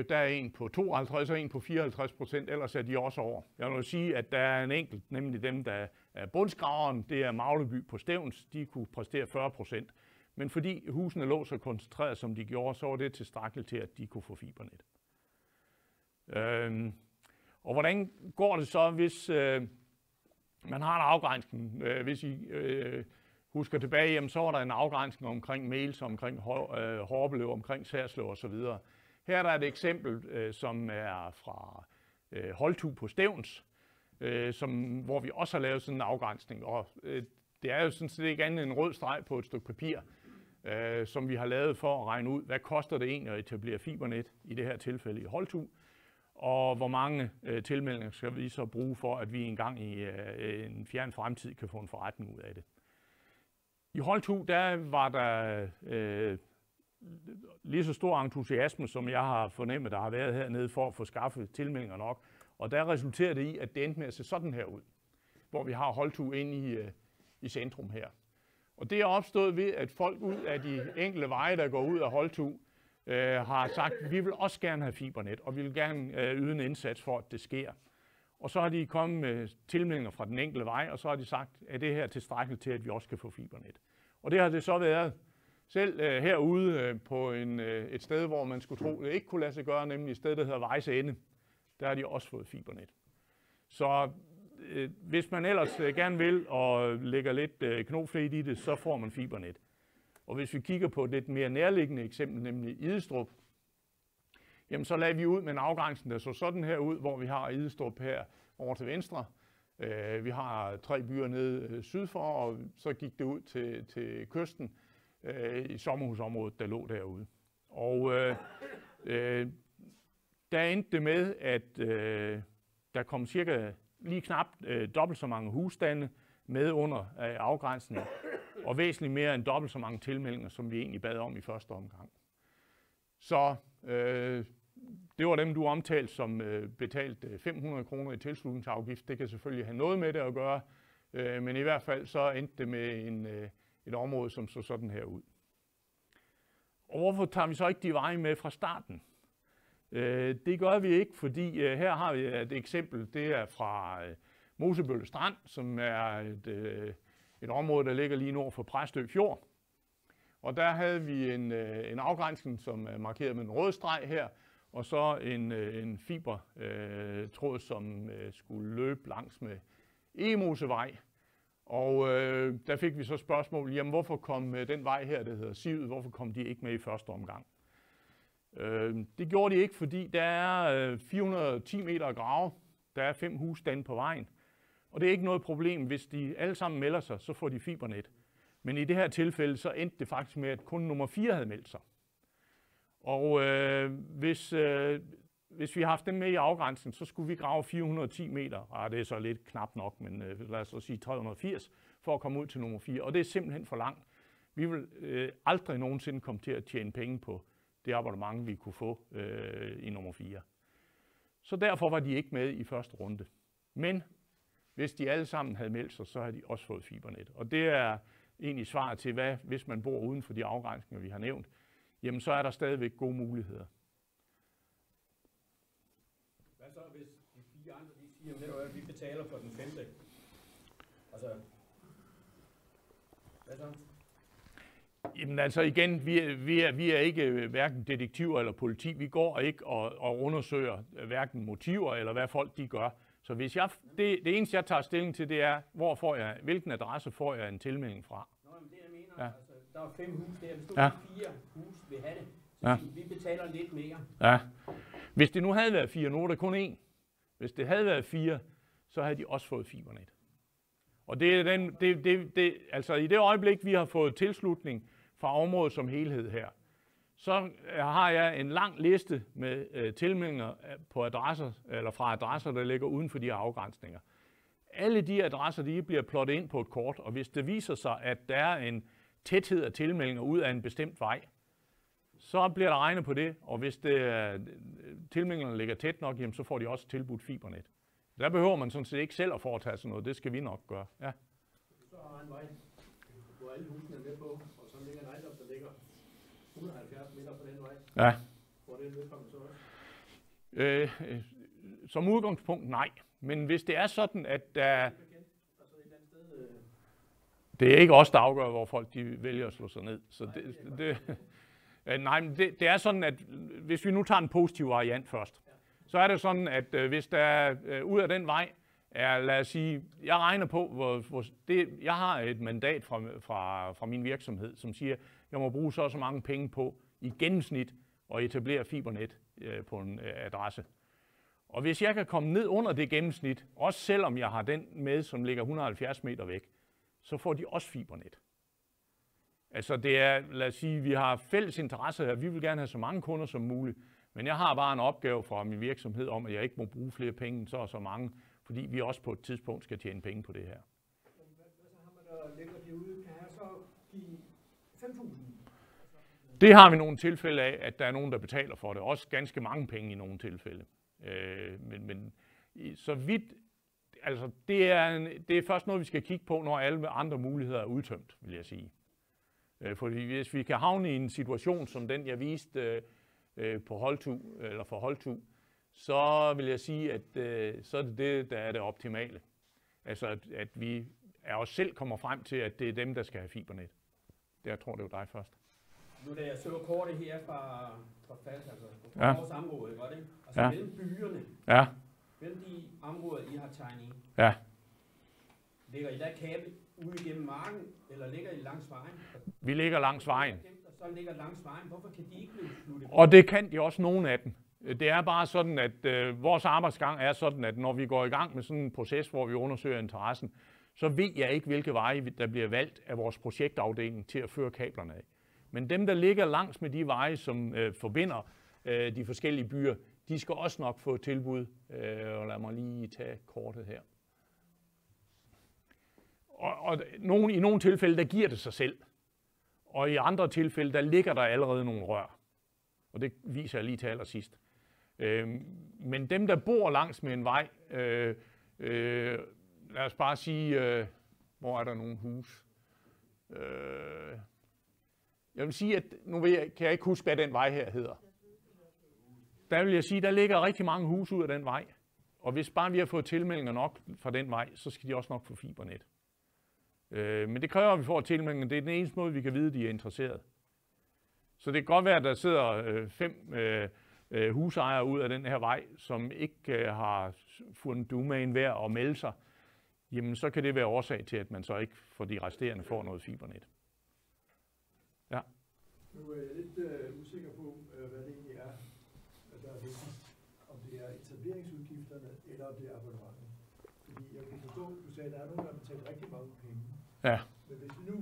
der er en på 52 og en på 54%, ellers er de også over. Jeg vil sige, at der er en enkelt, nemlig dem, der er bundsgraveren, det er Magleby på Stevns, de kunne præstere 40%. Men fordi husene lå så koncentreret, som de gjorde, så var det tilstrækkeligt til, at de kunne få fibernet. Og hvordan går det så, hvis man har en afgrænsning? Hvis I husker tilbage, jamen, så var der en afgrænsning omkring Mels, omkring Horbelev, omkring Særslev osv. Her er der et eksempel, som er fra Holtu på Stevns, hvor vi også har lavet sådan en afgrænsning. Og det er jo sådan set ikke andet end en rød streg på et stykke papir, som vi har lavet for at regne ud, hvad koster det egentlig at etablere fibernet, i det her tilfælde i Holtu, og hvor mange tilmeldinger skal vi så bruge for, at vi engang i en fjern fremtid kan få en forretning ud af det. I Holtu, der var der lige så stor entusiasme, som jeg har fornemmet, der har været hernede for at få skaffet tilmeldinger nok. Og der resulterede det i, at det endte med at se sådan her ud, hvor vi har Holtu inde i centrum her. Og det er opstået ved, at folk ud af de enkelte veje, der går ud af Holtu, har sagt, at vi vil også gerne have fibernet, og vi vil gerne yde en indsats for, at det sker. Og så har de kommet med tilmeldinger fra den enkelte vej, og så har de sagt, at det her er tilstrækkeligt til, at vi også kan få fibernet. Og det har det så været. Selv herude på et sted, hvor man skulle tro, det ikke kunne lade sig gøre, nemlig et sted, der hedder Vejs Ende, der har de også fået fibernet. Så hvis man ellers gerne vil og lægger lidt knofledt i det, så får man fibernet. Og hvis vi kigger på et lidt mere nærliggende eksempel, nemlig Idestrup, jamen så lader vi ud med en afgrænsning, der så sådan her ud, hvor vi har Idestrup her over til venstre. Vi har 3 byer nede syd for, og så gik det ud til kysten i sommerhusområdet, der lå derude. Og der endte det med, at der kom cirka lige knap dobbelt så mange husstande med under afgrænsningen, og væsentligt mere end dobbelt så mange tilmeldinger, som vi egentlig bad om i første omgang. Så det var dem, du omtalte, som betalte 500 kroner i tilslutningsafgift. Det kan selvfølgelig have noget med det at gøre, men i hvert fald så endte det med et område, som så sådan her ud. Og hvorfor tager vi så ikke de veje med fra starten? Det gør vi ikke, fordi her har vi et eksempel, det er fra Mosebølle Strand, som er et område, der ligger lige nord for Præstø Fjord. Og der havde vi en afgrænsning, som er markeret med en rød streg her, og så en fibertråd, som skulle løbe langs med Egemosevej. Og der fik vi så spørgsmål, jamen hvorfor kom den vej her, der hedder Sivet, hvorfor kom de ikke med i første omgang? Det gjorde de ikke, fordi der er 410 meter grave, der er 5 husstande på vejen. Og det er ikke noget problem, hvis de alle sammen melder sig, så får de fibernet. Men i det her tilfælde, så endte det faktisk med, at kun nummer 4 havde meldt sig. Og hvis vi har haft dem med i afgrænsningen, så skulle vi grave 410 meter, og det er så lidt knap nok, men lad os så sige 380, for at komme ud til nummer 4. Og det er simpelthen for langt. Vi vil aldrig nogensinde komme til at tjene penge på det abonnement, vi kunne få i nummer 4. Så derfor var de ikke med i første runde. Men hvis de alle sammen havde meldt sig, så havde de også fået fibernet. Og det er egentlig svaret til, hvad hvis man bor uden for de afgrænsninger, vi har nævnt, jamen så er der stadigvæk gode muligheder. Hvad så, hvis de 4 andre de siger, at vi betaler for den 5. Altså, hvad så? Jamen altså igen, vi er ikke hverken detektiver eller politi. Vi går ikke og undersøger hverken motiver eller hvad folk de gør. Så hvis det eneste, jeg tager stilling til, det er, hvilken adresse får jeg en tilmelding fra. Nå, men det jeg mener, altså, der er 5 hus der. Hvis du 4 hus vil have det, så vi betaler lidt mere. Ja. Hvis det nu havde været 4, nu er der kun 1. Hvis det havde været 4, så havde de også fået fibernet. Og det er altså i det øjeblik, vi har fået tilslutning fra området som helhed her, så har jeg en lang liste med tilmeldinger på adresser, eller fra adresser, der ligger uden for de afgrænsninger. Alle de adresser, de bliver plottet ind på et kort, og hvis det viser sig, at der er en tæthed af tilmeldinger ud af en bestemt vej, så bliver der regnet på det, og hvis tilmeldingerne ligger tæt nok, jamen, så får de også tilbudt fibernet. Der behøver man sådan set ikke selv at foretage sådan noget, det skal vi nok gøre. Ja. Så har en vej, hvor alle husene er med på, og så ligger en ejendom, der ligger 170 meter på den vej. Ja. Hvor det er vedkommende så også? Som udgangspunkt nej, men hvis det er sådan, at der... Det er ikke os, der afgør, hvor folk de vælger at slå sig ned. Så det er sådan, at hvis vi nu tager en positiv variant først, så er det sådan, at hvis der ud af den vej er, lad os sige, jeg regner på, jeg har et mandat fra min virksomhed, som siger, jeg må bruge så mange penge på i gennemsnit at etablere fibernet på en adresse. Og hvis jeg kan komme ned under det gennemsnit, også selvom jeg har den med, som ligger 170 meter væk, så får de også fibernet. Altså det er, lad os sige, vi har fælles interesse her, vi vil gerne have så mange kunder som muligt, men jeg har bare en opgave fra min virksomhed om, at jeg ikke må bruge flere penge end så og så mange, fordi vi også på et tidspunkt skal tjene penge på det her. Hvad så har man, der ligger derude, kan jeg så give 5.000? Det har vi nogle tilfælde af, at der er nogen, der betaler for det. Også ganske mange penge i nogle tilfælde. Men så vidt, altså det er først noget, vi skal kigge på, når alle andre muligheder er udtømt, vil jeg sige. Fordi hvis vi kan havne i en situation som den, jeg viste på Holtu, eller for Holtu, så vil jeg sige, at så er det, der er det optimale. Altså at vi af os selv kommer frem til, at det er dem, der skal have fibernet. Det, jeg tror, det var dig først. Nu da jeg så kortet her fra FAS, altså fra vores område, var det? Altså mellem byerne, mellem de områder, I har tegnet i, ligger I der kabel ude igennem marken, eller ligger I langs vejen? Vi ligger langs vejen. Så ligger langs vejen. Hvorfor kan de ikke blive sluttet? Og det kan de også, nogle af dem. Det er bare sådan, at vores arbejdsgang er sådan, at når vi går i gang med sådan en proces, hvor vi undersøger interessen, så ved jeg ikke, hvilke veje der bliver valgt af vores projektafdeling til at føre kablerne af. Men dem, der ligger langs med de veje, som forbinder de forskellige byer, de skal også nok få tilbud. Og lad mig lige tage kortet her. Og i nogle tilfælde, der giver det sig selv. Og i andre tilfælde, der ligger der allerede nogle rør. Og det viser jeg lige til allersidst. Men dem, der bor langs med en vej, lad os bare sige, hvor er der nogle hus? Jeg vil sige, at nu kan jeg ikke huske, hvad den vej her hedder. Der vil jeg sige, der ligger rigtig mange huse ud af den vej. Og hvis bare vi har fået tilmeldinger nok fra den vej, så skal de også nok få fibernet. Men det kræver, at vi får tilmeldinger. Det er den eneste måde, vi kan vide, at de er interesseret. Så det kan godt være, at der sidder 5 husejere ud af den her vej, som ikke har fundet umagen værd at melde sig. Jamen, så kan det være årsag til, at man så ikke for de resterende får noget fibernet. Ja. Nu er jeg lidt usikker på, hvad det egentlig er, der er vigtigt. Om det er etableringsudgifterne, eller om det er abonnementet. Fordi jeg kan forstå, du sagde, at der er nogen, der betaler rigtig mange penge. Ja. Men hvis vi nu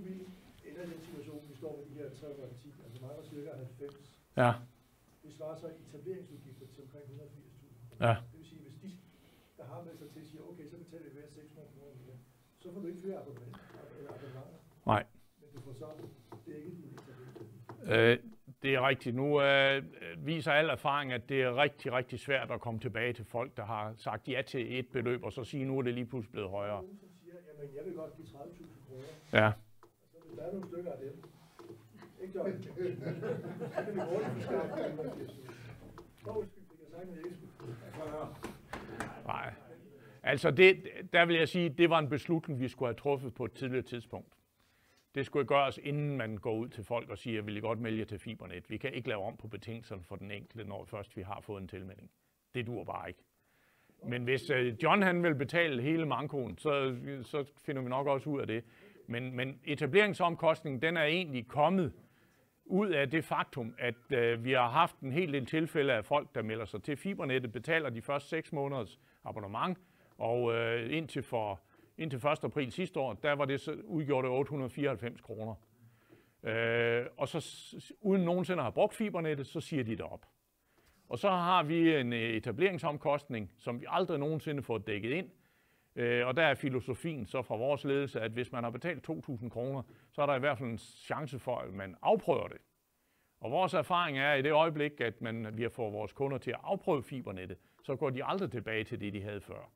ender i den situation, vi står med de her 310, altså mangler cirka 90. Ja. Det svarer så etableringsudgifter til omkring 180.000. Ja. Det vil sige, hvis de, der har med sig til, siger, okay, så betaler vi hver 600 kroner mere, så får du ikke flere abonnementer. Nej. Men du får så dækket dine etableringsudgifter. Det er rigtigt. Nu viser al erfaring, at det er rigtig, rigtig svært at komme tilbage til folk, der har sagt ja til et beløb, og så sige, nu er det lige pludselig blevet højere. Nogen, som siger, jamen jeg vil godt give 30.000 kroner. Ja. Så hvis der er nogle stykker af dem, ikke John? Så kan vi hurtigt forskaffe 180.000. Undskyld, det kan sagtens ikke skulle. Nej. Altså, der vil jeg sige, det var en beslutning, vi skulle have truffet på et tidligere tidspunkt. Det skulle gøres, inden man går ud til folk og siger, vil I godt melde jer til fibernet? Vi kan ikke lave om på betingelserne for den enkelte, når først vi har fået en tilmelding. Det dur bare ikke. Men hvis John han vil betale hele mankoen, så finder vi nok også ud af det. Men etableringsomkostningen, den er egentlig kommet ud af det faktum, at vi har haft en hel del tilfælde af folk, der melder sig til fibernettet, betaler de første 6 måneders abonnement, og indtil 1. april sidste år, der var det så udgjort 894 kroner. Og så uden nogensinde at have brugt fibernettet, så siger de det op. Og så har vi en etableringsomkostning, som vi aldrig nogensinde får dækket ind. Og der er filosofien så fra vores ledelse, at hvis man har betalt 2.000 kroner, så er der i hvert fald en chance for, at man afprøver det. Og vores erfaring er, at i det øjeblik, at vi har fået vores kunder til at afprøve fibernettet, så går de aldrig tilbage til det, de havde før.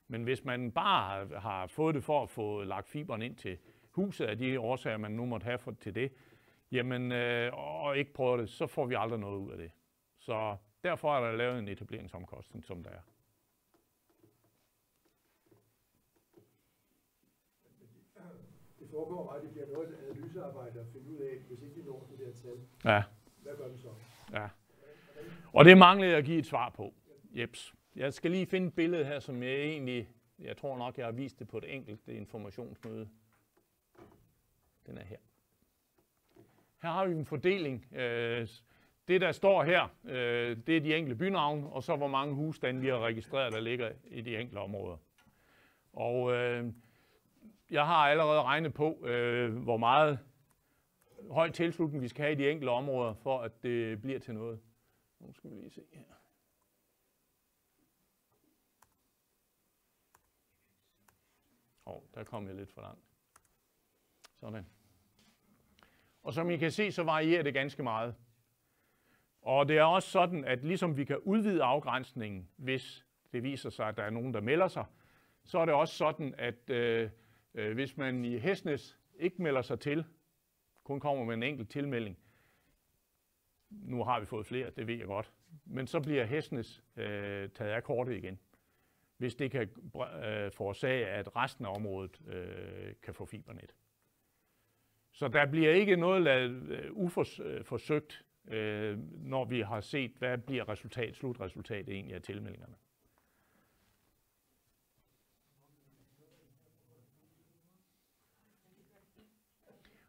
Men hvis man bare har fået det for at få lagt fiberen ind til huset af de årsager, man nu måtte have til det, jamen, og ikke prøver det, så får vi aldrig noget ud af det. Så derfor er der lavet en etableringsomkostning, som der er. Det foregår meget, det bliver noget analysearbejde at finde ud af, hvis ikke de når de der tal. Ja. Hvad gør vi så? Ja. Og det manglede jeg at give et svar på. Jeps. Jeg skal lige finde et billede her, som jeg tror nok, jeg har vist det på et enkelt informationsmøde. Den er her. Her har vi en fordeling. Det, der står her, det er de enkelte bynavne, og så hvor mange husstande vi har registreret, der ligger i de enkelte områder. Og jeg har allerede regnet på, hvor meget høj tilslutning vi skal have i de enkelte områder, for at det bliver til noget. Nu skal vi lige se her. Der kom jeg lidt for langt. Sådan. Og som I kan se, så varierer det ganske meget. Og det er også sådan, at ligesom vi kan udvide afgrænsningen, hvis det viser sig, at der er nogen, der melder sig, så er det også sådan, at hvis man i Hesnæs ikke melder sig til, kun kommer med en enkelt tilmelding, nu har vi fået flere, det ved jeg godt, men så bliver Hesnæs taget af kortet igen, hvis det kan forårsage, at resten af området kan få fibernet. Så der bliver ikke noget lavet uforsøgt, når vi har set, hvad bliver slutresultatet egentlig af tilmeldingerne.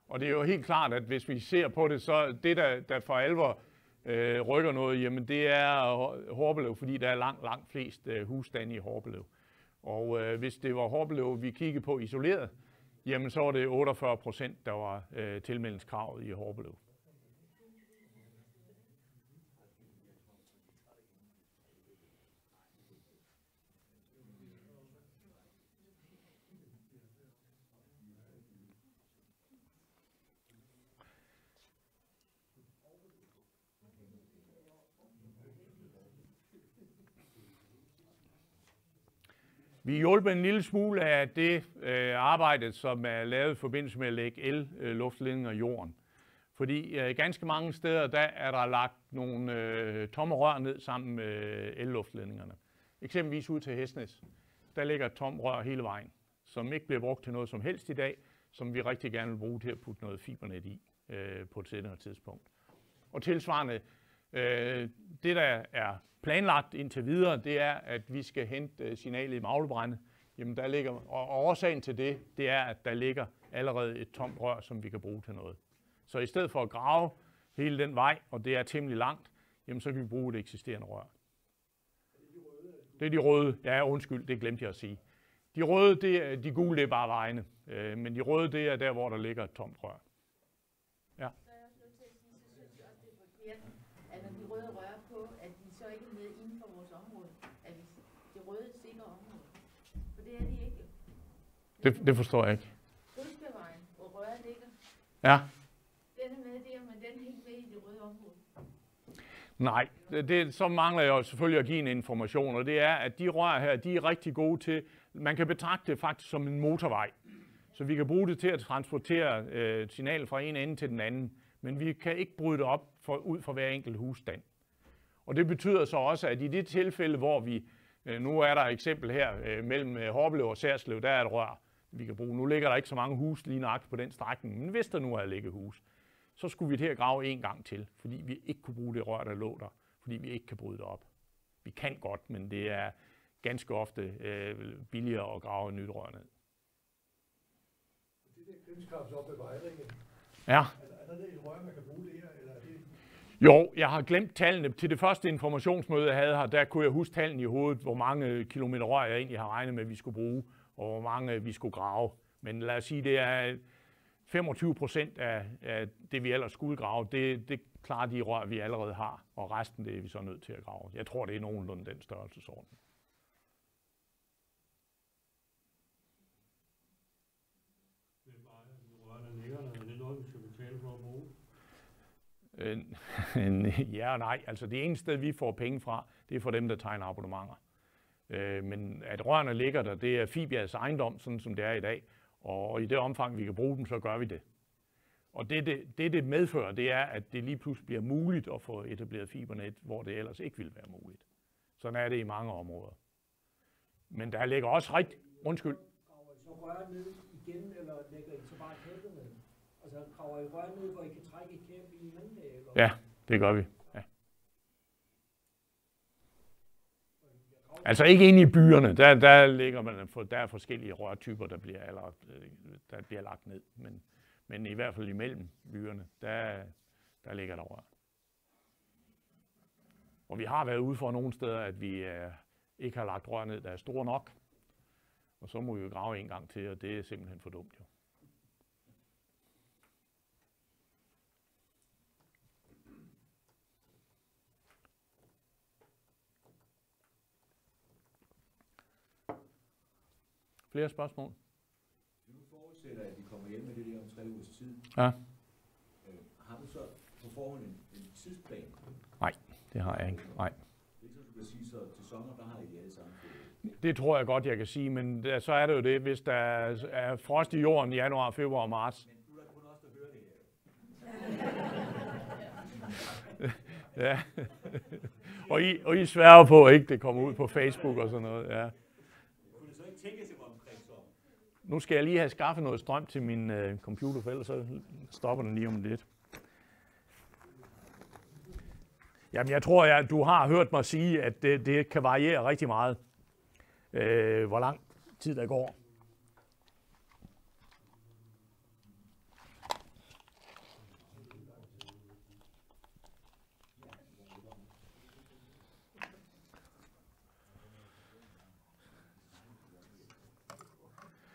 Og det er jo helt klart, at hvis vi ser på det, så det, der for alvor rykker noget, jamen det er Horbelev, fordi der er langt flest husstande i Horbelev. Og hvis det var Horbelev, vi kiggede på isoleret, jamen så var det 48%, der var tilmeldingskravet i Horbelev. Vi hjælper en lille smule af det arbejde, som er lavet i forbindelse med at lægge el-luftledninger i jorden. Fordi ganske mange steder, der er der lagt nogle tomme rør ned sammen med el-luftledningerne. Eksempelvis ud til Hesnæs. Der ligger et tomt rør hele vejen, som ikke bliver brugt til noget som helst i dag, som vi rigtig gerne vil bruge til at putte noget fibernet i på et senere tidspunkt. Og tilsvarende, det der er planlagt indtil videre, det er, at vi skal hente signalet i Maglebrænde. Jamen der ligger, og årsagen til det er, at der ligger allerede et tomt rør, som vi kan bruge til noget. Så i stedet for at grave hele den vej, og det er temmelig langt, jamen så kan vi bruge det eksisterende rør. Det er de røde. Ja, undskyld, det glemte jeg at sige. De røde, de gule, det er bare vejene. Men de røde, det er der, hvor der ligger et tomt rør. Ja. Så er jeg også nødt til at sige, så synes jeg også, det er forkert, at når de røde rører på, at de så ikke er med inden for vores område. At det røde sikre område. For det er de ikke. Det forstår jeg ikke. Grusbevejen, hvor røret ligger. Ja. Den er med der, men den er ikke med i det røde område. Nej, så mangler jeg jo selvfølgelig at give en information, og det er, at de rør her, de er rigtig gode til, man kan betragte det faktisk som en motorvej. Så vi kan bruge det til at transportere signal fra en ende til den anden, men vi kan ikke bryde det op ud fra hver enkelt husstand. Og det betyder så også, at i det tilfælde, hvor vi, nu er der et eksempel her mellem Horbelev og Særslev, der er et rør, vi kan bruge. Nu ligger der ikke så mange hus lige nøjagtigt på den strækning, men hvis der nu er ligget hus, så skulle vi til at grave en gang til, fordi vi ikke kunne bruge det rør, der lå der, fordi vi ikke kan bryde det op. Vi kan godt, men det er ganske ofte billigere at grave et nyt rør ned. Det der krimskrabsopbevaringen, ja. Er der et rør, man kan bruge det her, eller er det? Jo, jeg har glemt tallene. Til det første informationsmøde, jeg havde her, der kunne jeg huske tallene i hovedet, hvor mange kilometer rør jeg egentlig har regnet med, at vi skulle bruge, og hvor mange vi skulle grave. Men lad os sige, det er 25% af det, vi ellers skulle grave, det klarer de rør, vi allerede har, og resten det er vi så nødt til at grave. Jeg tror, det er nogenlunde den størrelsesorden. Ja og nej. Altså det eneste sted, vi får penge fra, det er for dem, der tegner abonnementer. Men at rørene ligger der, det er Fibias ejendom, sådan som det er i dag. Og i det omfang, vi kan bruge dem, så gør vi det. Og det medfører, det er, at det lige pludselig bliver muligt at få etableret fibernet, hvor det ellers ikke ville være muligt. Sådan er det i mange områder. Men der ligger også rigtig... Undskyld. Graver I så rør ned igen, eller lægger I så bare kablet ned? Altså graver I rør ned, hvor I kan trække et kabel i en anden dag? Eller? Ja, det gør vi. Ja. Altså ikke inde i byerne, der ligger man, der er forskellige rørtyper, der bliver lagt ned. Men i hvert fald imellem byerne, der ligger der rør. Og vi har været ude for nogle steder, at vi ikke har lagt rør ned, der er store nok. Og så må vi jo grave en gang til, og det er simpelthen for dumt jo. Flere spørgsmål? Du forudsætter, at vi kommer hjem med det der om 3 ugers tid. Ja. Har du så på forhånd en tidsplan? Nej, det har jeg ikke. Nej. Det er så, du kan sige, så til sommer, der har I alle sammen. Det tror jeg godt, jeg kan sige, men så er det jo det, hvis der er frost i jorden i januar, februar og marts. Men du er kun også, der hører det her. Ja. Og I sværger på, ikke det kommer ud på Facebook og sådan noget. Ja. Kunne så ikke tænke sig omkring sommer? Nu skal jeg lige have skaffet noget strøm til min computer, for ellers så stopper den lige om lidt. Jamen, jeg tror, at du har hørt mig sige, at det kan variere rigtig meget, hvor lang tid der går.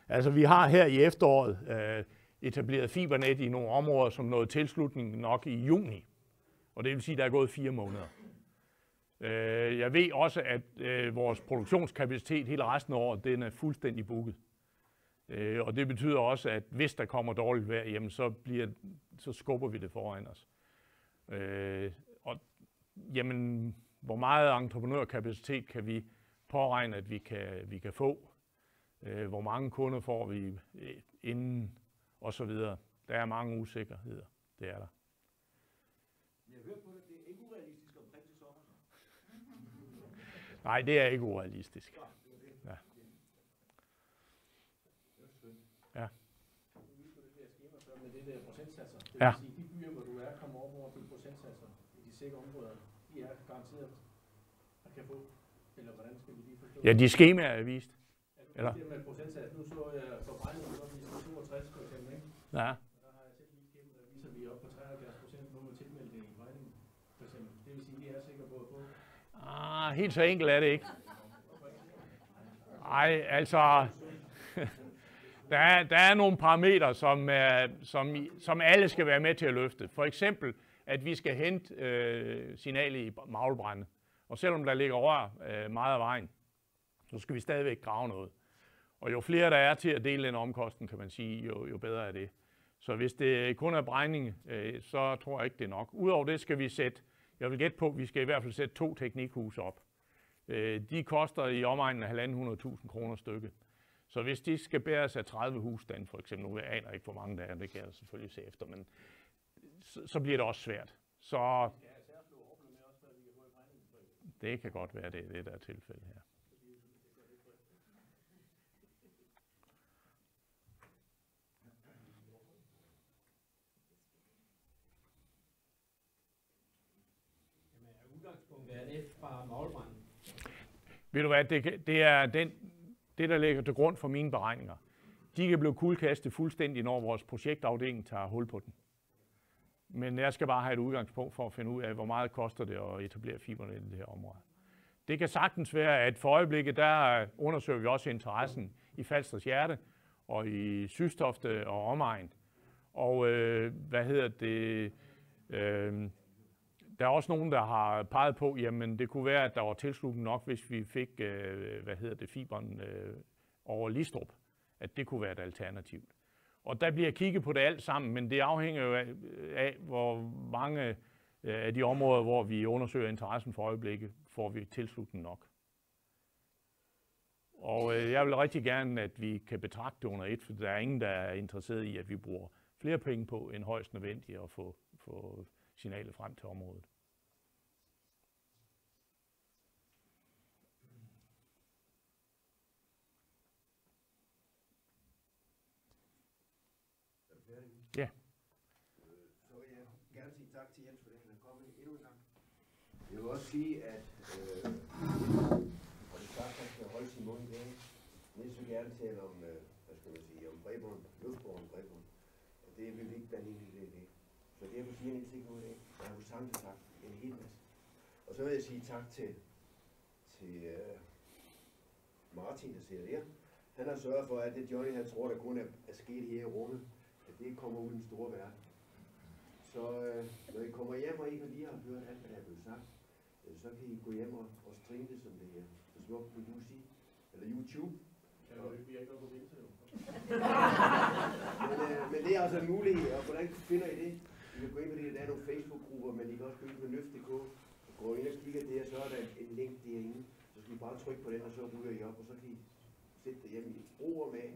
Altså, vi har her i efteråret etableret fibernet i nogle områder, som nåede tilslutning nok i juni. Og det vil sige, at der er gået 4 måneder. Jeg ved også, at vores produktionskapacitet hele resten af året, den er fuldstændig booket. Og det betyder også, at hvis der kommer dårligt vejr, jamen så skubber vi det foran os. Og jamen, hvor meget entreprenørkapacitet kan vi påregne, at vi kan få? Hvor mange kunder får vi inden, og så videre. Der er mange usikkerheder. Det er der. Jeg hører på det, det er ikke urealistisk omkring til sommer. Nej, det er ikke urealistisk. Ja. Ja. Med det der procentsatser. Det Ja. vil sige, de byer, hvor du er, kommer op over de procentsatser i de sikre områder, de er garanteret at kan få. Eller hvordan skal vi lige forstå? Ja, de skemaer er vist. Eller? Det med procentsats, nu så jeg forbrænding, så vi 62 for eksempel, ikke? Ja. Der har jeg selv lige skema, der viser, at vi er oppe på 73% nu med tilmelding i Vejning, for eksempel. Det vil sige, at de er sikre på at få. Helt så enkelt er det ikke. Nej, altså, der er nogle parametre, som alle skal være med til at løfte. For eksempel, at vi skal hente signalet i maglbrænde. Og selvom der ligger rør meget af vejen, så skal vi stadigvæk grave noget. Og jo flere der er til at dele den omkostning, kan man sige, jo bedre er det. Så hvis det kun er brænding, så tror jeg ikke, det er nok. Udover det skal vi sætte, jeg vil gætte på, at vi skal i hvert fald sætte 2 teknikhuse op. De koster i omegnen af 1.500.000 kroner stykket. Så hvis de skal bæres af 30 husstande for eksempel, nu aner jeg ikke, hvor mange der er, det kan jeg selvfølgelig se efter, men så bliver det også svært. Så det kan godt være, det er det, der er tilfældet her. Udgangspunktet er det fra maglbranden. Ved du hvad, det er det, der ligger til grund for mine beregninger. De kan blive kuldkastet fuldstændig, når vores projektafdeling tager hul på den. Men jeg skal bare have et udgangspunkt for at finde ud af, hvor meget koster det at etablere fibernet i det her område. Det kan sagtens være, at for øjeblikket, der undersøger vi også interessen i Falsters Hjerte og i Systofte og omegn. Og der er også nogen, der har peget på, jamen det kunne være, at der var tilslutning nok, hvis vi fik, fiberen over Listrup, at det kunne være et alternativ. Og der bliver kigget på det alt sammen, men det afhænger jo af hvor mange af de områder, hvor vi undersøger interessen for øjeblikket, får vi tilslutning nok. Og jeg vil rigtig gerne, at vi kan betragte det under et, for der er ingen, der er interesseret i, at vi bruger flere penge på end højst nødvendigt at få signalet frem til området. Ja. Så vil jeg gerne sige tak til Jens for det, han er kommet endnu en gang. Jeg vil også sige, at og det sagt, han skal holde sin mund i dag. Niels vil gerne tale om, hvad skal man sige, om bredbånd, luftbåren bredbånd. Og det vil vi ikke blande ind i det. Så derfor siger Niels ikke noget i dag. Jeg har jo samtidig sagt en hel masse. Og så vil jeg sige tak til Martin, der sidder der. Han har sørget for, at det Johnny, han tror, der kun er sket her i rummet, at det kommer ud i den store verden. Så når I kommer hjem, og ikke lige har hørt alt, hvad der er blevet sagt, så kan I gå hjem og streame det som det her. Så smukt på UC, eller YouTube. Ja, vi har ikke noget på vildtid. Men det er altså en mulighed, og hvordan finder I det? I kan gå ind på det, der er nogle Facebook-grupper, men I kan også gå ind på Nøft.dk. Gå ind og kigge der, så er der en link derinde. Så skal I bare trykke på den, og så ryger I op, og så kan I sætte det hjemme i ord med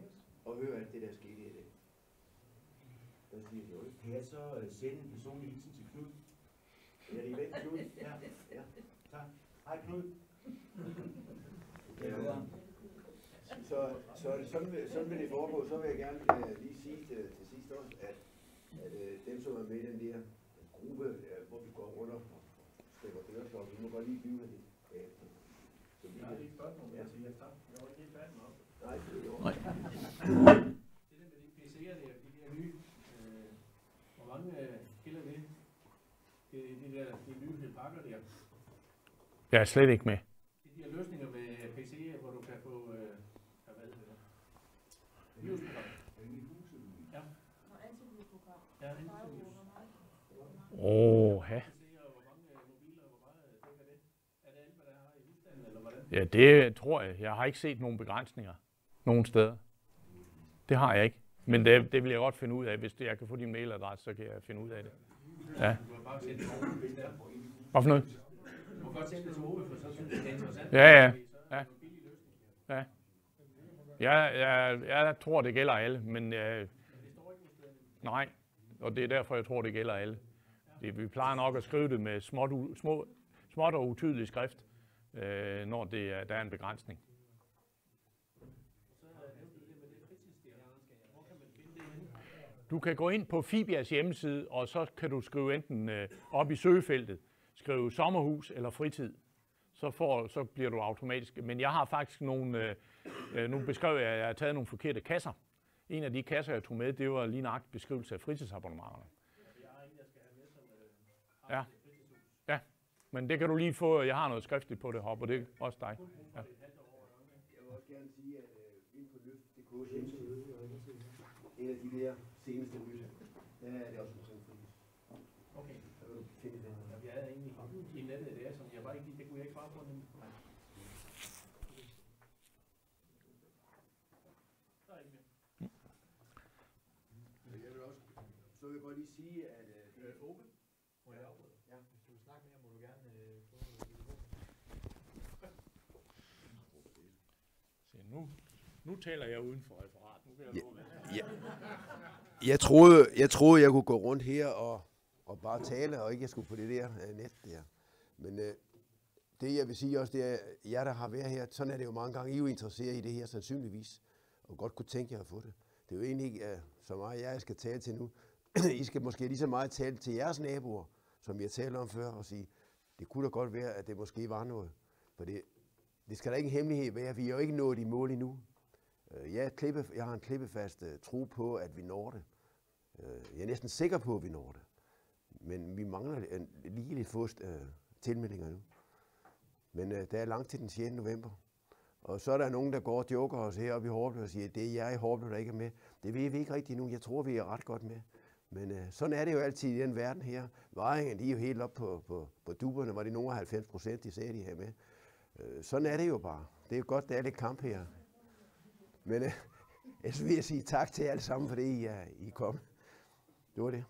og høre alt det, der er sket i dag. Hvad siger du? Kan jeg så sende en personlig hilsen til Knud? Ja, det er væk, Knud. Ja. Ja. Tak. Hej Knud. Så sådan vil det foregå. Så vil jeg gerne lige sige til sidst også, at dem, som er med i den der gruppe, hvor vi går rundt og stemmer dørklokken, vi må godt lige blive med det bagefter. Jeg har lige et spørgsmål, jeg siger tak. Jeg var ikke helt færdig med op. Nej, det er jo. Det der med de PC'er der, de der nye, hvor mange gælder det? De nye pakker der. Jeg er slet ikke med. De her løsninger med PC'er, hvor du kan få, hvad hedder det? Virusprogram. Ja. Ja, antivirus. Oha. Ja, det tror jeg. Jeg har ikke set nogen begrænsninger nogen steder. Det har jeg ikke. Men det vil jeg godt finde ud af. Hvis jeg kan få din mailadresse, så kan jeg finde ud af det. Ja. Hvad for noget? Du kan godt sende det til Ove, for så synes jeg, det er interessant. Jeg tror, det gælder alle, men nej. Og det er derfor, jeg tror, det gælder alle. Vi plejer nok at skrive det med småt og utydelig skrift, når der er en begrænsning. Du kan gå ind på Fibias hjemmeside, og så kan du skrive enten op i søgefeltet, skrive sommerhus eller fritid. Så bliver du automatisk. Men jeg har faktisk nogle, nu beskrev jeg, at jeg har taget nogle forkerte kasser. En af de kasser, jeg tog med, det var lige nøjagtigt beskrivelse af fritidsabonnementerne. Ja. Ja, men det kan du lige få. Jeg har noget skriftligt på det, Hop, og det er også dig. Ja. Jeg vil også gerne sige, at ind på Nøft.dk's hjemmeside, en af de der seneste nyheder, der er det også omkring fritids. Okay. Så kan du finde den. Jeg havde egentlig i nettet der, som jeg bare ikke, det kunne jeg ikke svare på nu. Jeg vil også, så vil jeg godt lige sige, at Ove, må jeg afbryde? Ja. Hvis du vil snakke mere, må du gerne få Nu taler jeg uden for referat. Nu kan jeg love det. Jeg troede, jeg kunne gå rundt her og bare tale, og ikke jeg skulle på det der net der. Men det jeg vil sige også, det er, jer der har været her, sådan er det jo mange gange, I er jo interesseret i det her sandsynligvis, og godt kunne tænke jer at få det. Det er jo egentlig ikke så meget jeg skal tale til nu. I skal måske lige så meget tale til jeres naboer, som jeg talte om før, og sige, det kunne da godt være, at det måske var noget. For det skal da ikke en hemmelighed være, vi er jo ikke nået i mål endnu. Jeg har en klippefast tro på, at vi når det. Jeg er næsten sikker på, at vi når det. Men vi mangler lige lidt få tilmeldinger nu. Men der er langt til den 6. november. Og så er der nogen, der går og joker os heroppe i Hårlev og siger, det er jeg i Hårlev, der ikke er med. Det ved vi ikke rigtigt nu. Jeg tror, vi er ret godt med. Men sådan er det jo altid i den verden her. Vejringen, de er jo helt op på duberne, hvor det er nogle af 90%, de sagde, de her med. Sådan er det jo bare. Det er jo godt, der er lidt kamp her. Men jeg vil sige tak til jer alle sammen, fordi I kom. Det var det.